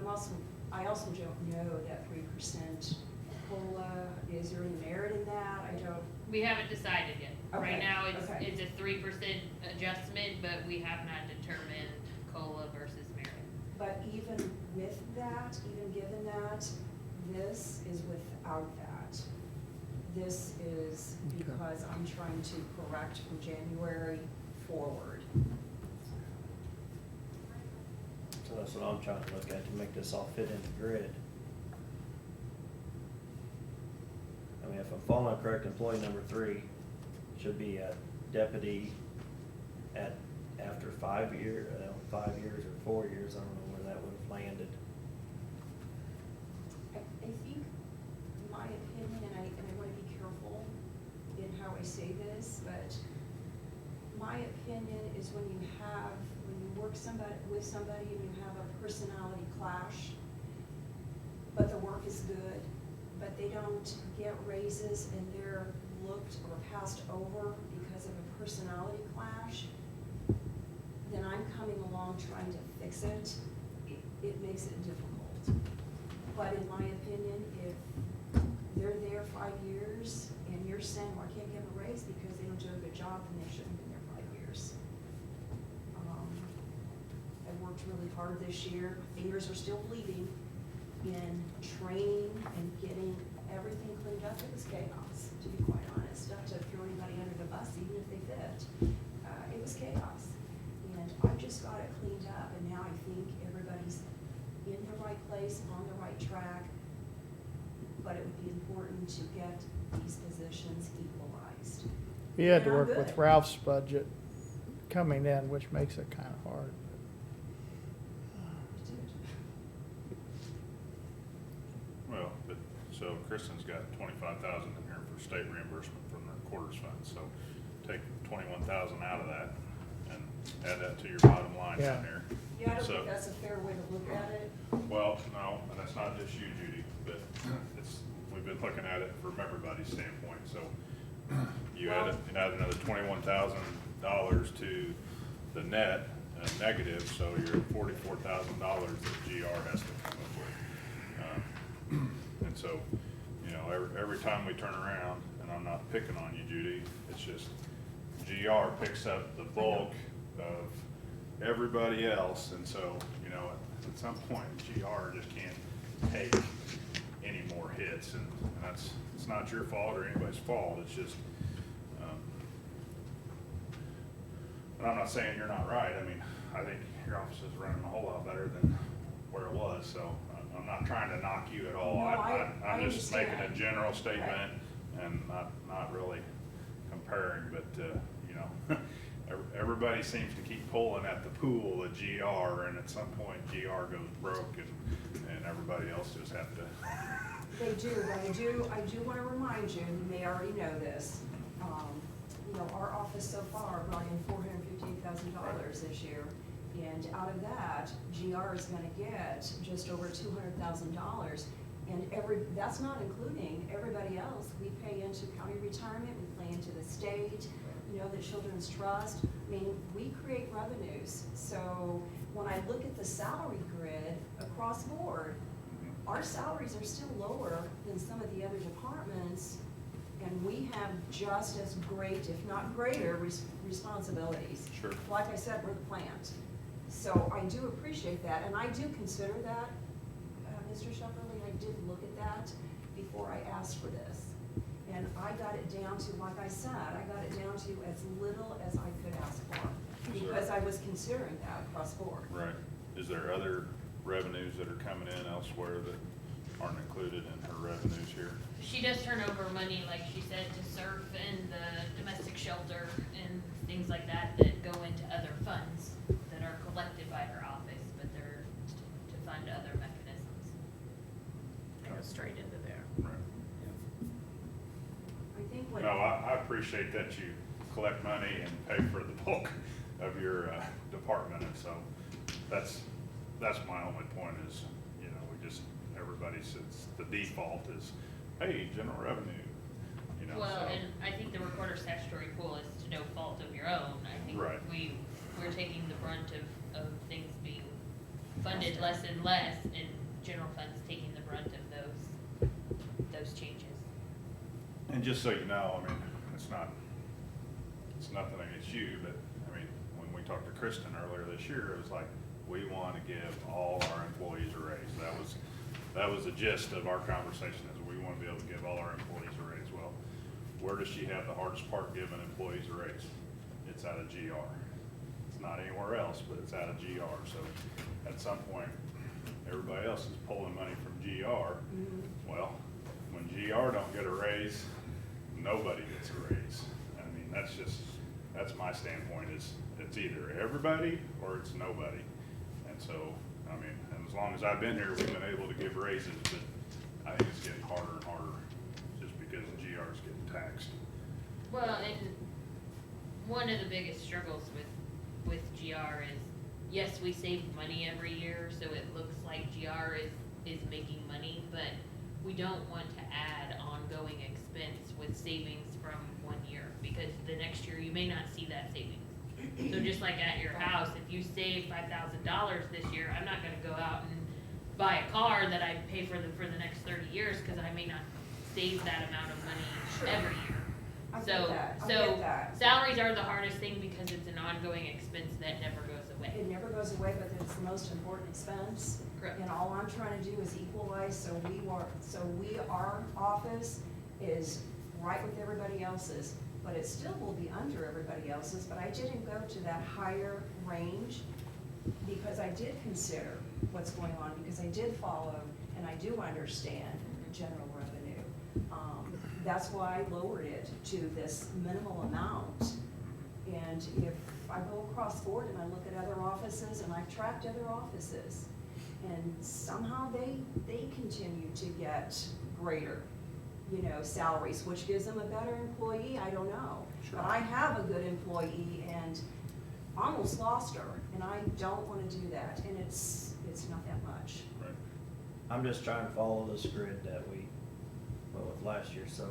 I also don't know that 3% COLA? Is there any merit in that? I don't, We haven't decided yet. Okay, Right now, okay. it's a 3% adjustment, but we have not determined COLA versus merit. but even with that, even given that, this is without that. This is because I'm trying to correct from January forward. So that's what I'm trying to look at, to make this all fit in the grid. I mean, if I'm following correct, employee number 3 should be a deputy at, after 5 years or 4 years, I don't know where that would have landed. I think, my opinion, and I want to be careful in how I say this, but my opinion is when you work with somebody and you have a personality clash, but the work is good, but they don't get raises and they're looked or passed over because of a personality clash, then I'm coming along trying to fix it. It makes it difficult. But in my opinion, if they're there 5 years and you're saying, well, I can't give them a raise because they don't do a good job, then they shouldn't have been there 5 years. I've worked really hard this year. My fingers are still bleeding in training and getting everything cleaned up. It was chaos, to be quite honest. Not to throw anybody under the bus, even if they fit. It was chaos. And I've just got it cleaned up, and now I think everybody's in the right place, on the right track. But it would be important to get these positions equalized. We had to And I'm work with good. Ralph's budget coming in, which makes it kind of hard. Well, but, so Kristen's got 25,000 in here for state reimbursement from the quarters fund, so take 21,000 out of that and add that to your bottom line Yeah. down here. Yeah, I don't So- think that's a fair way to look at it. Well, no, and that's not just you, Judy, but we've been looking at it from everybody's standpoint, so you add another $21,000 to the net, negative, so you're at $44,000 that GR has to come up with. And so, you know, every time we turn around, and I'm not picking on you, Judy, it's just GR picks up the bulk of everybody else, and so, you know, at some point, GR just can't take any more hits, and it's not your fault or anybody's fault, it's just, and I'm not saying you're not right, I mean, I think your office is running a whole lot better than where it was, so I'm not trying to knock you at all. No, I I'm just making a understand. general statement and not really comparing, but, you know, everybody seems to keep pulling at the pool of GR, and at some point GR goes broke and everybody else just have to. They do, but I do want to remind you, you may already know this, you know, our office so far brought in $458,000 this year. And out of that, GR is gonna get just over $200,000. And that's not including everybody else. We pay into county retirement, we pay into the state, you know, the Children's Trust. I mean, we create revenues. So when I look at the salary grid across board, our salaries are still lower than some of the other departments, and we have just as great, if not greater, responsibilities. Sure. Like I said, we're the plant. So I do appreciate that, and I do consider that, Mr. Shepperly, I did look at that before I asked for this. And I got it down to, like I said, I got it down to as little as I could ask for, because I was considering that across board. Right. Is there other revenues that are coming in elsewhere that aren't included in her revenues here? She does turn over money, like she said, to surf and the domestic shelter and things like that that go into other funds that are collected by her office, but they're to fund other mechanisms. They go straight into there. Right. I think what. No, I appreciate that you collect money and pay for the bulk of your department, and so that's my only point is, you know, everybody says the default is, hey, general revenue, you know, Well, so. and I think the recorder statutory pool is to no fault of your own. I think Right. we're taking the brunt of things being funded less and less, and general funds taking the brunt of those And just so you know, I mean, it's nothing against you, but, I mean, when we talked to Kristen earlier this year, it was like, we want to give all our employees a raise. That was the gist of our conversation, is we want to be able to give all our employees a raise. Well, where does she have the hardest part giving employees a raise? It's out of GR. It's not anywhere else, but it's out of GR. So at some point, everybody else is pulling money from GR. Well, when GR don't get a raise, nobody gets a raise. I mean, that's my standpoint, is it's either everybody or it's nobody. And so, I mean, and as long as I've been here, we've been able to give raises, but I think it's getting harder and harder just because GR is getting taxed. Well, and one of the biggest struggles with GR is, yes, we save money every year, so it looks like GR is making money, but we don't want to add ongoing expense with savings from 1 year, because the next year you may not see that savings. So just like at your house, if you save $5,000 this year, I'm not gonna go out and buy a car that I pay for the next 30 years, cause I may not save that amount of money Sure. every year. I get So, that. I so get that. salaries are the hardest thing because it's an ongoing expense that never goes away. It never goes away, but it's the most important expense. Correct. And all I'm trying to do is equalize, so our office is right with everybody else's, but it still will be under everybody else's, but I didn't go to that higher range because I did consider what's going on, because I did follow, and I do understand general revenue. That's why I lowered it to this minimal amount. And if I go across board and I look at other offices, and I've tracked other offices, and somehow they continue to get greater, salaries, which gives them a better employee, I don't know. Sure. But I have a good employee and almost lost her, and I don't wanna do that, and it's not that much. Right. I'm just trying to follow this grid that we went with last year, so.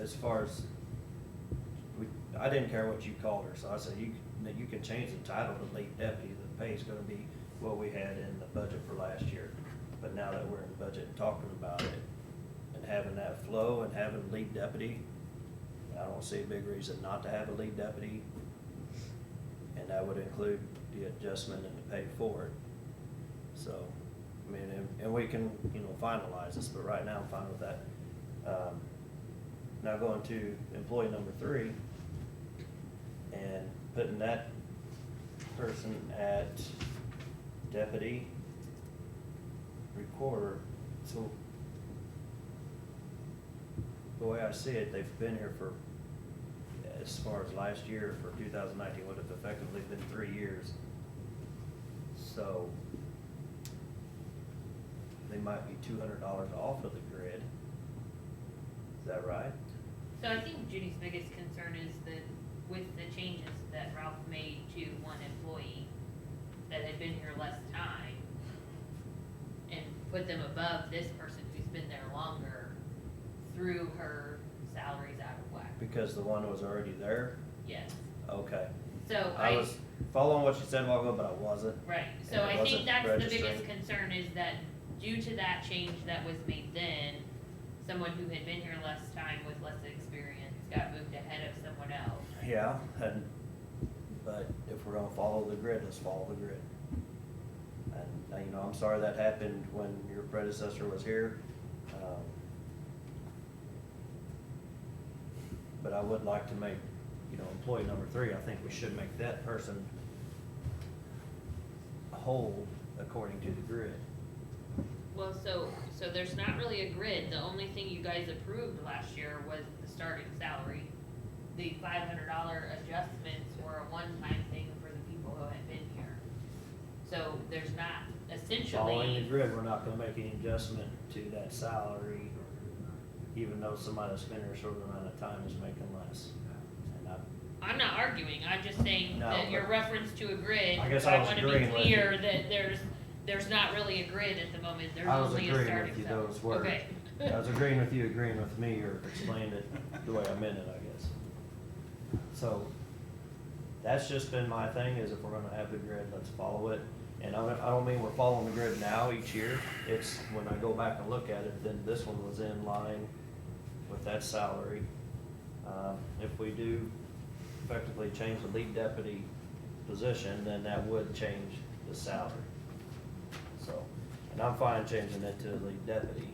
As far as, I didn't care what you called her, so I said, you can change the title to lead deputy, the pay's gonna be what we had in the budget for last year. But now that we're in the budget and talking about it, and having that flow and having lead deputy, I don't see a big reason not to have a lead deputy. And that would include the adjustment and the pay for it. So, I mean, and we can, finalize this, but right now I'm fine with that. Now going to employee number 3, and putting that person at deputy recorder. So the way I see it, they've been here for, as far as last year, for 2019, would have effectively been 3 years. So they might be $200 off of the grid. Is that right? So I think Judy's biggest concern is that with the changes that Ralph made to one employee that had been here less time, and put them above this person who's been there longer, threw her salaries out of whack. Because the one was already there? Yes. Okay. So I was following what you said a while ago, but I wasn't. right, so And it I think wasn't that's the biggest registering. concern, is that due to that change that was made then, someone who had been here less time with less experience got moved ahead of someone else. Yeah, but if we're gonna follow the grid, let's follow the grid. And, I'm sorry that happened when your predecessor was here. But I would like to make, employee number 3, I think we should make that person whole according to the grid. Well, so there's not really a grid. The only thing you guys approved last year was the starting salary. The $500 adjustments were a one-time thing for the people who had been here. So there's not Following the essentially, grid, we're not gonna make any adjustment to that salary, even though somebody that's been here a short amount of time is making less. And I'm not arguing, I'm just saying No, that your but- reference to a grid, I guess I I was wanna be agreeing with clear you. that there's not really a grid at the moment, there's I was only a agreeing starting with you, salary. those words. Okay. I was agreeing with you, agreeing with me, or explained it the way I meant it, I guess. So, that's just been my thing, is if we're gonna have the grid, let's follow it. And I don't mean we're following the grid now each year, it's when I go back and look at it, then this one was in line with that salary. If we do effectively change the lead deputy position, then that would change the salary. So, and I'm fine changing it to lead deputy.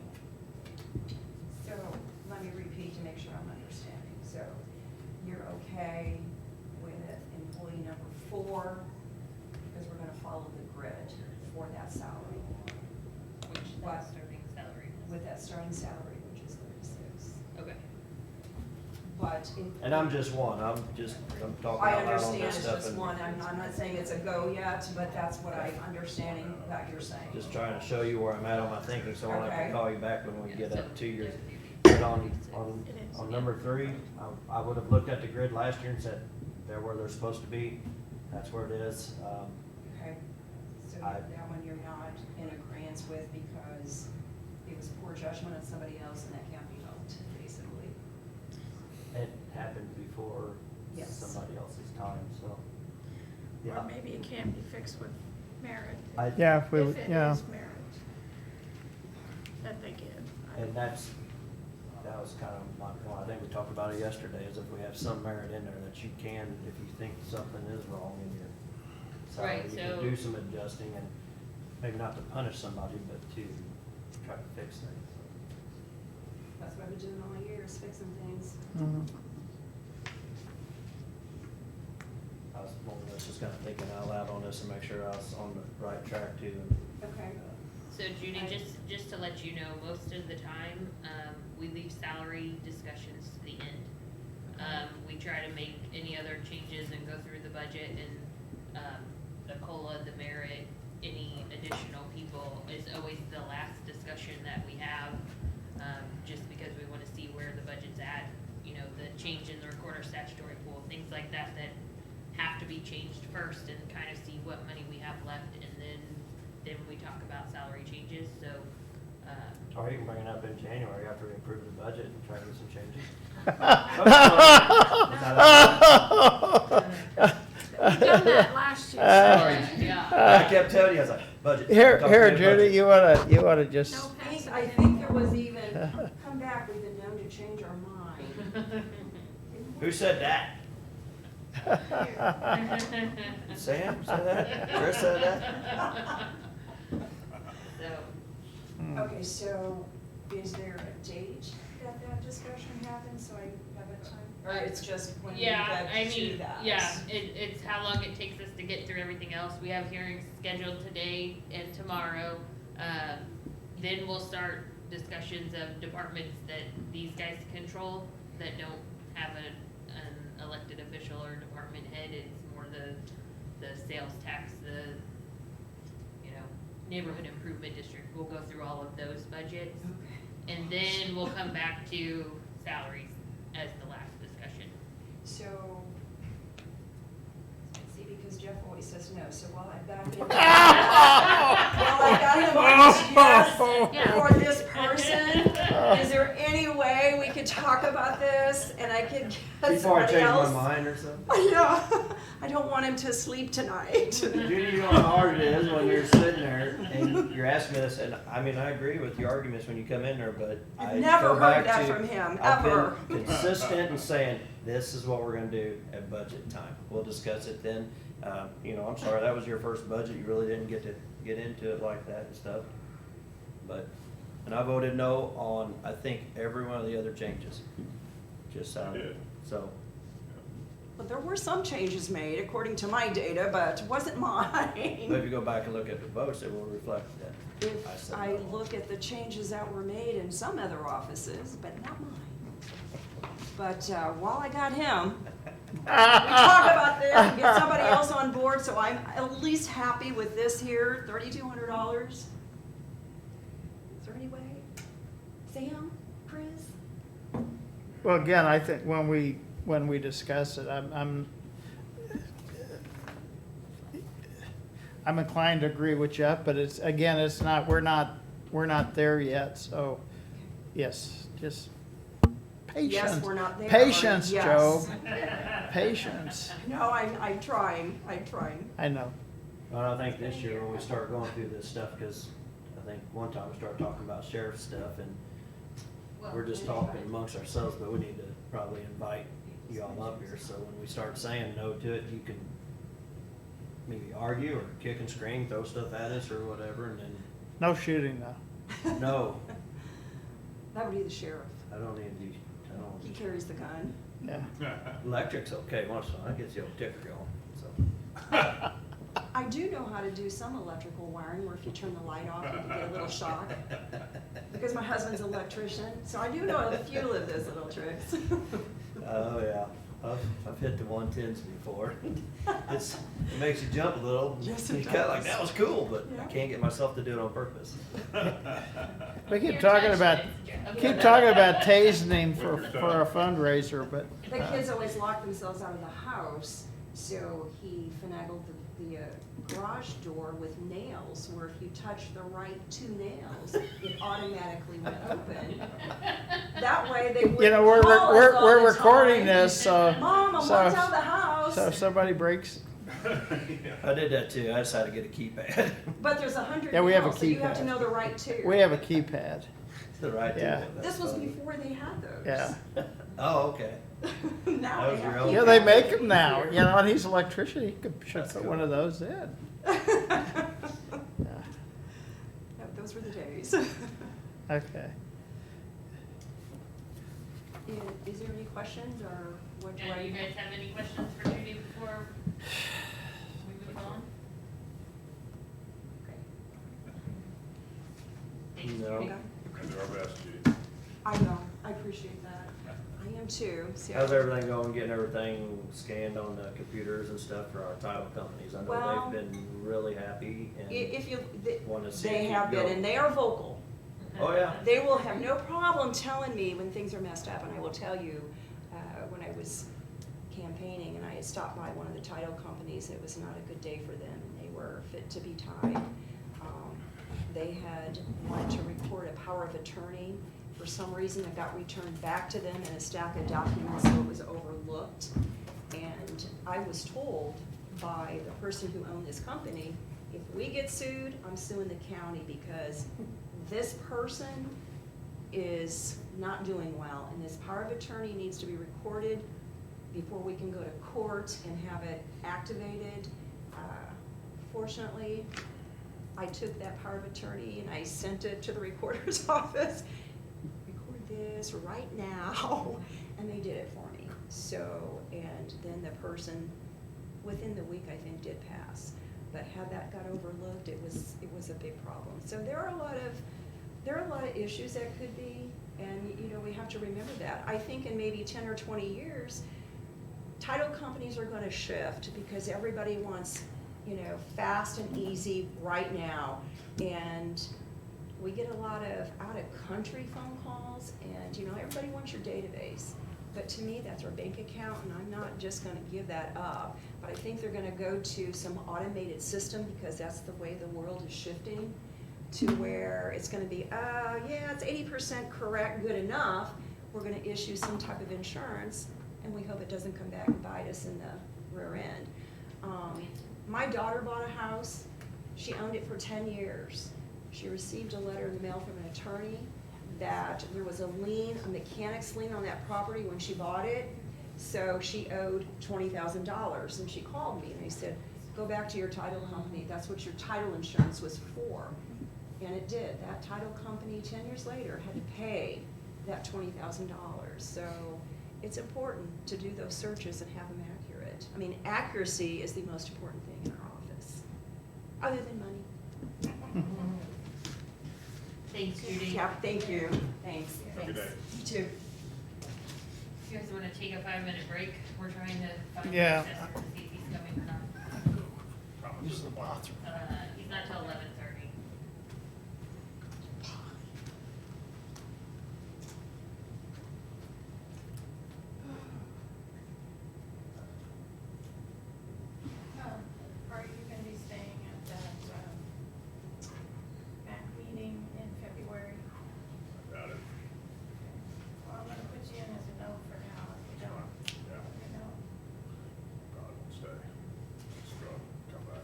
So, let me repeat to make sure I'm understanding. So, you're okay with employee number 4, because we're gonna follow the grid for that salary, Which What? that starting salary is. with that starting salary, which is 36. Okay. But if. And I'm just one, I'm talking I out loud on understand this it's stuff just and one, I'm not saying it's a go yet, but that's what I'm understanding that you're saying. just trying to show you where I'm at on my thinking, so I won't have Okay. to call you back when we Yeah, get so up to your. there's- But on It is. number 3, I would have looked at the grid last year and said, they're where they're supposed to be, that's where it is. Okay, so I- that one you're not in agreement with because it was poor judgment of somebody else and that can't be helped, basically. It happened before Yes. somebody else's time, so. Or Yeah, maybe it can be fixed with merit. Yeah, if we, If it yeah. is merit that they give. and that was kind of my point, I think we talked about it yesterday, is if we have some merit in there that you can, if you think something is wrong in your salary, Right, you can so- do some adjusting and maybe not to punish somebody, but to try to fix things. That's what I've been doing all years, fixing things. Mhm. I was more or less just kind of thinking out loud on this and make sure I was on the right track too. And, Okay. So Judy, just to let you know, most of the time, we leave salary discussions to the end. We try to make any other changes and go through the budget and, the COLA, the merit, any additional people is always the last discussion that we have. Just because we wanna see where the budget's at, you know, the change in the recorder statutory pool, things like that have to be changed first and kind of see what money we have left, and then we talk about salary changes, so, or you can bring it up in January after we approve the budget and try to get some changes. We've done that last year. yeah. I kept telling you, I was like, budget. Here, talk here, about Judy, budget. you wanna just, No pass I it think there anymore. was even, come back, we've been known to change our mind. Who said that? Sam said that? Chris said that? So, Okay, so is there a date that discussion happens, so I have a time? Or it's just when we yeah, I get to mean, that? yeah, it's how long it takes us to get through everything else. We have hearings scheduled today and tomorrow. Then we'll start discussions of departments that these guys control that don't have an elected official or department head. It's more the sales tax, the, you know, neighborhood improvement district. We'll go through all of those budgets. Okay. And then we'll come back to salaries as the last discussion. So, see, because Jeff always says no, so while I've got him, for this person, is there any way we could talk about this and I could get Before I somebody change else? my mind or something? I know, I don't want him to sleep tonight. Judy, you know how hard it is when you're sitting there and you're asking me this, and I mean, I agree with your arguments when you come in there, but I I've never go back heard that to, from him, I've ever. been consistent in saying, this is what we're gonna do at budget time. We'll discuss it then. You know, I'm sorry, that was your first budget. You really didn't get to get into it like that and stuff. But, and I voted no on, I think, every one of the other changes. Just, did. so. But there were some changes made according to my data, but it wasn't But if mine. you go back and look at the votes, it will reflect that. I If said I no. look at the changes that were made in some other offices, but not mine. But while I got him, we talk about this and get somebody else on board, so I'm at least happy with this here, $3,200. Is there any way? Sam, Chris? well, again, I think when we discuss it, I'm inclined to agree with Jeff, but it's, again, it's not, we're not there yet, so, yes, just patience. Yes, we're not there. Patience, Yes. Joe, patience. No, I'm trying, I know. But I think this year when we start going through this stuff, because I think one time we started talking about sheriff stuff and we're just talking amongst ourselves, but we need to probably invite you all up here, so when we start saying no to it, you can maybe argue or kick and scream, throw stuff at us or whatever, and then, No shooting though. no, That would be the sheriff. I don't need to, I don't. He carries the gun. Yeah. Electric's okay, once in a while, that gets the old ticker going, so. I do know how to do some electrical wiring where if you turn the light off, you can get a little shock. Because my husband's an electrician, so I do know a few of those little tricks. Oh, yeah, I've hit the 110s before. It makes you jump a little. Yes, it You kinda like, does. that was cool, but I Yeah. can't get myself to do it on purpose. We keep You're talking touched, about, it's- keep talking about tasing him for a fundraiser, but. The kids always lock themselves out of the house, so he finagled the garage door with nails, where if you touch the right two nails, it automatically went open. That way they wouldn't You know, we're, call us we're, all we're the recording time. this, so. Mom, I'm so- locked out of the house. So if somebody breaks, I did that too, I just had to get a keypad. But there's 100 Yeah, we have a nails, so you have to keypad. know the right two. we have a keypad. The right Yeah. tool, that's This was funny. before they had those. Yeah. Oh, okay. Now That was they your have own- Yeah, they make them now, you know, and he's an electrician, he should That's put cool. one of those in. Yeah. Yep, those were the days. Okay. Is there any questions, or what do Do I? you guys have any questions for Judy before we move on? Thanks, No. Judy. We're gonna do our best, Judy. I know, I appreciate that. I am too. So- How's everything going, getting everything scanned on the computers and stuff for our title companies? I know Well, they've been really happy If you, wanna see it they keep have been, going. and they are vocal. Oh, yeah. They will have no problem telling me when things are messed up, and I will tell you, when I was campaigning and I had stopped by one of the title companies, it was not a good day for them, and they were fit to be tied. They had wanted to record a power of attorney. For some reason, it got returned back to them in a stack of documents, so it was overlooked. And I was told by the person who owned this company, if we get sued, I'm suing the county because this person is not doing well, and this power of attorney needs to be recorded before we can go to court and have it activated. Fortunately, I took that power of attorney and I sent it to the recorder's office. Record this right now, and they did it for me. So, and then the person, within the week, I think, did pass. But had that got overlooked, it was a big problem. So there are a lot of issues that could be, and you know, we have to remember that. I think in maybe 10 or 20 years, title companies are gonna shift because everybody wants, you know, fast and easy right now. And we get a lot of out-of-country phone calls, and you know, everybody wants your database. But to me, that's our bank account, and I'm not just gonna give that up. But I think they're gonna go to some automated system because that's the way the world is shifting, to where it's gonna be, yeah, it's 80% correct, good enough. We're gonna issue some type of insurance, and we hope it doesn't come back and bite us in the rear end. My daughter bought a house. She owned it for 10 years. She received a letter in the mail from an attorney that there was a lien, a mechanic's lien on that property when she bought it. So she owed $20,000, and she called me and they said, go back to your title company. That's what your title insurance was for. And it did. That title company, 10 years later, had to pay that $20,000. So it's important to do those searches and have them accurate. I mean, accuracy is the most important thing in our office, other than money. Thanks, Judy. Yeah, thank you. Thanks. Have a good Thanks. day. You too. You guys wanna take a 5-minute break? We're trying to find the Yeah. assessor to see if he's coming or not. Promise Use the it's a bathroom. He's not till 11:30. Are you gonna be staying at that, MAC meeting in February? Got it. Well, I'm gonna put you in as a no for now, if you don't, Yeah, you know. probably won't stay. Just go, come back.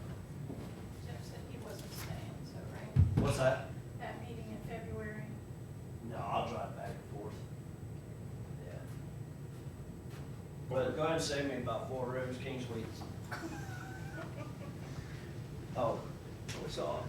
What's that? That meeting in February. No, I'll drive back and forth. Yeah. But go ahead and save me about 4 rooms, King Suites. Oh, we saw it.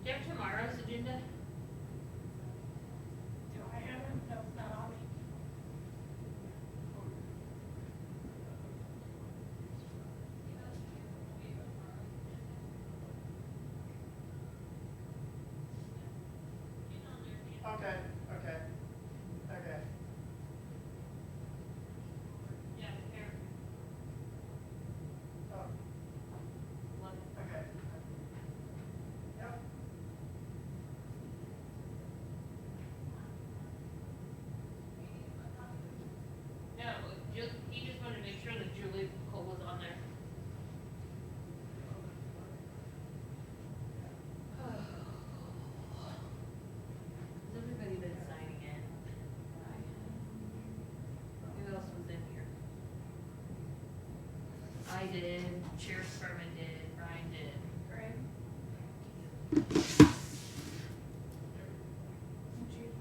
Do you have tomorrow's agenda? Do I have it? No, it's not on me. Okay, okay, okay. Yeah, here. Oh, okay. Yep. No, he just wanted to make sure that Julie Cole was on there. Has everybody been signing in? Who else was in here? I did, Sheriff Sherman did, Brian did. Greg? And Judy?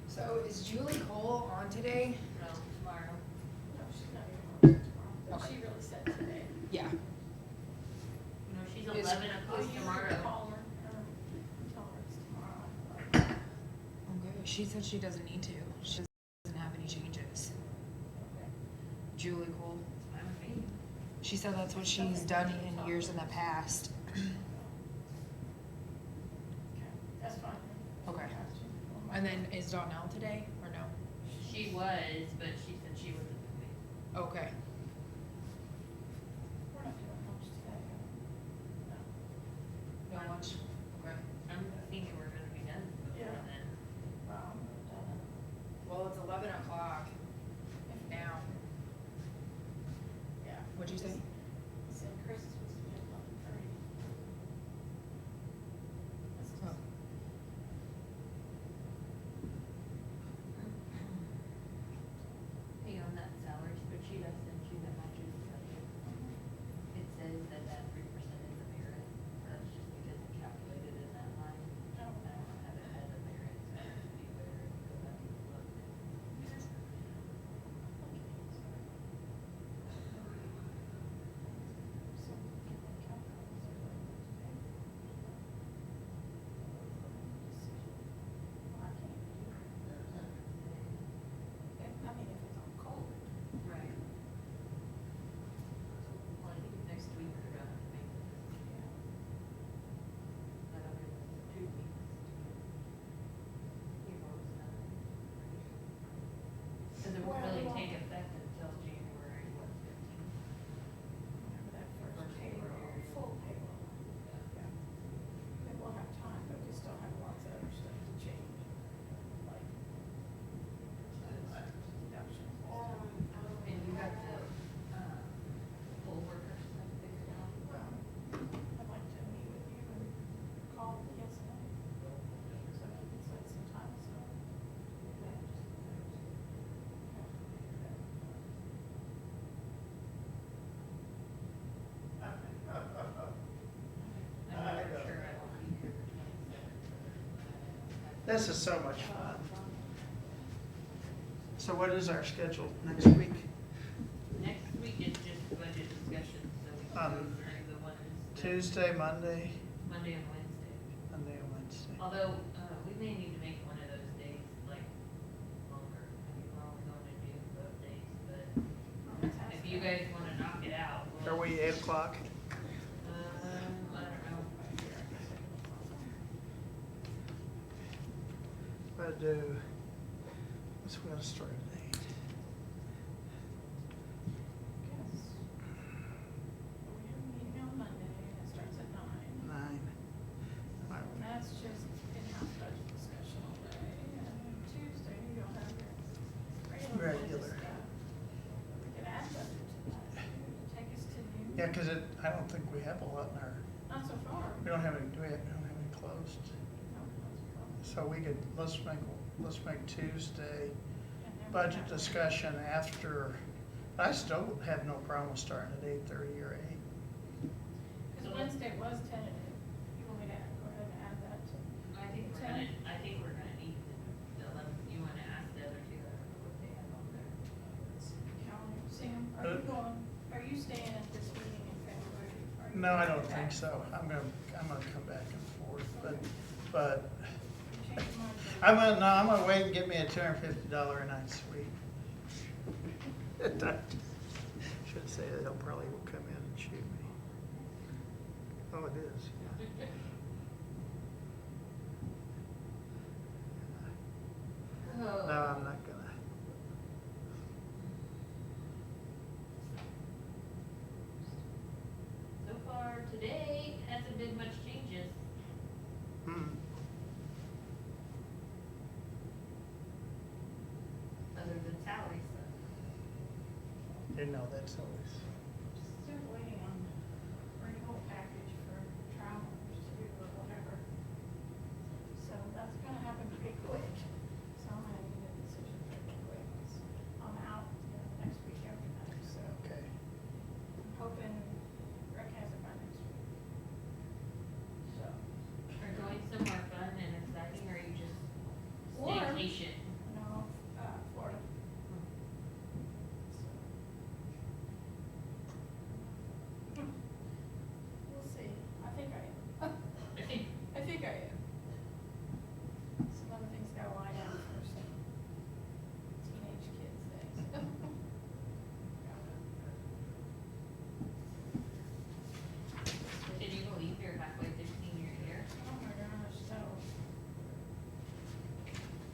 So is Julie Cole on today? No, tomorrow. No, she's not even on tomorrow, but Okay. she really said today. Yeah. No, she's Is- 11 Oh, o'clock you tomorrow. call her, tell her it's tomorrow. Okay. She said she doesn't need to. She doesn't have any changes. Julie Cole. Fine with me. She said that's what she's done in years in the past. Okay, that's fine. Okay. And then is Donnell today or no? She was, but she said she wasn't moving. Okay. We're not doing much today. No. No lunch? Okay. I'm thinking we're gonna be done before Yeah. then. Well, I'm done. Well, it's 11 o'clock now. Yeah. What'd you say? This is so much fun. So what is our schedule next week? Next week is just budget discussion, so we can go through the ones. that- Tuesday, Monday, Monday and Wednesday. Monday and Wednesday. Although, we may need to make one of those days, like, longer. I mean, we're only going to do both days, but if you guys wanna knock it out. Are we 8 o'clock? I don't know. What do, what's we gotta start at 8? Yes. We have a meeting on Monday, and it starts at 9. 9. All right. And that's just in-house budget discussion all day, and then Tuesday, you'll have your regular Regular. budget stuff. We could add budget to that, take us to noon. Yeah, cause I don't think we have a lot in our, Not so far. we don't have any, do we have, we don't have any closed? No, not so far. So we could, let's make Tuesday And then we budget have- discussion after, I still have no problem with starting at 8:30 or 8. Cause Wednesday was tentative. You want me to go ahead and add that to? I think we're gonna need the 11th. You wanna ask the other two, I don't know what they have on there. Calendar. Sam, are you staying at this meeting in February? Are you No, I don't back? think so. I'm gonna come back and forth, but You changed your mind. I'm gonna wait and get me a $250 a night suite. Should say that he'll probably come in and shoot me. Oh, it is, yeah. No, I'm not gonna. So far today, hasn't been much changes. Hmm. Other than salary stuff. You know, that's always. Still waiting on renewal package for travelers too, or whatever. So that's gonna happen pretty quick. So I'm gonna need a decision pretty quick. 'Cause I'm out, next week after that, so Okay. I'm hoping Rick has it by next week. So. Are going somewhere fun and exciting, or are you just Or- staycation? No, Florida. So. We'll see. I think I am. I think I am. Some other things gotta line out first. Teenage kids things. Can you believe you're halfway through senior year? Oh my gosh, so.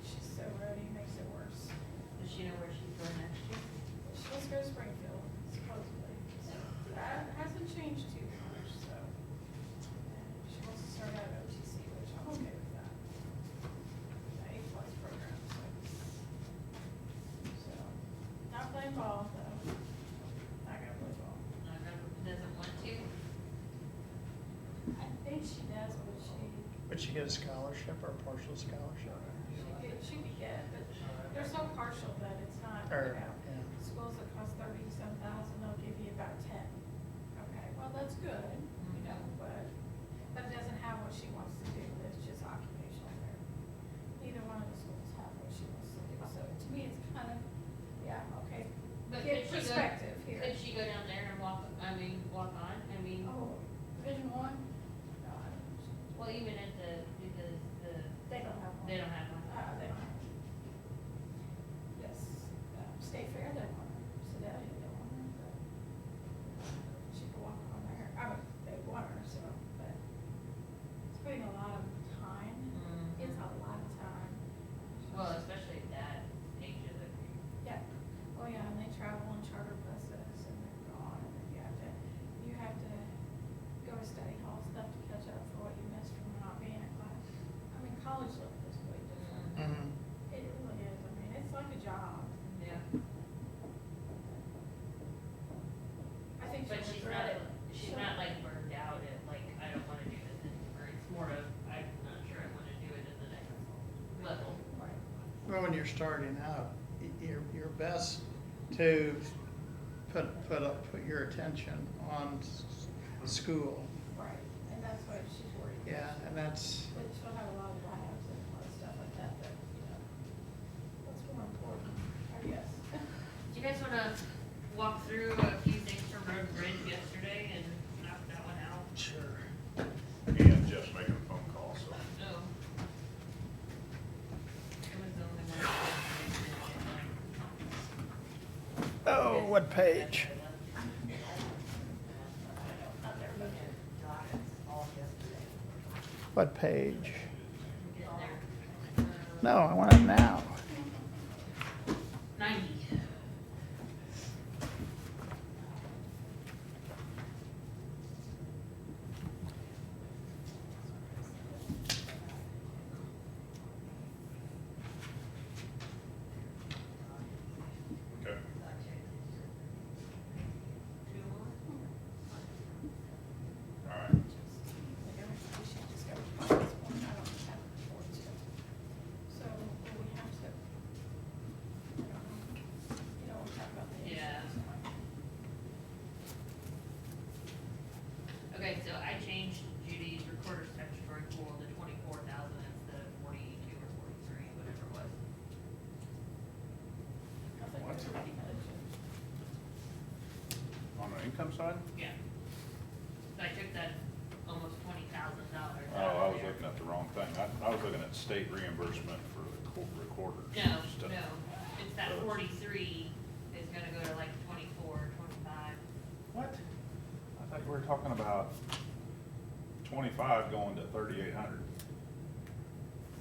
She's so ready, makes it worse. Does she know where she's going next year? She wants to go to Springfield, supposedly. That hasn't changed too much, so. And she wants to start out at OTC, which I'm okay with that. The A+ program, so. So, not playing ball, though. Not gonna play ball. Doesn't want to? I think she does, Would she get a scholarship or a partial scholarship? she could get, but they're so partial that it's not, Or, you know. yeah. Schools that cost 37,000, they'll give you about 10. Okay, well, that's good, you know, but it doesn't have what she wants to do, it's just occupational therapy. Neither one of the schools have what she wants to do, so to me, it's kind of, yeah, okay. But Get could she go- perspective here. Could she go down there and walk on? I mean, Oh, Division 1? No, I don't know. well, even at because They don't have one. they don't have one. They don't have one. Yes, State Fair, they want her, Sedalia, they want her, but she could walk on there, I mean, they want her, so, but it's putting a lot of time, Mhm. it's a lot of time. Well, especially at that age of the. Yeah, oh yeah, and they travel on charter buses and they're gone, and then you have to go to study hall stuff to catch up for what you missed from not being in class. I mean, college life is way different. Mm-hmm. It really is, I mean, it's like a job. Yeah. I think But she'll she's regret not, it. she's She'll- not like burned out at like, I don't wanna do this anymore. It's more of, I'm not sure I wanna do it in the next level. Right. Well, when you're starting out, you're best to put your attention on school. Right, and that's what she's worried about. Yeah, and that's, But she'll have a lot of labs and a lot of stuff like you guys wanna walk through a few things from Road and Bridge yesterday and knock that one out? Sure. And Jeff's making a phone call, so. No. It was the only one. Oh, what page? What page? No, I want it now. 90. Okay. All right. So, will we have to, we'll talk about the. Yeah. Okay, so I changed Judy's recorder statutory pool to 24,000 instead of 42 or 43, whatever it was. I think What? that's pretty good. On the income side? Yeah. So I took that almost $20,000 out Oh, I of was there. looking at the wrong thing. I was looking at state reimbursement for the recorders. No, stuff. no, it's that Those. 43 is gonna go to like 24, 25. What? I thought we were talking about 25 going to 3,800.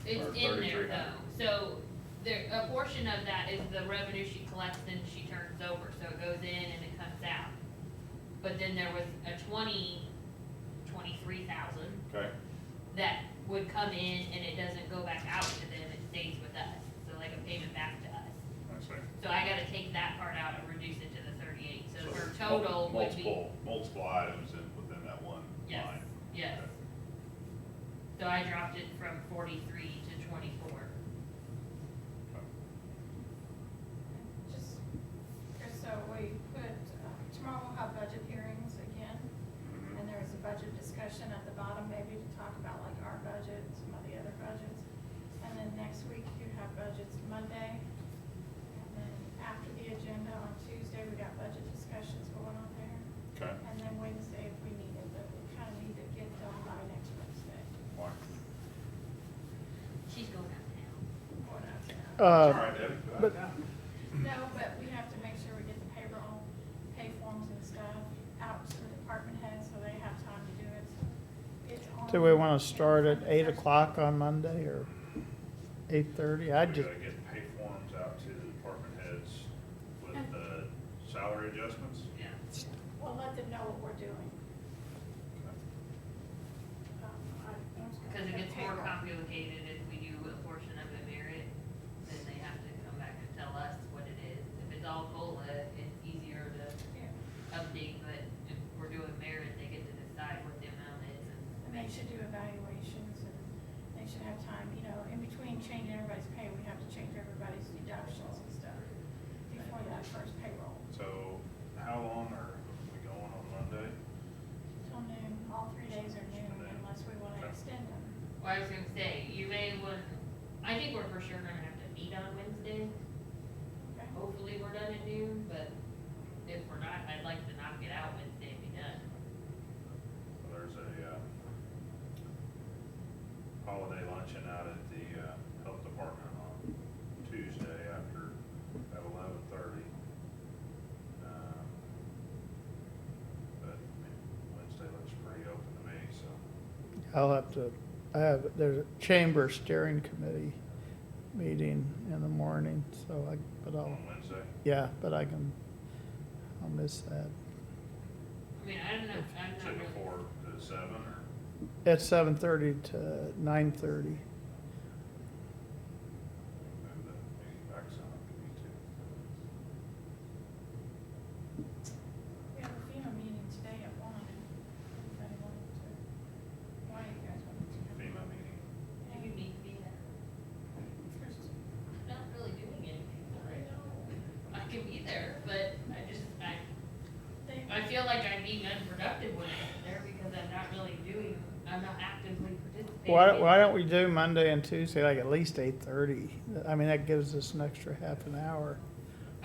It's Or in there 3,300. though, so there, a portion of that is the revenue she collects and she turns over, so it goes in and it comes out. But then there was a 23,000 Okay, that would come in and it doesn't go back out to them, it stays with us, so like a payment back to us. I see. So I gotta take that part out and reduce it to the 38, so her mul- total would be. Multiple items within that one Yes, line. yes. Okay. So I dropped it from 43 to 24. Okay. Just so we put, tomorrow we'll have budget hearings again, Mhm. and there was a budget discussion at the bottom, maybe to talk about like our budget, and some of the other budgets. And then next week you have budgets Monday, and then after the agenda on Tuesday, we got budget discussions going on there. Okay. And then Wednesday if we need it, but we kind of need to get done by next Wednesday. Why? She's going out now. Going out there. All right, Debbie. but- No, but we have to make sure we get the payroll, pay forms and stuff out to the department heads so they have time to do it. So it's on. Do we want to start at 8 o'clock on Monday or 8:30? I We just, gotta get pay forms out to the department heads with the salary adjustments. Yeah. We'll let them know what we're doing. Because it gets more complicated if we do a portion of it merit, then they have to come back and tell us what it is. If it's all COLA, it's easier to update, but if we're doing merit, they get to decide what the amount is And they should do evaluations and they should have time, in between changing everybody's pay, we have to change everybody's deductions and stuff before that first payroll. So how long are we going on Monday? Till noon, all 3 days are noon unless we want to Okay. extend them. Well, I was gonna say, you may want, I think we're for sure gonna have to meet on Wednesday. Okay? Hopefully we're done at noon, but if we're not, I'd like to knock it out Wednesday and be done. So there's a holiday luncheon out at the health department on Tuesday after, at 11:30. But I mean, Wednesday looks pretty open to me, so. I'll have to, there's a chamber steering committee meeting in the morning, so but I'll, On Wednesday? yeah, but I'll miss that. I mean, I'm not Say really. before the 7 or? It's 7:30 to 9:30. Move the meeting back some if you need to. We have a FEMA meeting today at 1. Anybody wanted to, why you guys wanted to come? FEMA meeting. Do you need to be there? Not really doing anything, right? I can be there, but I feel like I'm being unproductive when I'm there because I'm not actively participating. Why don't we do Monday and Tuesday, like at least 8:30? I mean, that gives us an extra half an hour.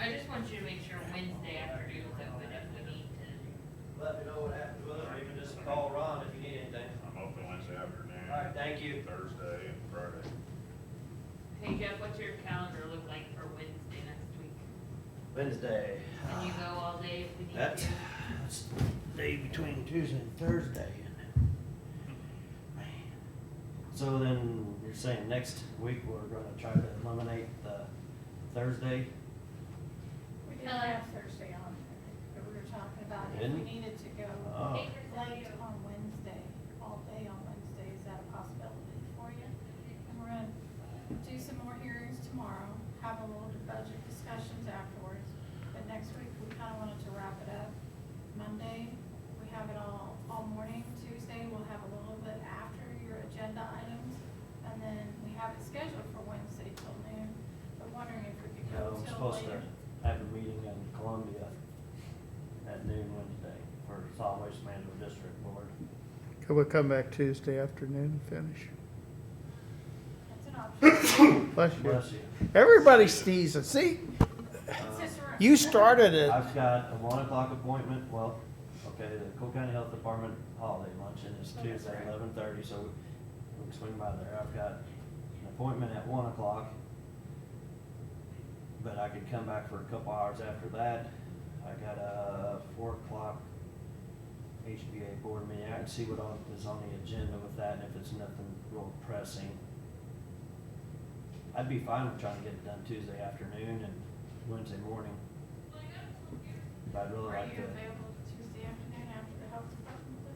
I just want you to make sure Wednesday afternoon is open if we need to. Let me know what happens with it, or you can just call Ron if you need anything. I'm open Wednesday afternoon. All right, thank you. Thursday and Friday. Hey Jeff, what's your calendar look like for Wednesday next week? Wednesday. Can you go all day if we need That, to? that's the day between Tuesday and Thursday. Man. So then you're saying next week we're gonna try to eliminate the Thursday? We did have Thursday on there, but we were talking about if Didn't? we needed to go Oh. late on Wednesday, all day on Wednesday, is that a possibility for you? And we're gonna do some more hearings tomorrow, have a little budget discussions afterwards, but next week, we kinda wanted to wrap it up. Monday, we have it all morning. Tuesday, we'll have a little bit after your agenda items, and then we have it scheduled for Wednesday till noon, but wondering if we could No, go I'm till supposed later. to have a meeting in Columbia at noon Wednesday for Solid Waste Management District Board. Could we come back Tuesday afternoon and finish? That's an option. Bless you. Bless you. Everybody sneezes. See, It's just a- you started it. I've got a 1 o'clock appointment, well, okay, the Cole County Health Department holiday luncheon is Tuesday, 11:30, so we can swing by there. I've got an appointment at 1 o'clock, but I could come back for a couple hours after that. I got a 4 o'clock HBA board meeting. I can see what is on the agenda with that, and if it's nothing real pressing. I'd be fine with trying to get it done Tuesday afternoon and Wednesday morning. But I'd really Are like you to. available Tuesday afternoon after the health department then?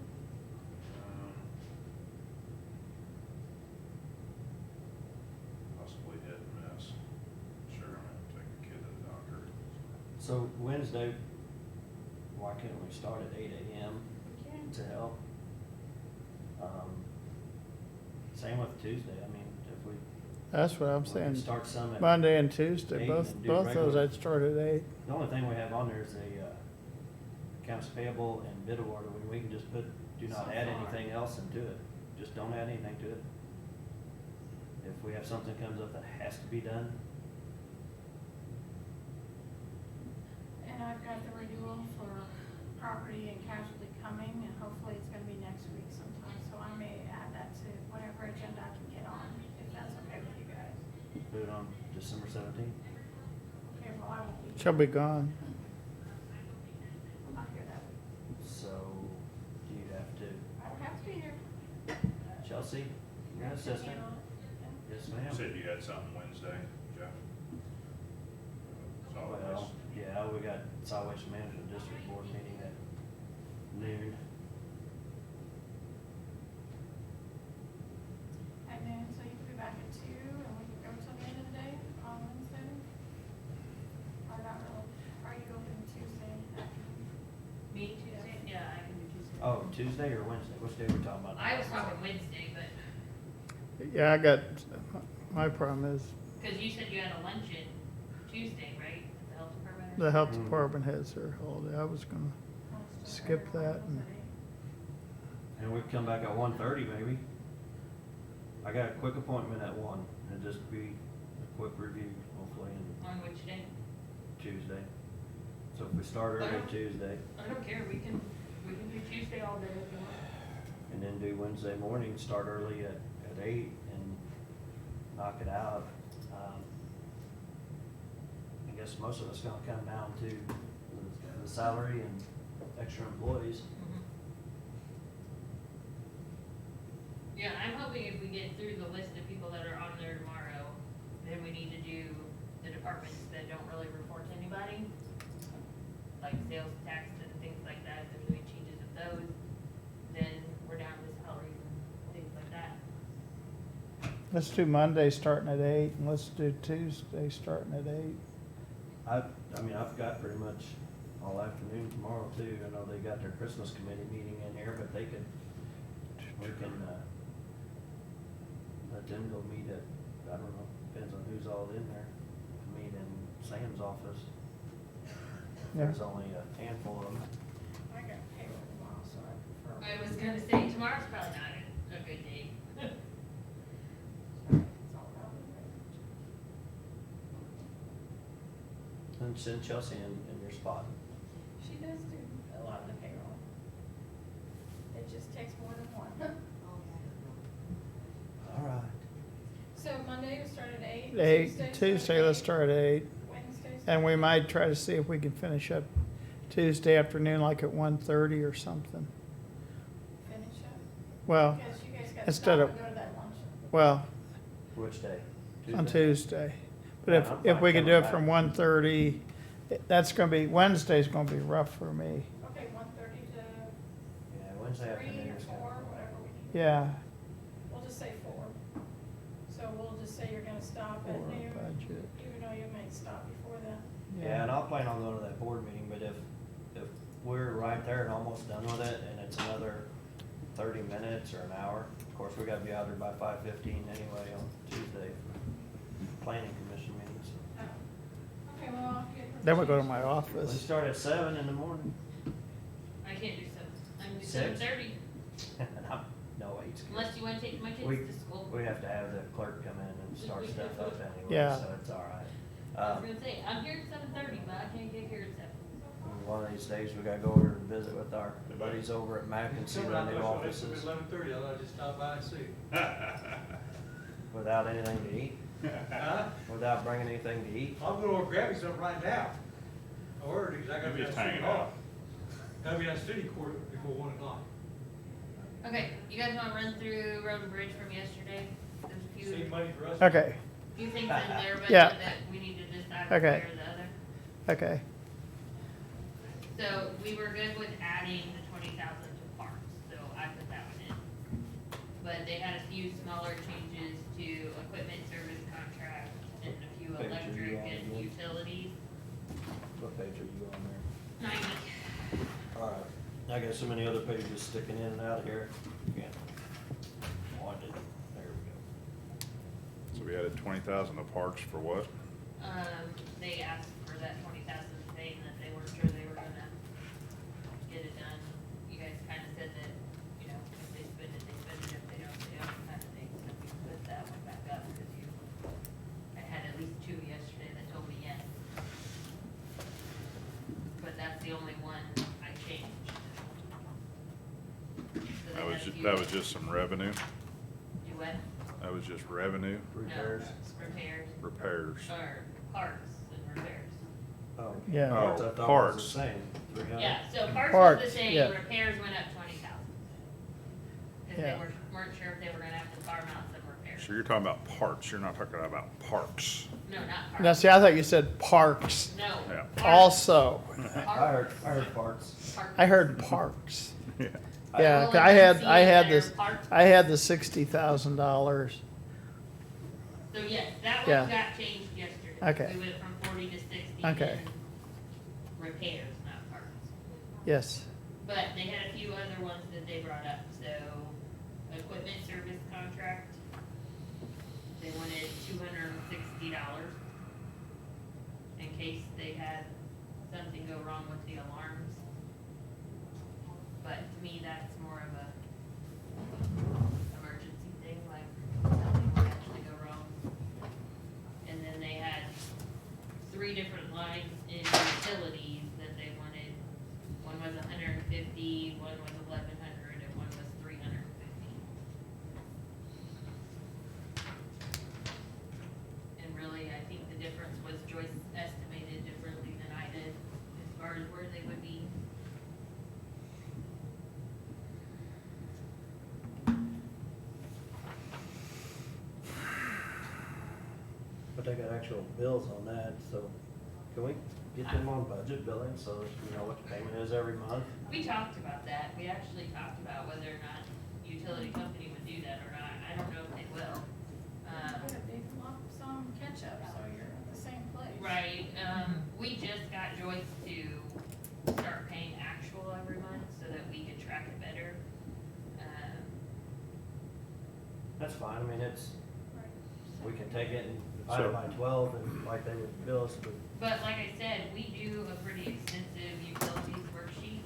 Possibly hit and miss. Sure, I'm gonna take a kid to the doctor. So Wednesday, why can't we start at 8 a.m. We can. to help? Same with Tuesday, I mean, if we. That's what I'm we saying. Start some at. Monday and Tuesday, 8 both and do both those regular. I'd start at 8. The only thing we have on there is the, accounts payable and bid order, we can just put, do not So add far. anything else into it, just don't add anything to it. If we have something comes up that has to be done, And I've got the renewal for property and casualty coming, and hopefully it's gonna be next week sometime, so I may add that to whatever agenda I can get on, if that's okay with you guys. put it on December 17th. Okay, well, I won't be. She'll be gone. I'm not here that week. So, do you have to, I don't have to be here. Chelsea, you're an assistant? Yes, You ma'am. said you had something Wednesday, Jeff? Solid Well, waste. yeah, we got Solid Waste Management District Board meeting at noon. At noon, so you can be back at 2, and we can go till the end of the day on Wednesday? Or not really? Are you open Tuesday afternoon? Me, Tuesday? Yeah, I can do Tuesday. Oh, Tuesday or Wednesday? Which day we're talking about? I was talking Wednesday, but, Yeah, I got. My problem is cause you said you had a luncheon Tuesday, right? At the health department or the health Mm. department has their holiday. I was gonna. Skip that and- And we can come back at 1:30 maybe. I got a quick appointment at 1, and just be a quick review, hopefully, on which day? Tuesday. So if we start early Okay. Tuesday, I don't care, we can do Tuesday all day if you want. and then do Wednesday morning, start early at 8 and knock it out. I guess most of it's gonna come down to the salary and extra employees. Yeah, I'm hoping if we get through the list of people that are on there tomorrow, then we need to do the departments that don't really report to anybody. Like sales tax and things like that, if there's any changes of those, then we're down to salaries and things like that. Let's do Monday starting at 8, and let's do Tuesday starting at 8. I mean, I've got pretty much all afternoon tomorrow too. I know they got their Christmas committee meeting in here, but we can, let them go meet at, I don't know, depends on who's all in there, meet in Sam's office. Yeah. There's only a handful of them. I got payroll tomorrow, so I prefer. I was gonna say, tomorrow's probably not a good day. It's all about it. And send Chelsea in your spot. She does do a lot of the payroll. It just takes more than one. All right. So Monday we start at 8. Tuesday, let's start at 8. Wednesday. And we might try to see if we can finish up Tuesday afternoon, like at 1:30 or something. Finish up. Well, Because you guys got to instead stop of, and go to that luncheon. well, Which day? on Tuesday. But Yeah, if, I'm if fine we could do it coming from back. 1:30, that's gonna be, Wednesday's gonna be rough for me. Okay, 1:30 to Yeah, Wednesday 3 afternoon or is 4, kind of. whatever we need. Yeah. We'll just say 4. So we'll just say you're gonna stop at For noon, budget. even though you may stop before then. Yeah, and I'll plan on going to that board meeting, but if we're right there and almost done with it, and it's another 30 minutes or an hour, of course, we gotta be out there by 5:15 anyway on Tuesday for planning commission meetings. Oh. Okay, well, I'll get her. Then we go to my We office. start at 7 in the morning. I can't do 7. I can do 6? 7:30, No, 8's good. unless you wanna take my We, kids to school. we have to have the clerk come in and start stuff up anyway, Yeah. so it's all right. I was gonna say, I'm here at 7:30, but I can't get here at 7. One of these days, we gotta go over and visit with our buddies over at Mac and see their new offices 11:30, I thought I'd just stop by and see. without anything to eat, Huh? without bringing anything to eat. I'm gonna grab me something right now. I ordered it, 'cause I gotta be Maybe on it's city hanging hall. out. Gotta be on city court before 1 o'clock. Okay, you guys wanna run through Road and Bridge from yesterday? There's a few, Save money for us. Okay, few things in there, but Yeah. that we need to decide Okay. one way or the other. okay. So we were good with adding the 20,000 to parks, so I put that one in. But they had a few smaller changes to equipment service contract and a few Page are you electric on and again? utilities. What page are you on there? 90. All right, I got so many other pages sticking in and out of here. Can't find it. There we go. So we added 20,000 to parks for what? They asked for that 20,000 today and that they weren't sure they were gonna get it done. You guys kinda said that, you know, if they spend it, they spend it, if they don't, they don't, kind of thing. So we put that one back up because I had at least 2 yesterday that told me yes. But that's the only one I changed. So they That was, had a few- that was just some revenue? Do what? That was just revenue, Repairs. No, repairs, repairs? or parts and repairs. Oh. Yeah. Parts, I thought was Parts. the same, 300. Yeah, so parts was Parts, the same, yeah. repairs went up 20,000. Cause they Yeah. weren't sure if they were gonna have to farm out some repairs. So you're talking about parts, you're not talking about parks. No, not Now, parts, see, I thought you said parks no. Yeah. parts. also. I heard parts. Parts. I heard parks. Yeah. Yeah, Well, 'cause it I doesn't had, I see it had there, this, parts. I had the $60,000. So yes, that Yeah. one got changed yesterday. Okay. We went from 40 to 60 Okay. in repairs, not parts. Yes. But they had a few other ones that they brought up, so equipment service contract, they wanted $260 in case they had something go wrong with the alarms. But to me, that's more of a emergency thing, like something might actually go wrong. And then they had 3 different lines in utilities that they wanted. One was 150, one was 1,100, and one was 350. And really, I think the difference was Joyce estimated differently than I did as far as where they would be. But they got actual bills on that, so can we get them on budget billing so that you know what the payment is every month? We talked about that. We actually talked about whether or not utility company would do that or not. I don't know if they will. Put a big lump sum catch up, so you're in the same place. Right, we just got Joyce to start paying actual every month so that we could track it better. That's fine, I mean, it's, Right. we can take it and divide it by 12 and like they would bill us, but But like I said, we do a pretty extensive utilities worksheet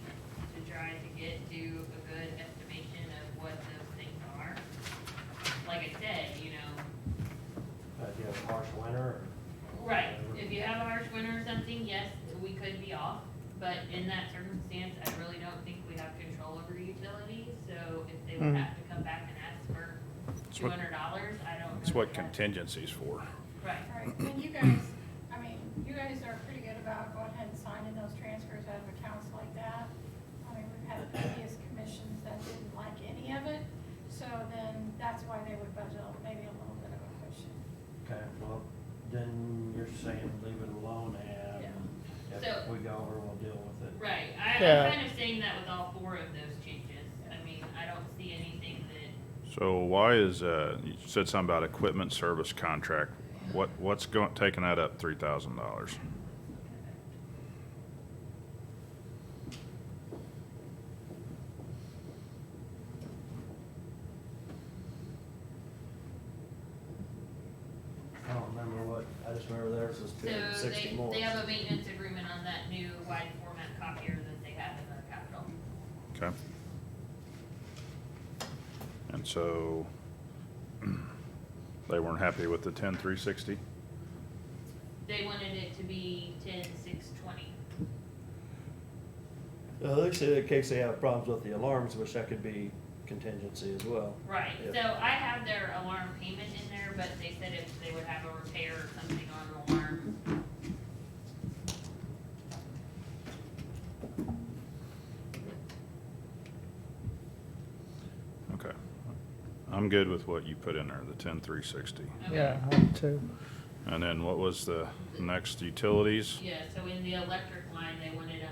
to try to get to a good estimation of what those things are. Like I said, you know, if you have a harsh winter or. right, if you have a harsh winter or something, yes, but in that circumstance, I really don't think we have control over utilities, so if they would have to come back and ask for what- $200, I don't know. That's what that that's- contingency's for. Right. Right, and you guys, I mean, you guys are pretty good about going ahead and signing those transfers out of accounts like that. I mean, we've had previous commissions that didn't like any of it, so then that's why they would budget maybe a little bit of a cushion. Okay, well, then you're saying leave it alone and if So- we go over, we'll deal with it. Right, Yeah. I'm kind of saying that with all 4 of those changes. I mean, I don't see anything that, So why is, you said something about equipment service contract. What's taking that up $3,000? I don't remember what, I just remember theirs was so 60 more. they have a maintenance agreement on that new wide format copier that they have in their capital. Okay. And so they weren't happy with the 10,360? They wanted it to be 10,620. They said in case they have problems with the alarms, which that could be contingency as well. Right, Yep. so I have their alarm payment in there, but they said if they would have a repair or something on the alarm. Okay. I'm good with what you put in there, the 10,360. Okay. Yeah, I'm too. And then what was the next, utilities? Yeah, so in the electric line, they wanted $150.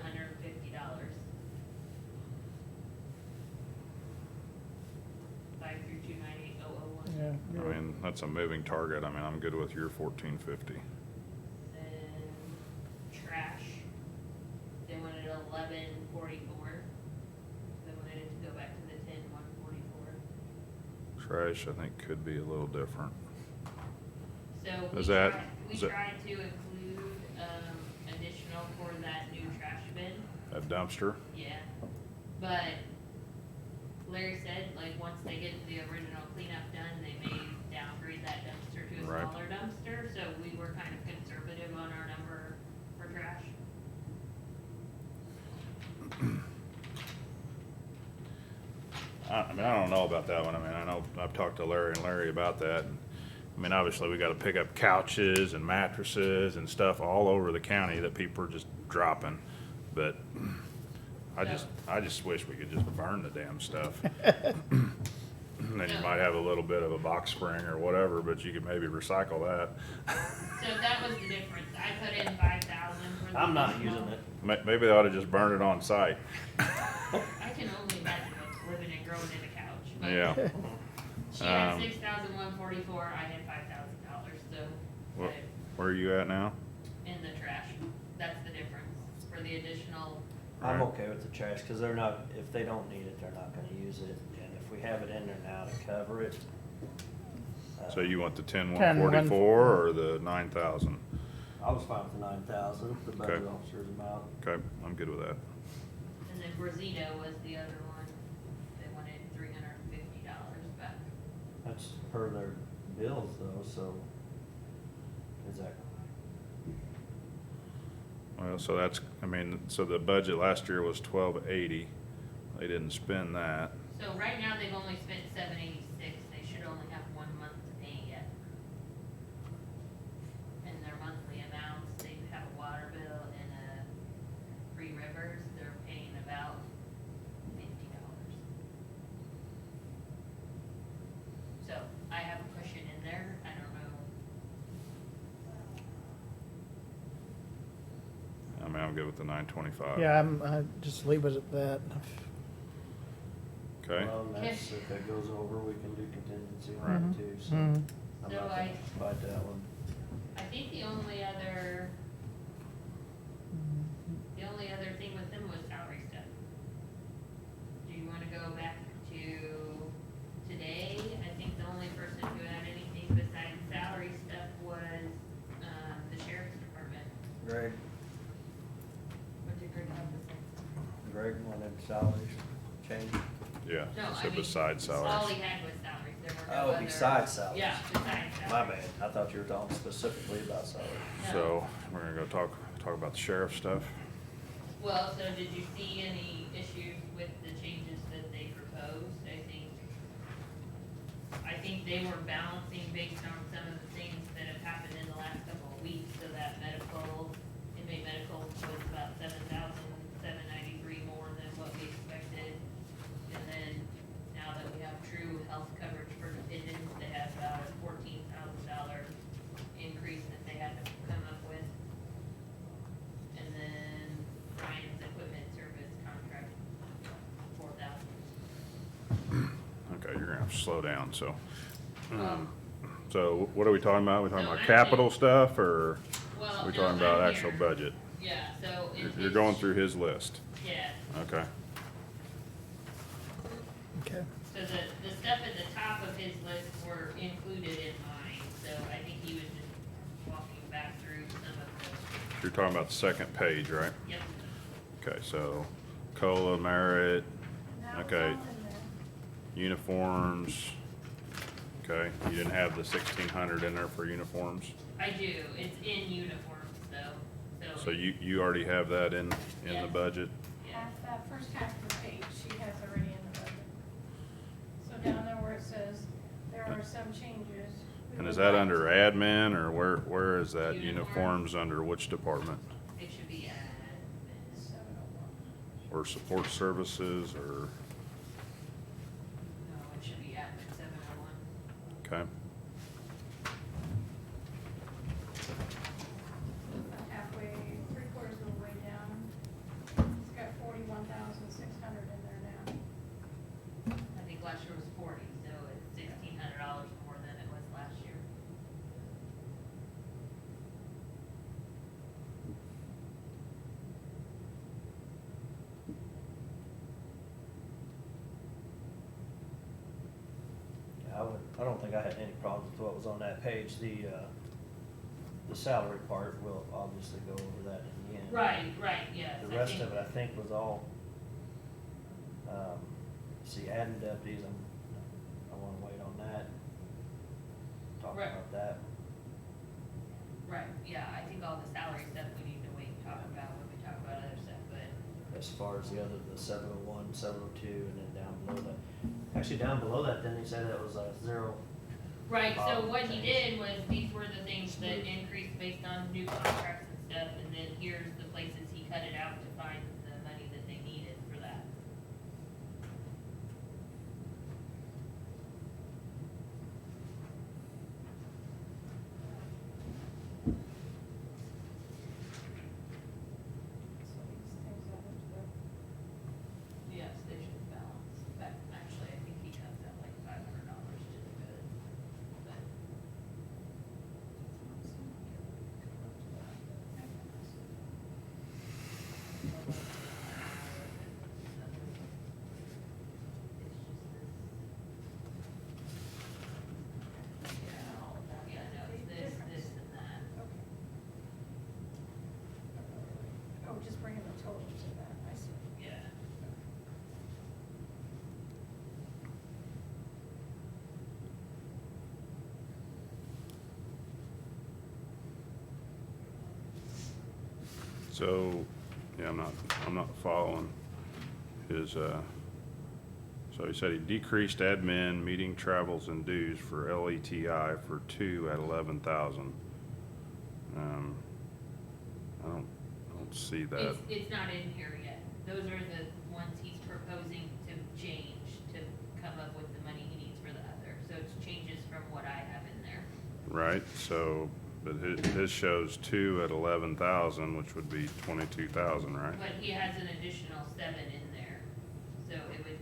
53298,001. Yeah. I mean, that's a moving target. I mean, I'm good with your 1450. Then trash, they wanted 1144. They wanted it to go back to the 10,144. Trash, I think, could be a little different. So Is that- we is that- tried to include, additional for that new trash bin. A dumpster? Yeah, but Larry said, like, once they get the original cleanup done, they may downgrade that dumpster to a Right. smaller dumpster, so we were kind of conservative on our number for trash. I mean, I don't know about that one. I mean, I know I've talked to Larry and Larry about that. I mean, obviously, we gotta pick up couches and mattresses and stuff all over the county that people are just dropping. But I just wish we could just burn the damn stuff. And then you might have a little bit of a box spring or whatever, but you could maybe recycle that. So that was the difference, I put in 5,000 for the. I'm not additional. using it. Maybe they ought to just burn it on site. I can only imagine what's living and growing in a couch, but. Yeah. She had Um, 6,144, I had $5,000, so. Wh- I- Where are you at now? in the trash, that's the difference, for the additional, I'm Right. okay with the trash, cause they're not, if they don't need it, they're not gonna use it, and if we have it in there now to cover it. So you want the 10,144 10,144 or the 9,000? I was fine with the 9,000, the budget Okay. officer's amount. Okay, I'm good with that. and then Brazito was the other one, they wanted $350 back. That's per their bills though, so is that, Well, so that's, I mean, so the budget last year was 1280. They didn't spend that. So right now, they've only spent $786, they should only have 1 month to pay yet. And their monthly amounts, they have a water bill and a Three Rivers, they're paying about $50. So I have a cushion in there, I don't know. I mean, I'm good with the 925. Yeah, I just leave it at that. Okay, well, and that's, if that goes over, we can do contingency on Mhm. it too, so. Mhm. I'm So not gonna fight that one. I think the only other thing with them was salary stuff. Do you wanna go back to today? I think the only person who had anything besides salary stuff was, the sheriff's department. Greg, What did Greg have to say? Greg wanted salaries changed. yeah, No, I so mean, besides all salaries. he had was salaries, there were no Oh, other. besides salaries. Yeah, besides salaries. My bad, I thought you were talking specifically about salaries. No. So we're gonna go talk about the sheriff stuff. Well, so did you see any issues with the changes that they proposed? I think they were balancing based on some of the things that have happened in the last couple of weeks, so that medical, inmate medical was about 7,793 more than what we expected. And then now that we have true health coverage for dependents, they had about a $14,000 increase that they had to come up with. And then Ryan's equipment service contract, 4,000. Okay, you're gonna have to slow down, so. Well- So what are we talking about? We talking So about I'm capital saying- stuff, or Well, we no, talking about I'm actual here. budget? Yeah, so. You're going through his list, Yeah, okay. Okay. so the stuff at the top of his list were included in mine, so I think he was just walking back through some of You're talking about the second page, right? the, yep. Okay, so COLA, merit, That was okay, all in there. uniforms, okay. You didn't have the 1,600 in there for uniforms? I do, it's in uniforms though, so. So you already have that in Yeah. the budget? Yeah, At that first half of the page, she has already in the budget. So down there where it says there are some changes. we And is would that like under to- admin, or where is that? Uniforms. Uniforms under which department? it should be at 701. Or support services, or, no, it should be at 701. okay? Halfway, 3/4 of the way down. It's got 41,600 in there now. I think last year was 40, so it's $1,600 more than it was last year. I don't think I had any problems with what was on that page. The salary part, we'll obviously go over that in the end. Right, yes. The rest of it, I think, was all, see, adding deputies, I wanna wait on that. Talk Right. about that. Right, yeah, I think all the salary stuff we need to wait and talk about when we talk about other stuff, but. As far as the 701, 702, and then down below that. Actually, down below that, then they said it was a zero. Right, so bottom what he things. did was, these were the things that increased based on new contracts and stuff, and then here's the places he cut it out to find the money that they needed for that. So these things added to the Yes, they should balance, but actually, I think he comes out like $500 to the good, but. Yeah, no, it's this and that. Oh, just bringing the total to that, I see. Yeah. So, yeah, I'm not following his, so he said he decreased admin, meeting travels and dues for LETI for 2 at 11,000. I don't see that. It's not in here yet. Those are the ones he's proposing to change to come up with the money he needs for the other. So it's changes from what I have in there. Right, so, but his shows 2 at 11,000, which would be 22,000, right? But he has an additional 7 in there. So it would,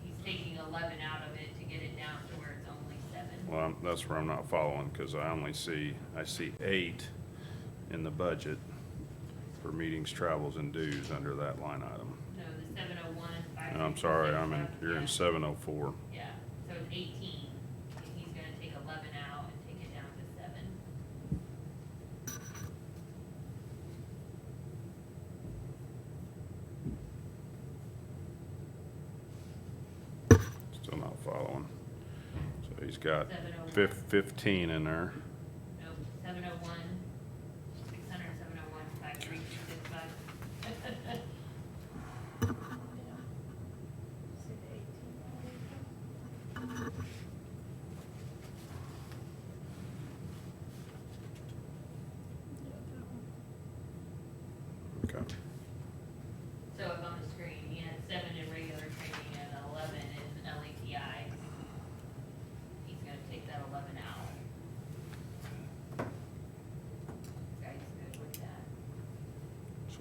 he's taking 11 out of it to get it down to where it's only 7. Well, that's where I'm not following, because I see 8 in the budget for meetings, travels, and dues under that line item. No, the 701, And I'm sorry, you're in 704. Yeah, so it's 18. And he's gonna take 11 out and take it down to 7. Still not following. So he's got 701. 15 in there. Nope, 701, 600, 701, 53265.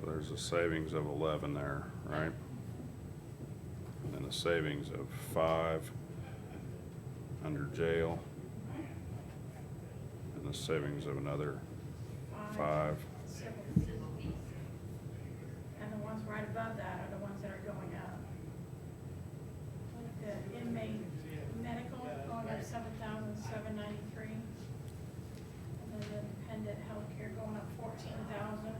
So there's a savings of 11 there, right? And then a savings of 5 under jail. And a savings of another 5. Civil. Civil fees. And the ones right above that are the ones that are going up. Like the inmate medical going up $7,793. And then the dependent healthcare going up $14,000.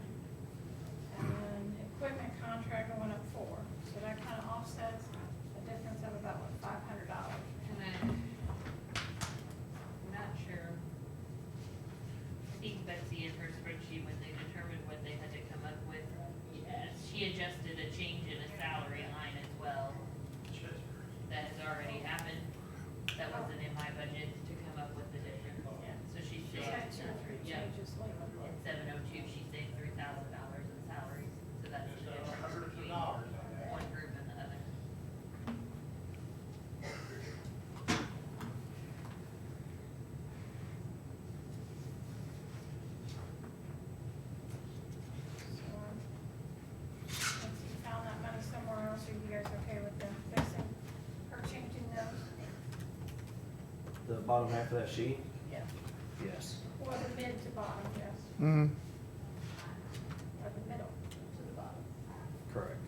And then equipment contract going up 4. So that kind of offsets a difference of about what, $500. And then, I'm not sure. I think Betsy in her spreadsheet, when they determined what they had to come up with, she adjusted a change in a salary line as well. That has already happened. That wasn't in my budget to come up with the difference. So she She's had saved, 2 or 3 yeah, changes lately. in 702, she saved $3,000 in salaries. So that's the difference between one group and the other. Once you found that money somewhere else, are you guys okay with them fixing or changing those? The bottom half of that sheet? Yeah. Yes. Or the mid to bottom, yes, Mm-hmm. or the middle to the bottom. Correct.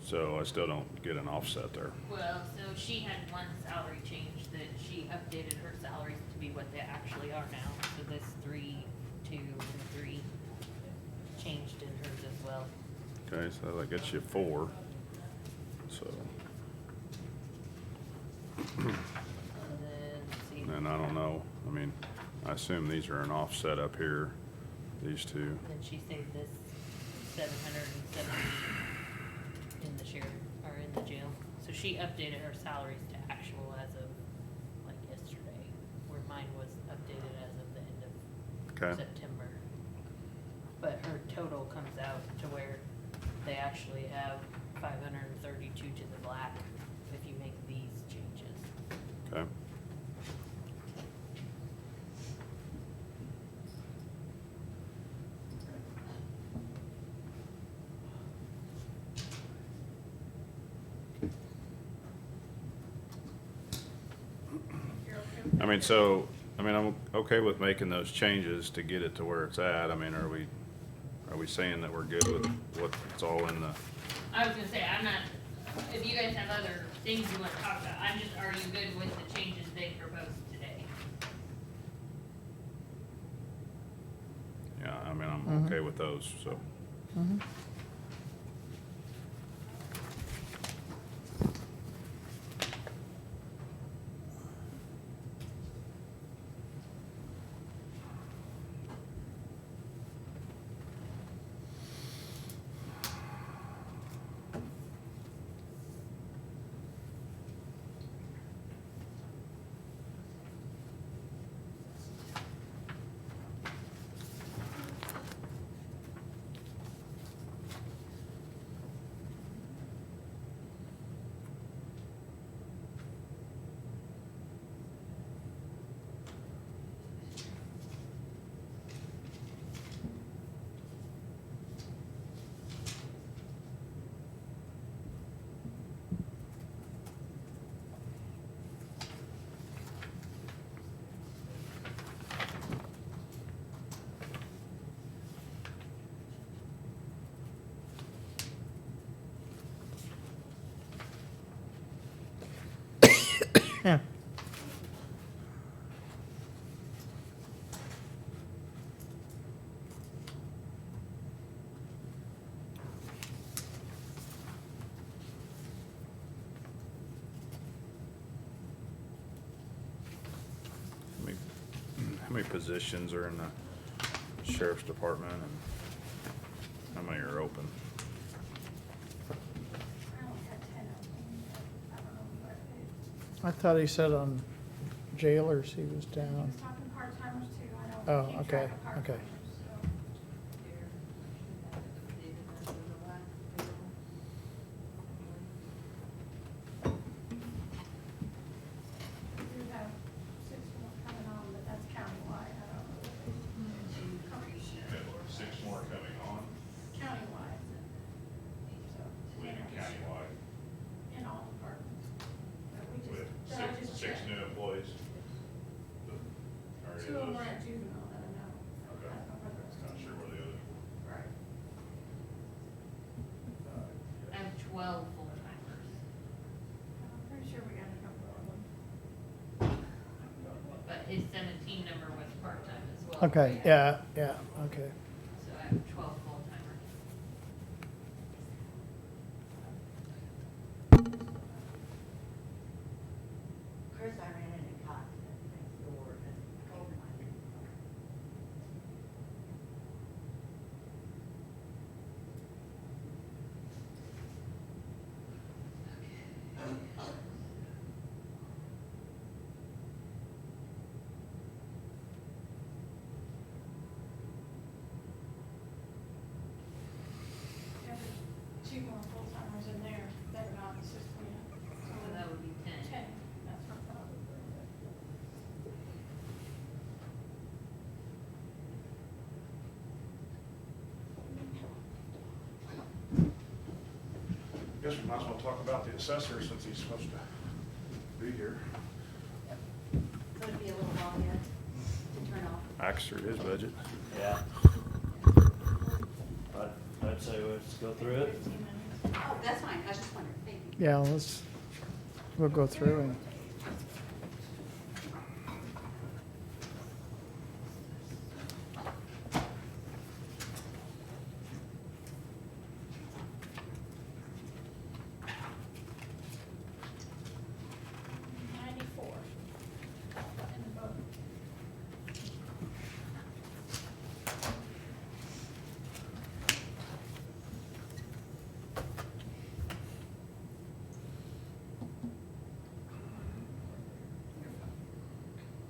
So I still don't get an offset there. Well, so she had one salary change that she updated her salaries to be what they actually are now. So this 3, 2, and 3 changed in hers as well. Okay, so that gets you 4. So, And then, let's see. and I don't know, I mean, I assume these are an offset up here, these two. Then she saved this 770 in the sheriff, or in the jail. So she updated her salaries to actual as of like yesterday, where mine was updated as of the end of Okay. September. But her total comes out to where they actually have 532 to the black if you make these changes. Okay. You're okay with I mean, so, I mean, I'm okay with making those changes to get it to where it's at. I mean, are we saying that we're good with what's all in the, I was gonna say, I'm not, if you guys have other things you wanna talk about, I'm just, are you good with the changes they proposed today? yeah, I mean, I'm okay with those, so. Mm-hmm. Yeah. How many positions are in the sheriff's department and how many are open? I only had 10 openings, but I don't know what it. I thought he said on jailers he was He down. was talking part-timers too, I Oh, don't keep okay, track of okay. part-timers, so. any Two of them of were those? at juvenile, I don't know. Okay. I don't know whether it's- Not sure where the other. Right. I have 12 full-timers. I'm pretty sure we got a couple of them. But his 17 number was part-time as well. Okay, yeah, okay. So I have 12 full-timers. Chris, I ran into Cotton next door and told him I didn't. Yeah, there's two more full-timers in there that are not in the system yet. So that would be 10. 10, that's what I thought. Guess we might as well talk about the assessor since he's supposed to be here. So it'd be a little while yet to turn off. Axe through his budget. Yeah. I'd say let's go through it. 15 minutes. Oh, that's fine, I was just wondering, thank you. Yeah, we'll go through and, Ninety-four in the book.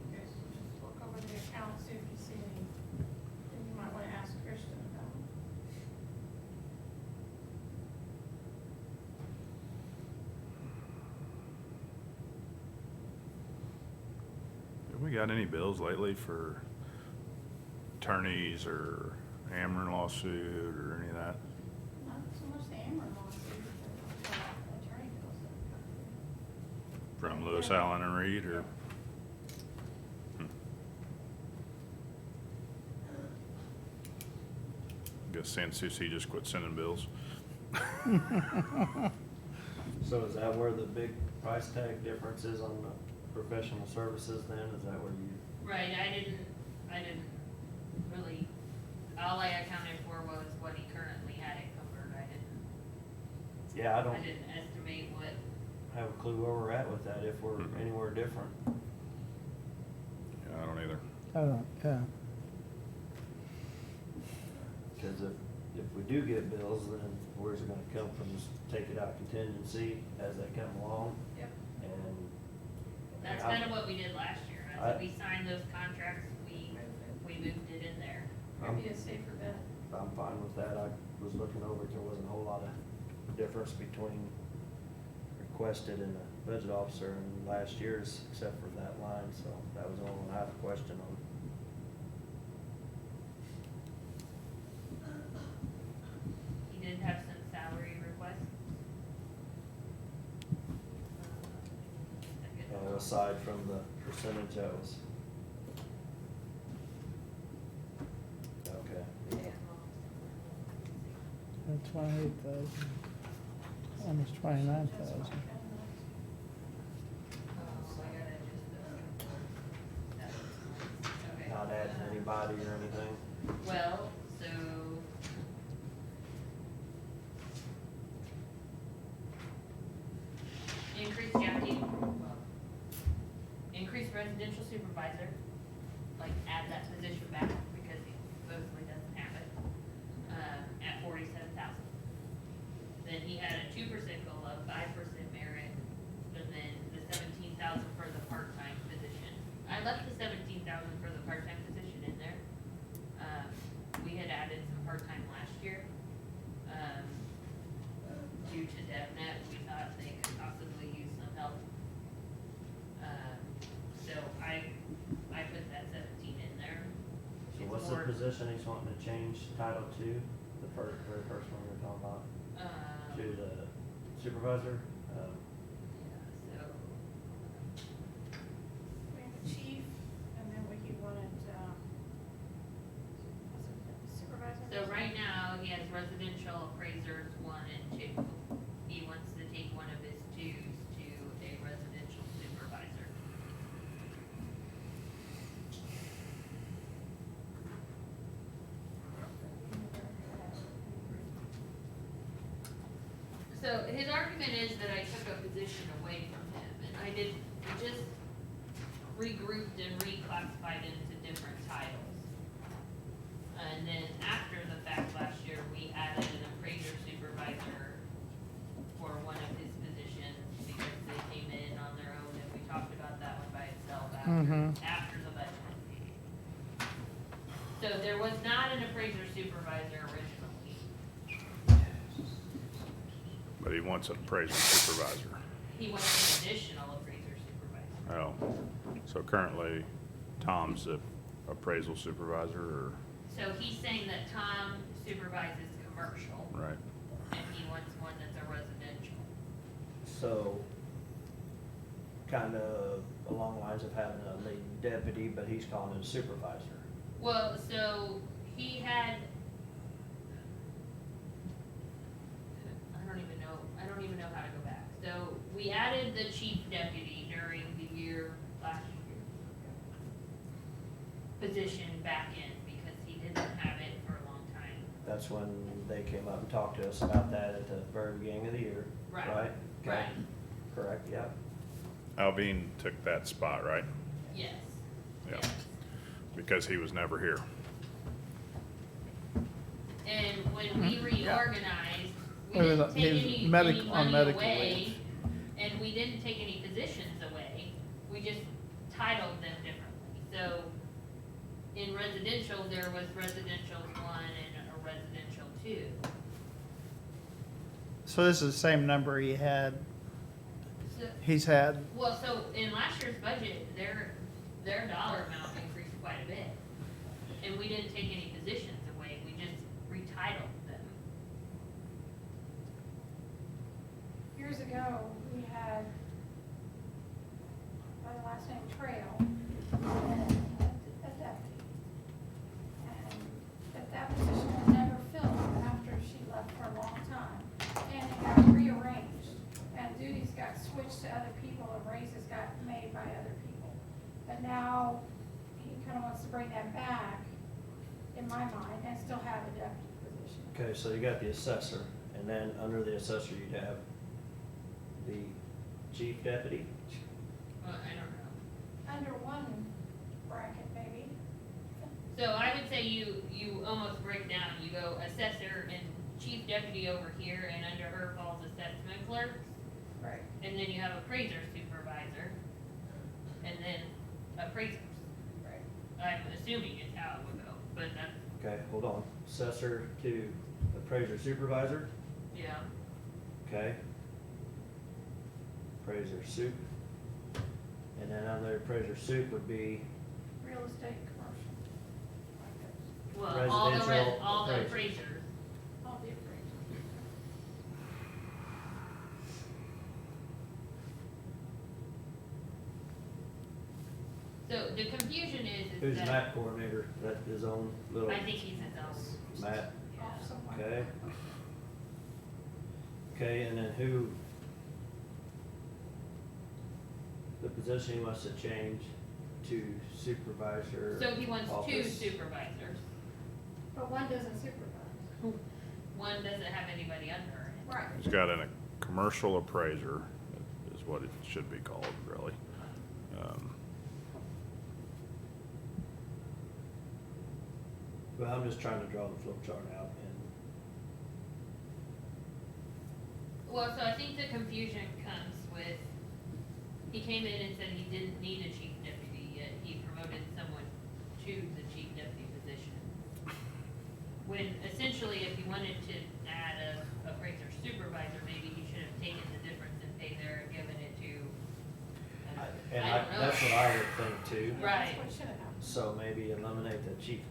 Okay, so just look over the account, see if you see any, then you might wanna ask Kristen about them. Have we got any bills lately for attorneys or Ameren lawsuit or any of that? Not so much the Ameren lawsuit, but attorney bills that come From Lewis, Allen and Reed or? Hmm. Guess San Souci just quit sending bills. So is that where the big price tag difference is on the professional services then? Is that where you? Right, I didn't really, all I accounted for was what he currently had encumbered. Yeah, I don't I didn't estimate what, have a clue where we're at with that, if we're Mhm. anywhere different. Yeah, I don't either. I don't, yeah. Cause if we do get bills, then where's it gonna come from? Just take it out contingency as they come along Yep. and. that's I- kind of what we did last year. I- As we signed those contracts, we moved it in there. Might be a safer bet. I'm fine with that. I was looking over it, there wasn't a whole lot of difference between requested and the budget officer and last year's, except for that line, so that was the only one I had a question on. He did have some salary requests. Aside from the percentage that was. Okay. 28,000, almost 29,000. Not adding anybody or anything. Well, so. Increased deputy, increased residential supervisor, like add that position back because he supposedly doesn't have it, at 47,000. Then he had a 2% COLA, 5% merit, and then the 17,000 for the part-time position. I left the 17,000 for the part-time position in there. We had added some part-time last year. Due to DevNet, we thought they could possibly use some help. So I put that 17 in there. So It's what's the more, position he's wanting to change title to, the first, very first one we were talking about, to the supervisor? yeah, so, We have a chief, and then he wanted So right now, he has residential appraisers 1 and 2. He wants to take one of his 2s to a residential supervisor. So his argument is that I took a position away from him, and I didn't. I just regrouped and reclassified into different titles. And then after the fact last year, we added an appraiser supervisor for one of his positions because they came in on their own, and we talked about that one by itself after the budget. So there was not an appraiser supervisor originally. But he wants an appraisal supervisor. He wants an additional appraiser supervisor. Oh, so currently Tom's the appraisal supervisor, or, So he's saying that Tom supervises commercial, right? and he wants one that's a residential. So, kind of along the lines of having a lead deputy, but he's calling it a supervisor. Well, so he had, I don't even know how to go back. So we added the chief deputy during the year, last year, position back in because he didn't have it for a long time. That's when they came up and talked to us about that at the very beginning of the year, Right. right? Okay. Right. Correct, yeah. Alvin took that spot, right? Yes. Yeah. Yes. Because he was never here. And when we reorganized, we He was- didn't take he was any on money medical away, leave. and we didn't take any positions away. We just titled them differently. So in residential, there was residential 1 and a residential 2. So this is the same number he had, So, he's had. well, so in last year's budget, their dollar amount increased quite a bit. And we didn't take any positions away, we just retitled them. Years ago, we had, by the last name Trail, a deputy. But that position was never filled after she left for a long time. And it got rearranged, and duties got switched to other people, and raises got made by other people. But now, he kinda wants to bring that back, in my mind, and still have a deputy position. Okay, so you got the assessor, and then under the assessor, you'd have the chief deputy. Well, I don't know. Under one bracket, maybe. So I would say you almost break down, you go assessor and chief deputy over here, and under her falls assessment clerks, Right. and then you have appraiser supervisor, and then appraisers. Right. I'm assuming it's how it would go, but that's, Okay, hold on. Assessor to appraiser supervisor, yeah. okay? Appraiser soup. And then under appraiser soup would be, Real estate, commercial. Like those. Well, all the Residential all the appraisers. appraisers. All the appraisals. So the confusion is who's the that, map coordinator, that his own little I think he's his own. map, Yeah. Off somewhere. okay? Okay, and then who, the position he wants to change to supervisor. So he wants 2 office. supervisors. But one doesn't supervise. One doesn't have anybody under it. Right. He's got a commercial appraiser, is what it should be called, really. Well, I'm just trying to draw the flip chart out and, Well, so I think the confusion comes with, he came in and said he didn't need a chief deputy, yet he promoted someone to the chief deputy position. When essentially, if he wanted to add a appraiser supervisor, maybe he should have taken the difference in pay there and given it to, and I don't know. that's what I would think too. Right. That's what should have happened. So maybe eliminate the chief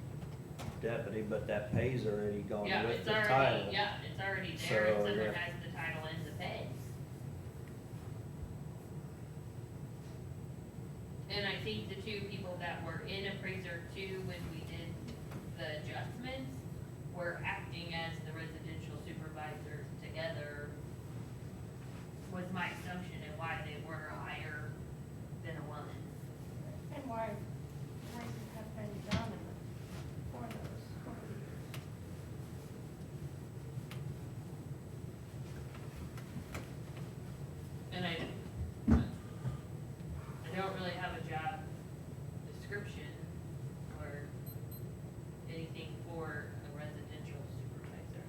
deputy, but that pay's already gone Yeah, with it's the already, title. yeah, it's already So, there, it's under yeah. has the title and the pay. And I think the 2 people that were in appraiser 2 when we did the adjustments were acting as the residential supervisors together was my assumption and why they were higher than a woman. And why raises have been done for those 20 years. And I don't really have a job description or anything for a residential supervisor.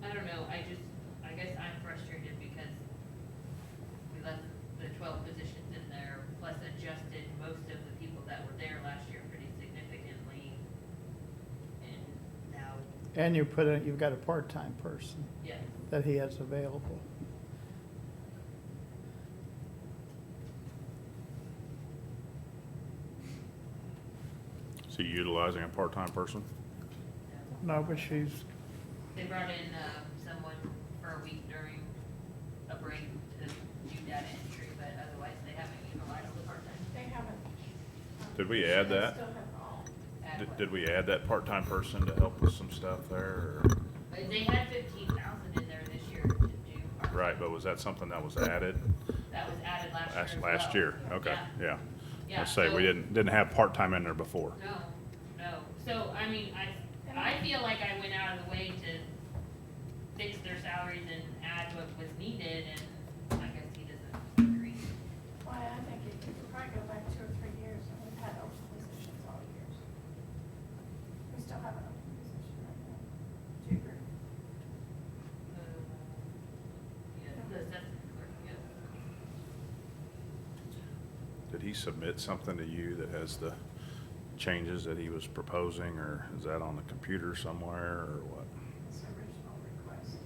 I don't know, I guess I'm frustrated because we left the 12 positions in there, plus adjusted most of the people that were there last year pretty significantly. And now, And you've got a part-time person yes. that he has available. Is he utilizing a part-time person? No, but she's, They brought in, someone for a week during a break to do data entry, but otherwise they haven't utilized the part-time. They haven't. Did we add they that? Still have all. Did we add that part-time person to help with some stuff there, or? But they had 15,000 in there this year to do. part-time. Right, but was that something that was added? That was added last year as well. Last year, okay, yeah. Yeah, Let's say, we so- didn't have part-time in there before. No. So, I mean, I feel like I went out of the way to fix their salaries and add what was needed, and I guess he doesn't agree. Why, I think if you could probably go back 2 or 3 years and we've had open positions all years. We still have an open position right now. Do you agree? Yeah, the assessment clerk, yeah. Did he submit something to you that has the changes that he was proposing, or is that on the computer somewhere, or what? It's the original request.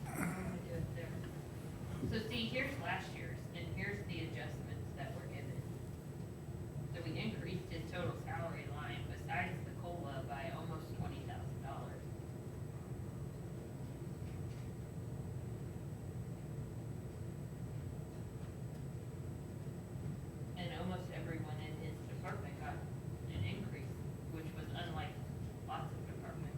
I'm gonna do it there. So see, here's last year's, and here's the adjustments that were given. So we increased his total salary line besides the COLA by almost $20,000. And almost everyone in his department got an increase, which was unlike lots of departments.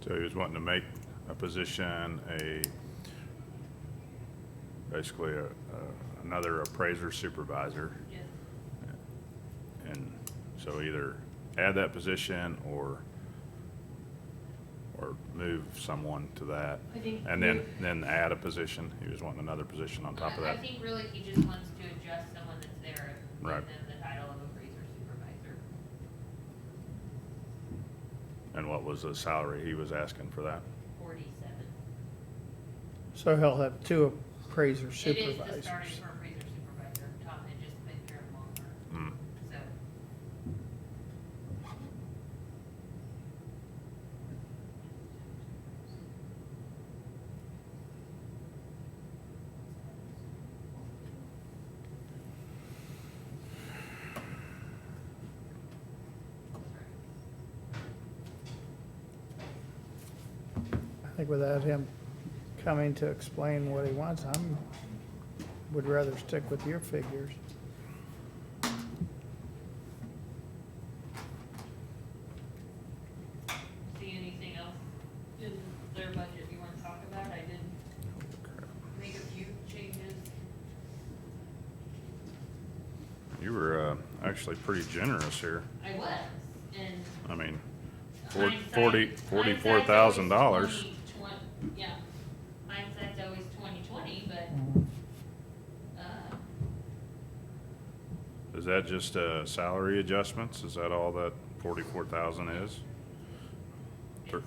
So he was wanting to make a position basically another appraiser supervisor. Yes. And so either add that position or move someone to that. I think And then add a position. He was wanting another position on top of I that. think really he just wants to adjust someone that's there and Right. give them the title of appraiser supervisor. And what was the salary he was asking for that? 47. so he'll have 2 appraiser It is the supervisors. starting for appraiser supervisor. Tom had just been here longer, Hmm. so. I think without him coming to explain what he wants, would rather stick with your figures. See anything else in their budget you want to talk about? I did make a few changes. You were actually pretty generous here. I was, and I mean, hindsight- $44,000. hindsight's always 20 Yeah, hindsight's always 20/20, but, Is that just salary adjustments? Is that all that 44,000 is?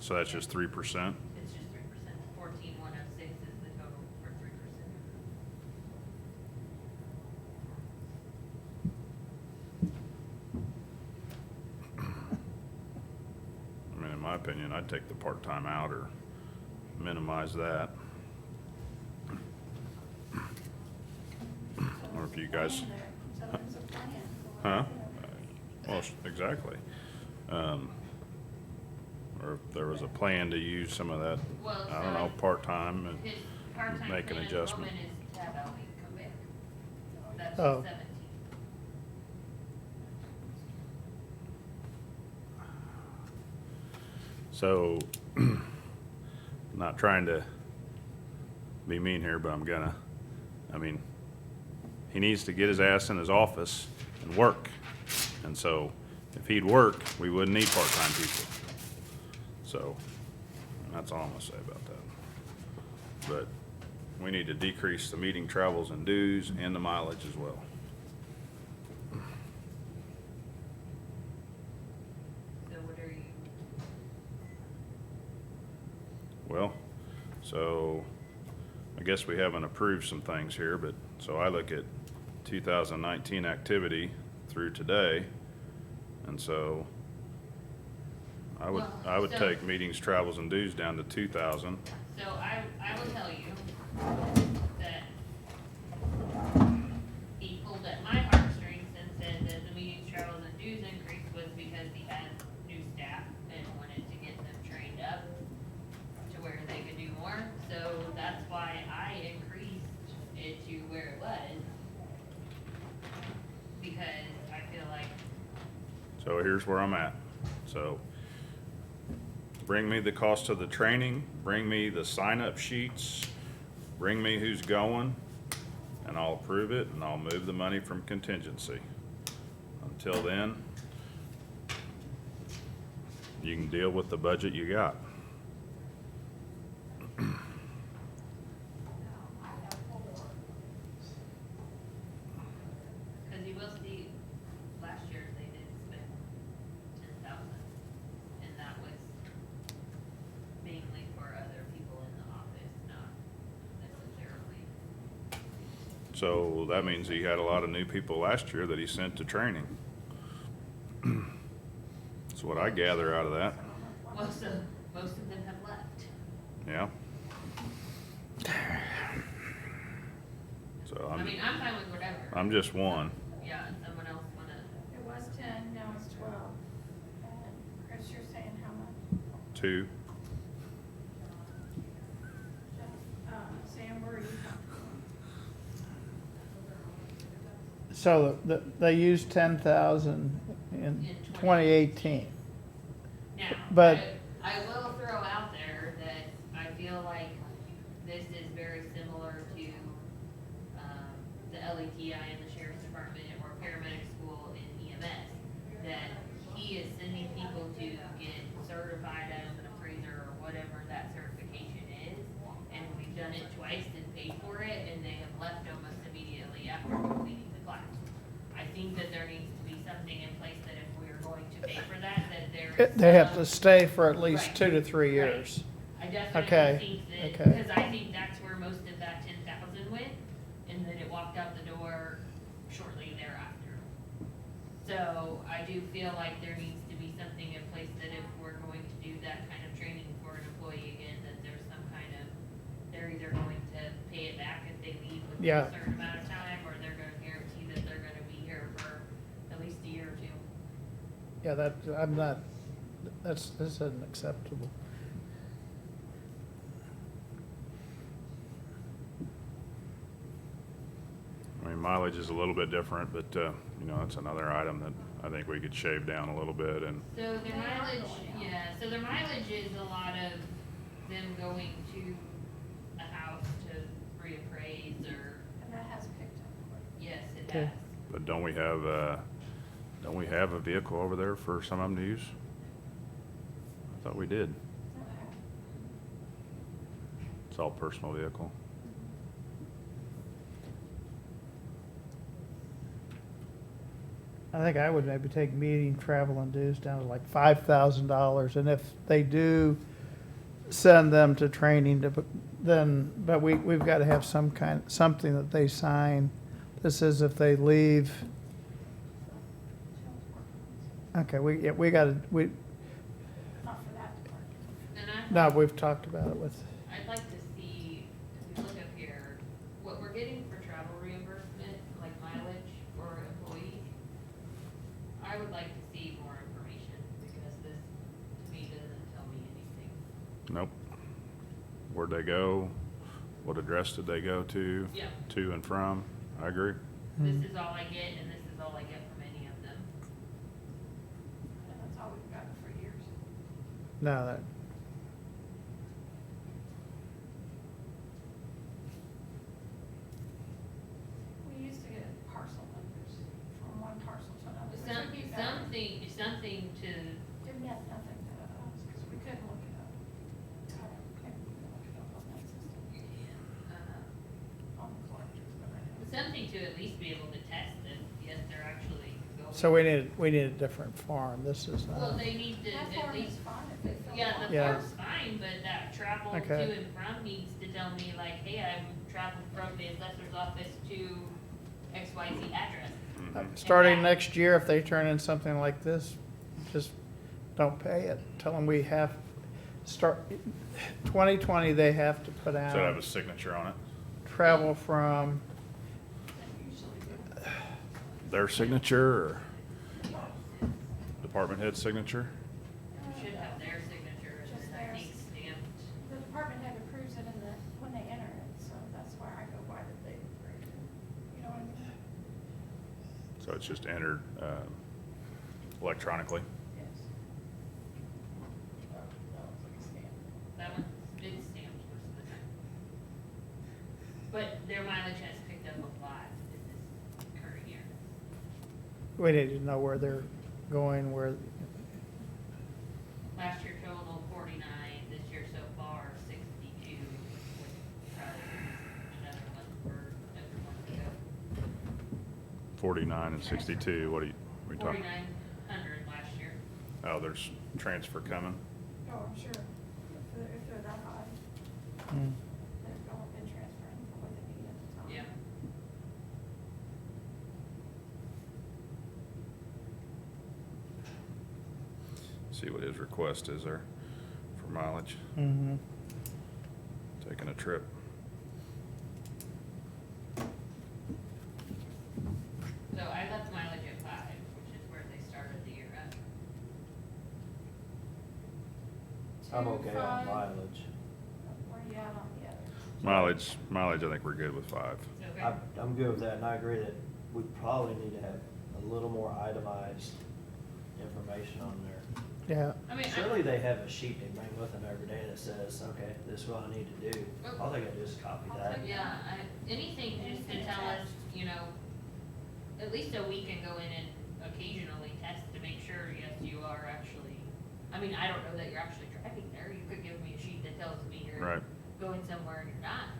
So that's just 3%? it's just 3%. 14,106 is the total for 3%. opinion, I'd take the part-time out or minimize that. Or if you guys, So there's a plan. huh? Well, exactly. Or if there was a plan to use some of that, Well, I don't know, so part-time and his part-time make an plan adjustment. enrollment is to have Albie come back. That's Oh. 17. So, not trying to be mean here, but I'm gonna. I mean, he needs to get his ass in his office and work. And so, if he'd work, we wouldn't need part-time people. So, that's all I'm gonna say about that. But we need to decrease the meeting travels and dues and the mileage as well. So what are you, Well, so I guess we haven't approved some things here, but, so I look at 2019 activity through today. And so I would Well, so- take meetings, travels and dues down to 2,000. so I will tell you that he pulled at my heartstrings and said that the meetings, travels, and dues increase was because he had new staff and wanted to get them trained up to where they could do more. So that's why I increased it to where it was. Because I feel like, So here's where I'm at. So bring me the cost of the training, bring me the sign-up sheets, bring me who's going, and I'll approve it, and I'll move the money from contingency. Until then, you can deal with the budget you got. cause you will see, last year they did spend 10,000. And that was mainly for other people in the office, not necessarily. So that means he had a lot of new people last year that he sent to training. That's what I gather out of that, Well, so most of them have left. yeah. So I mean, I'm fine with whatever. I'm just one. Yeah, and someone else wanna, It was 10, now it's 12. And Chris, you're saying how much? Two. Sam, where are you comfortable? So they used 10,000 in 2018. now, But- I will throw out there that I feel like this is very similar to, the LETI in the sheriff's department or paramedic school in EMS. That he is sending people to get certified as an appraiser or whatever that certification is. And we've done it twice and paid for it, and they have left almost immediately after completing the class. I think that there needs to be something in place that if we're going to pay for that, that there is. They have to some- stay for at least Right. 2 to 3 years. I Okay, definitely think that, okay. because I think that's where most of that 10,000 went, and then it walked out the door shortly thereafter. So I do feel like there needs to be something in place that if we're going to do that kind of training for an employee again, that there's some kind of, they're either going to pay it back if they leave within Yeah. a certain amount of time, or they're gonna guarantee that they're gonna be here for at least a year or two. Yeah, this isn't acceptable. I mean, mileage is a little bit different, but, you know, that's another item that I think we could shave down a little bit and, So their mileage, yeah, so their mileage is a lot of them going to a house to reappraise or, And that has picked up. yes, it Okay. has. but don't we have a vehicle over there for some of them to use? I thought we did. It's all personal vehicle. I think I would maybe take meeting, travel and dues down to like $5,000. And if they do send them to training, but we've got to have something that they sign. This is if they leave. Okay, we got to, Not for that department. No, we've talked about it with, I'd like to see, if we look up here, what we're getting for travel reimbursement, like mileage for employees. I would like to see more information, because this, to me, doesn't tell me anything. Nope. Where'd they go? What address did they go to? Yeah. To and from? I agree. This is all I get, and this is all I get from any of them. And that's all we've gotten for years. no, that, We used to get parcel numbers from one parcel to another. which would be better. Something to, It meant nothing to us, because we couldn't look it up. Couldn't look it up on that system, on the collectors, but I know. something to at least be able to test that, yes, they're actually going. so we need a different form. This is Well, not, they need to That at form is least, fine if they fill it yeah, out. the Yeah. form's fine, but that travel to Okay. and from needs to tell me like, hey, I'm traveling from the assessor's office to XYZ address. starting next year, if they turn in something like this, just don't pay it. Tell them we have, 2020, they have to put So it have a out signature on it? travel from, Their signature or department head signature? Should have their signature and Just then I theirs. think stamped. The department head approves it in the, when they enter it, so that's why I go by that they approved it. You know what I mean? So it's just entered electronically? Yes. That one's like a stamp. That one's been stamped most of the time. But their mileage has picked up a lot in this current year. we need to know where they're going, where, Last year total 49, this year so far 62, with probably another one for everyone to go. 49 and 62, what are we talking? 4,900 last year. Oh, there's transfer coming? Oh, I'm sure, if they're that high, hmm. they've all been transferring for what they need at the time. Yeah. See what his request is there for mileage, Mm-hmm. taking a trip. So I left mileage at 5, which is where they started the year at. I'm okay on 2, 5, mileage. where you at on the other? Mileage, I think we're good with 5. Okay. I'm good with that, and I agree that we probably need to have a little more itemized information on there. Yeah, I mean, Surely they have a sheet they bring with them every day that says, okay, this is what I need to do. All they gotta do is copy that. Yeah, anything just to tell us, you know, at least so we can go in and occasionally test to make sure, yes, you are actually, I mean, I don't know that you're actually driving there. You could give me a sheet that tells me you're Right. going somewhere and you're not.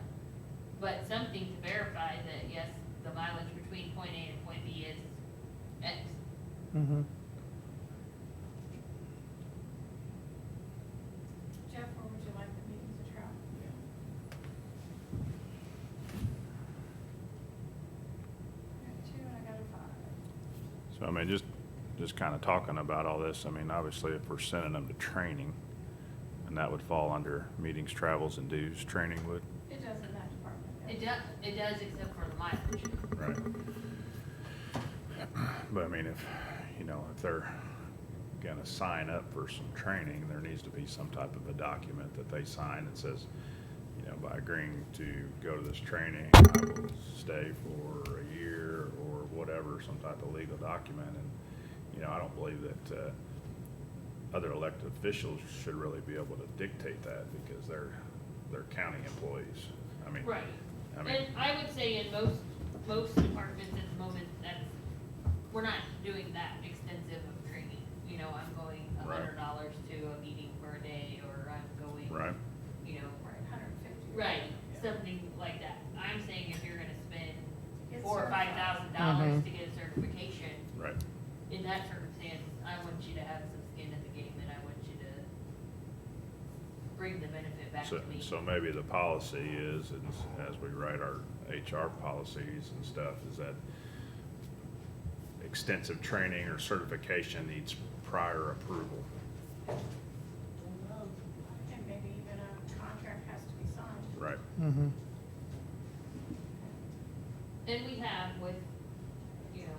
But something to verify that, yes, the mileage between point A and point B is X. mm-hmm. Jeff, where would you like the meetings to travel? I got 2 and I got a 5. So I mean, just kind of talking about all this, I mean, obviously if we're sending them to training, and that would fall under meetings, travels, and dues, training would, It does in that department. It does except for the mileage. right? But I mean, if, you know, if they're gonna sign up for some training, there needs to be some type of a document that they sign that says, you know, by agreeing to go to this training, I will stay for a year or whatever, some type of legal document. And, you know, I don't believe that, other elected officials should really be able to dictate that because they're county employees. I mean, Right. I mean, And I would say in most departments at the moment, we're not doing that extensive of training. You know, I'm going Right. $100 to a meeting for a day, or I'm going, right, you know, Right, 150. right, Yeah. something like that. I'm saying if you're gonna spend Get $4,000 or certified. $5,000 to get a certification, right. in that circumstance, I want you to have some skin in the game, and I want you to bring the benefit back So, to me. so maybe the policy is, as we write our HR policies and stuff, is that extensive training or certification needs prior approval. And maybe Mm-hmm. And we have with, you know,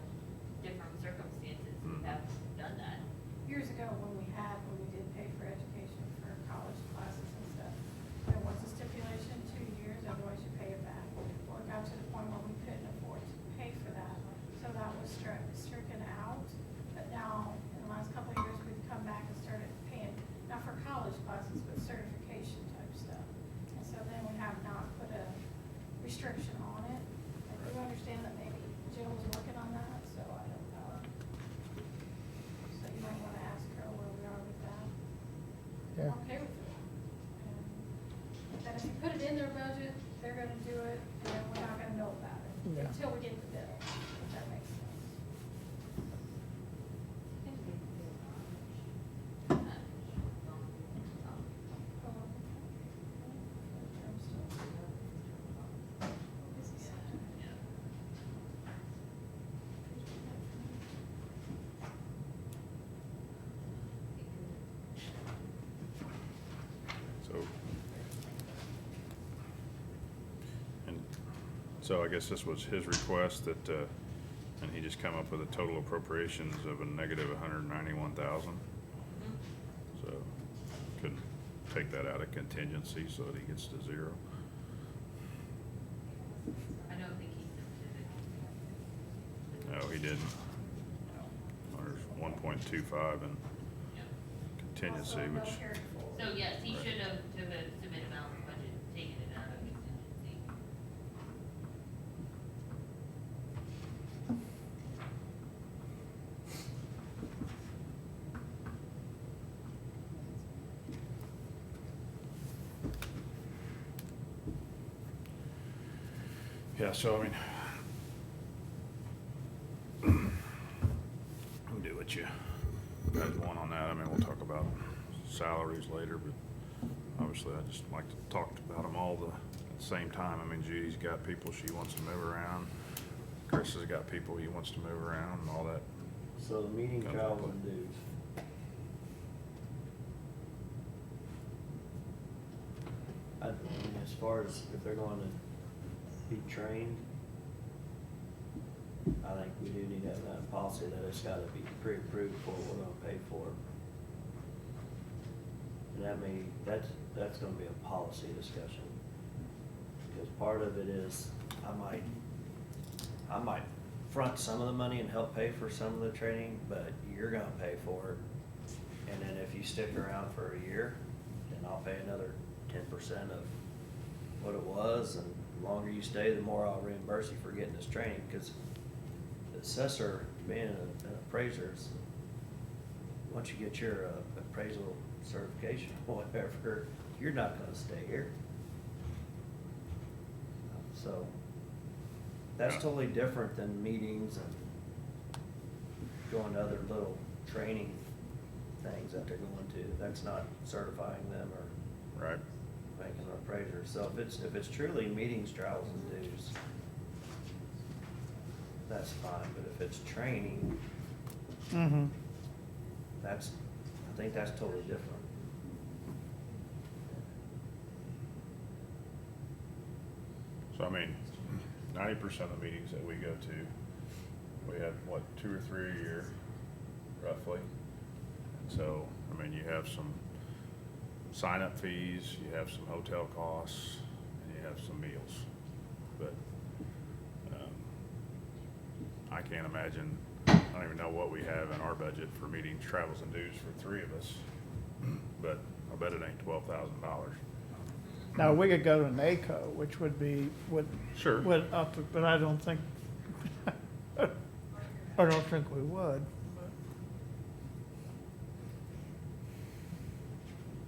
different circumstances, we have done that. Years ago, when we did pay for education for college classes and stuff, there was a stipulation, 2 years, otherwise you pay it back. Well, it got to the point where we couldn't afford to pay for that, so that was stricken out. But now, in the last couple of years, we've come back and started paying, not for college classes, but certification type stuff. And so then we have not put a restriction on it. I do understand that maybe Jill was working on that, so I don't know. So you might wanna ask her where we are with that. Yeah. I'm okay with it. And then if you put it in their budget, they're gonna do it, and we're not gonna know about it Yeah. until we get the bill, if that makes sense. So, and so I guess this was his request that, and he just come up with a total appropriations of a negative 191,000. So couldn't take that out of contingency so that he gets to zero. I don't think he submitted. No, he didn't. There's 1.25 in contingency, Also, no which, carry forward. So yes, he Right. should have, to the submitted balance budget, taken it out of contingency. yeah, so I mean, we'll do what you guys want on that. I mean, we'll talk about salaries later, but obviously I just like to talk about them all at the same time. I mean, Judy's got people she wants to move around. Chris has got people he wants to move around and all that. So the meeting Comes travel up with- and dues. I mean, as far as if they're going to be trained, I think we do need to have that policy that it's gotta be pre-approved for what we're gonna pay for. And that's gonna be a policy discussion. Because part of it is, I might front some of the money and help pay for some of the training, but you're gonna pay for it. And then if you stick around for a year, then I'll pay another 10% of what it was, and the longer you stay, the more I'll reimburse you for getting this training, because the assessor, being an appraiser, once you get your appraisal certification, whatever, you're not gonna stay here. So, that's Yeah. totally different than meetings and going to other little training things that they're going to. That's not certifying them or Right. making them appraisers. So if it's truly meetings, trials, and dues, that's fine, but if it's training, Mm-hmm. I think that's totally different. So I mean, 90% of the meetings that we go to, we have, what, 2 or 3 a year, roughly. And so, I mean, you have some sign-up fees, you have some hotel costs, and you have some meals. But, I can't imagine, I don't even know what we have in our budget for meetings, travels, and dues for 3 of us. But I bet it ain't $12,000. Now, we could go to NACO, which would be, Sure. would up, but I don't think, I don't think we would.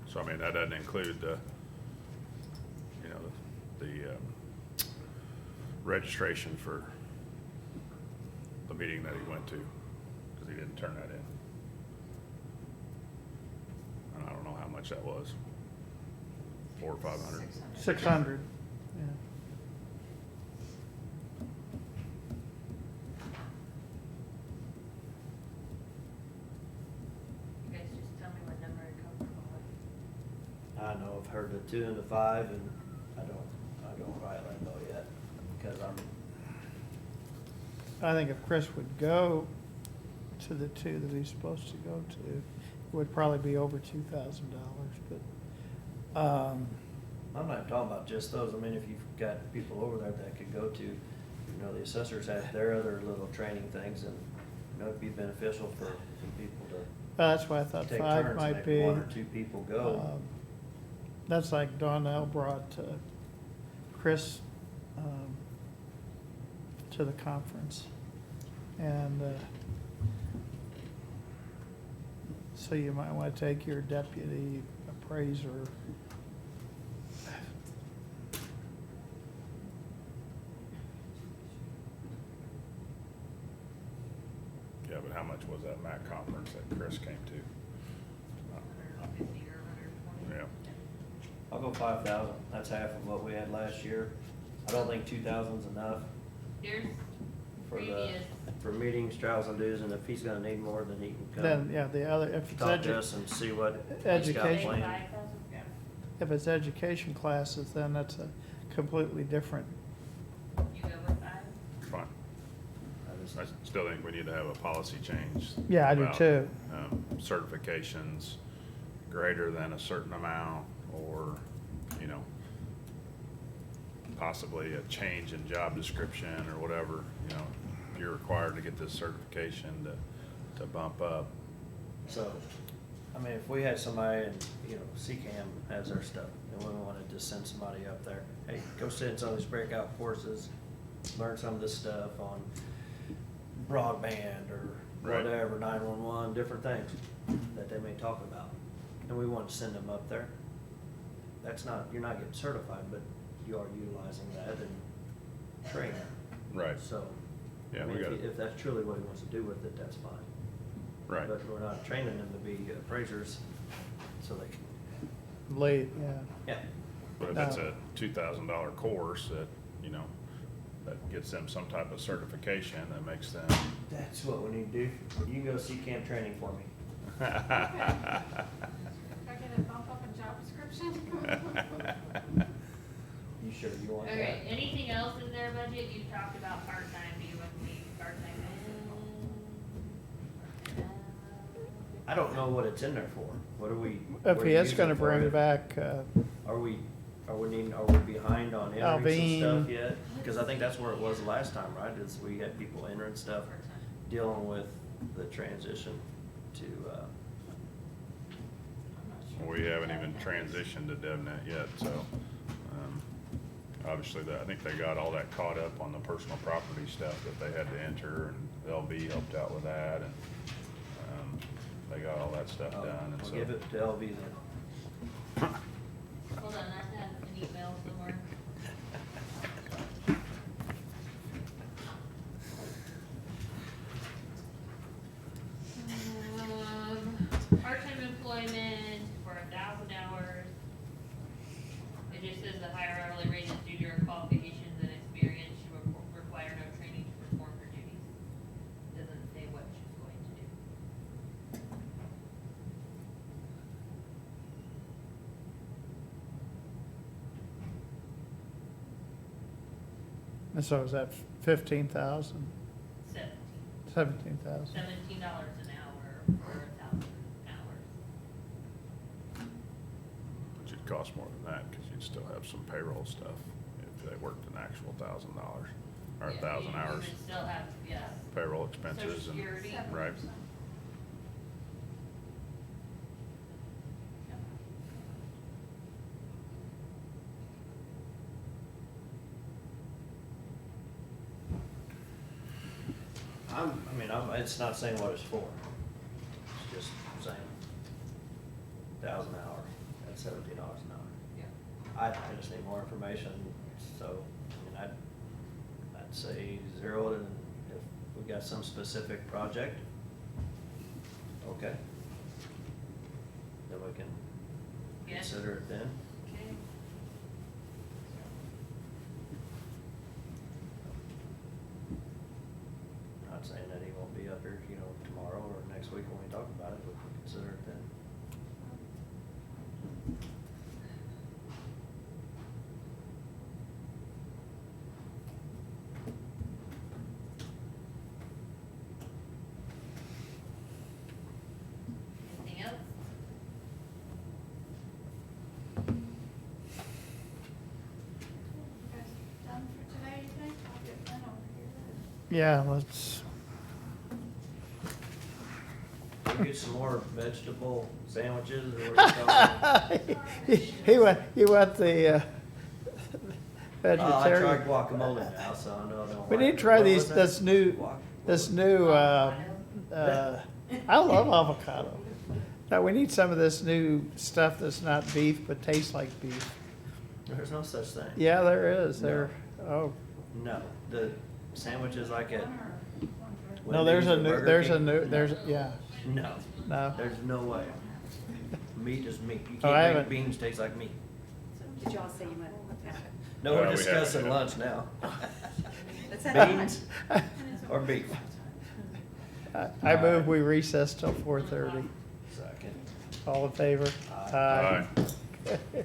So I mean, that doesn't include the, you know, the registration for the meeting that he went to, because he didn't turn that in. And I don't know how much that was. 400 or 500. 600, yeah. You guys just tell me what number you're comfortable with. I know I've heard the 2 and the 5, and I because I think if Chris would go to the two that he's supposed to go to, it would probably be over $2,000, but, I'm not talking about just those. I mean, if you've got people over there that could go to, you know, the assessors have their other little training things, and, you know, it'd be beneficial for some people to that's why I thought take 5 turns, might maybe be. one or two people go. That's like Donnell brought Chris to the conference. And so you might want to take your deputy appraiser. Yeah, but how much was that MAC conference that Chris came to? 150 or 120. Yeah. I'll go 5,000. That's half of what we had last year. I don't think 2,000's enough Here's for previous, for meetings, trials and dues, and if he's gonna need more, then he can Then, come yeah, the other, if it's talk to us and see what he's got education. planned. 5,000? Yeah. if it's education classes, then that's a completely different. You go with 5? Fine. I still think we need to have a policy change. Yeah, I do about, too. Certifications greater than a certain amount, or, you know, possibly a change in job description or whatever, you know, you're required to get this certification to bump up. So, I mean, if we had somebody and, you know, CCAM has their stuff, and we wanted to send somebody up there, hey, go sit in some of these breakout courses, learn some of this stuff on broadband or Right. whatever, 911, different things that they may talk about. And we want to send them up there. That's not, you're not getting certified, but you are utilizing that and training. Right. So, Yeah, I mean, we got if it. if that's truly what he wants to do with it, that's fine. Right. But we're not training them to be appraisers, so they can, Late, yeah. yeah. But if it's a $2,000 course that, you know, that gets them some type of certification that makes them. That's what we need to do. You can go see camp training for me. If I get a bump up in job description. You sure you want that? Okay, anything else in their budget? You talked about part-time, do you want to leave part-time in? I don't know what it's in there for. What are we? If what he are is you gonna using for bring it? back, Are we behind on entering some Alvin. stuff yet? Because I think that's where it was the last time, right? Is we had people entering stuff, dealing with the transition to, We haven't even transitioned to DevNet yet, so, obviously, I think they got all that caught up on the personal property stuff that they had to enter, and LV helped out with that, and, they got all that stuff done, and we'll so. give it to LV then. Hold on, I have an email somewhere. Part-time employment for 1,000 hours. It just says the higher hourly rate is due to your qualifications and experience. She will require no training to perform her duties. Doesn't say what she's going to do. And so is that 15,000, 17. 17,000? $17 an hour for 1,000 hours. Which would cost more than that, cause you'd still have some payroll stuff if they worked an actual $1,000, or Yeah, 1,000 you hours. would still have, yeah. Payroll expenses Social and, Security. right. It's not saying what it's for. It's just saying 1,000 hours at $17 an hour. Yeah. I just need more information, so, I mean, I'd say 0, and if we got some specific project, okay. Then we can Yes. consider it then. Okay. Not saying that he won't be up here, you know, tomorrow or next week when we talk about it, we can consider it then. Yeah, let's, We'll get some more vegetable sandwiches or what you call it. he went the Oh, I tried vegetarian. guacamole now, so I know I don't We like need to it. try What these, was that? this new, I love avocado. Now, we need some of this new stuff that's not beef, but tastes like beef. There's no such thing. Yeah, there is, No. there, oh, No, the sandwiches like at. no, there's a Wendy's or new, Burger there's a King? new, there's, yeah, No, no. there's no way. Meat is meat. You Oh, I can't haven't- make beans taste like meat. Did y'all say you went? No, Well, we're we discussing haven't. lunch now. Let's have Beans or beef? I move we recess till 4:30. Second. All in favor? Aye. Aye.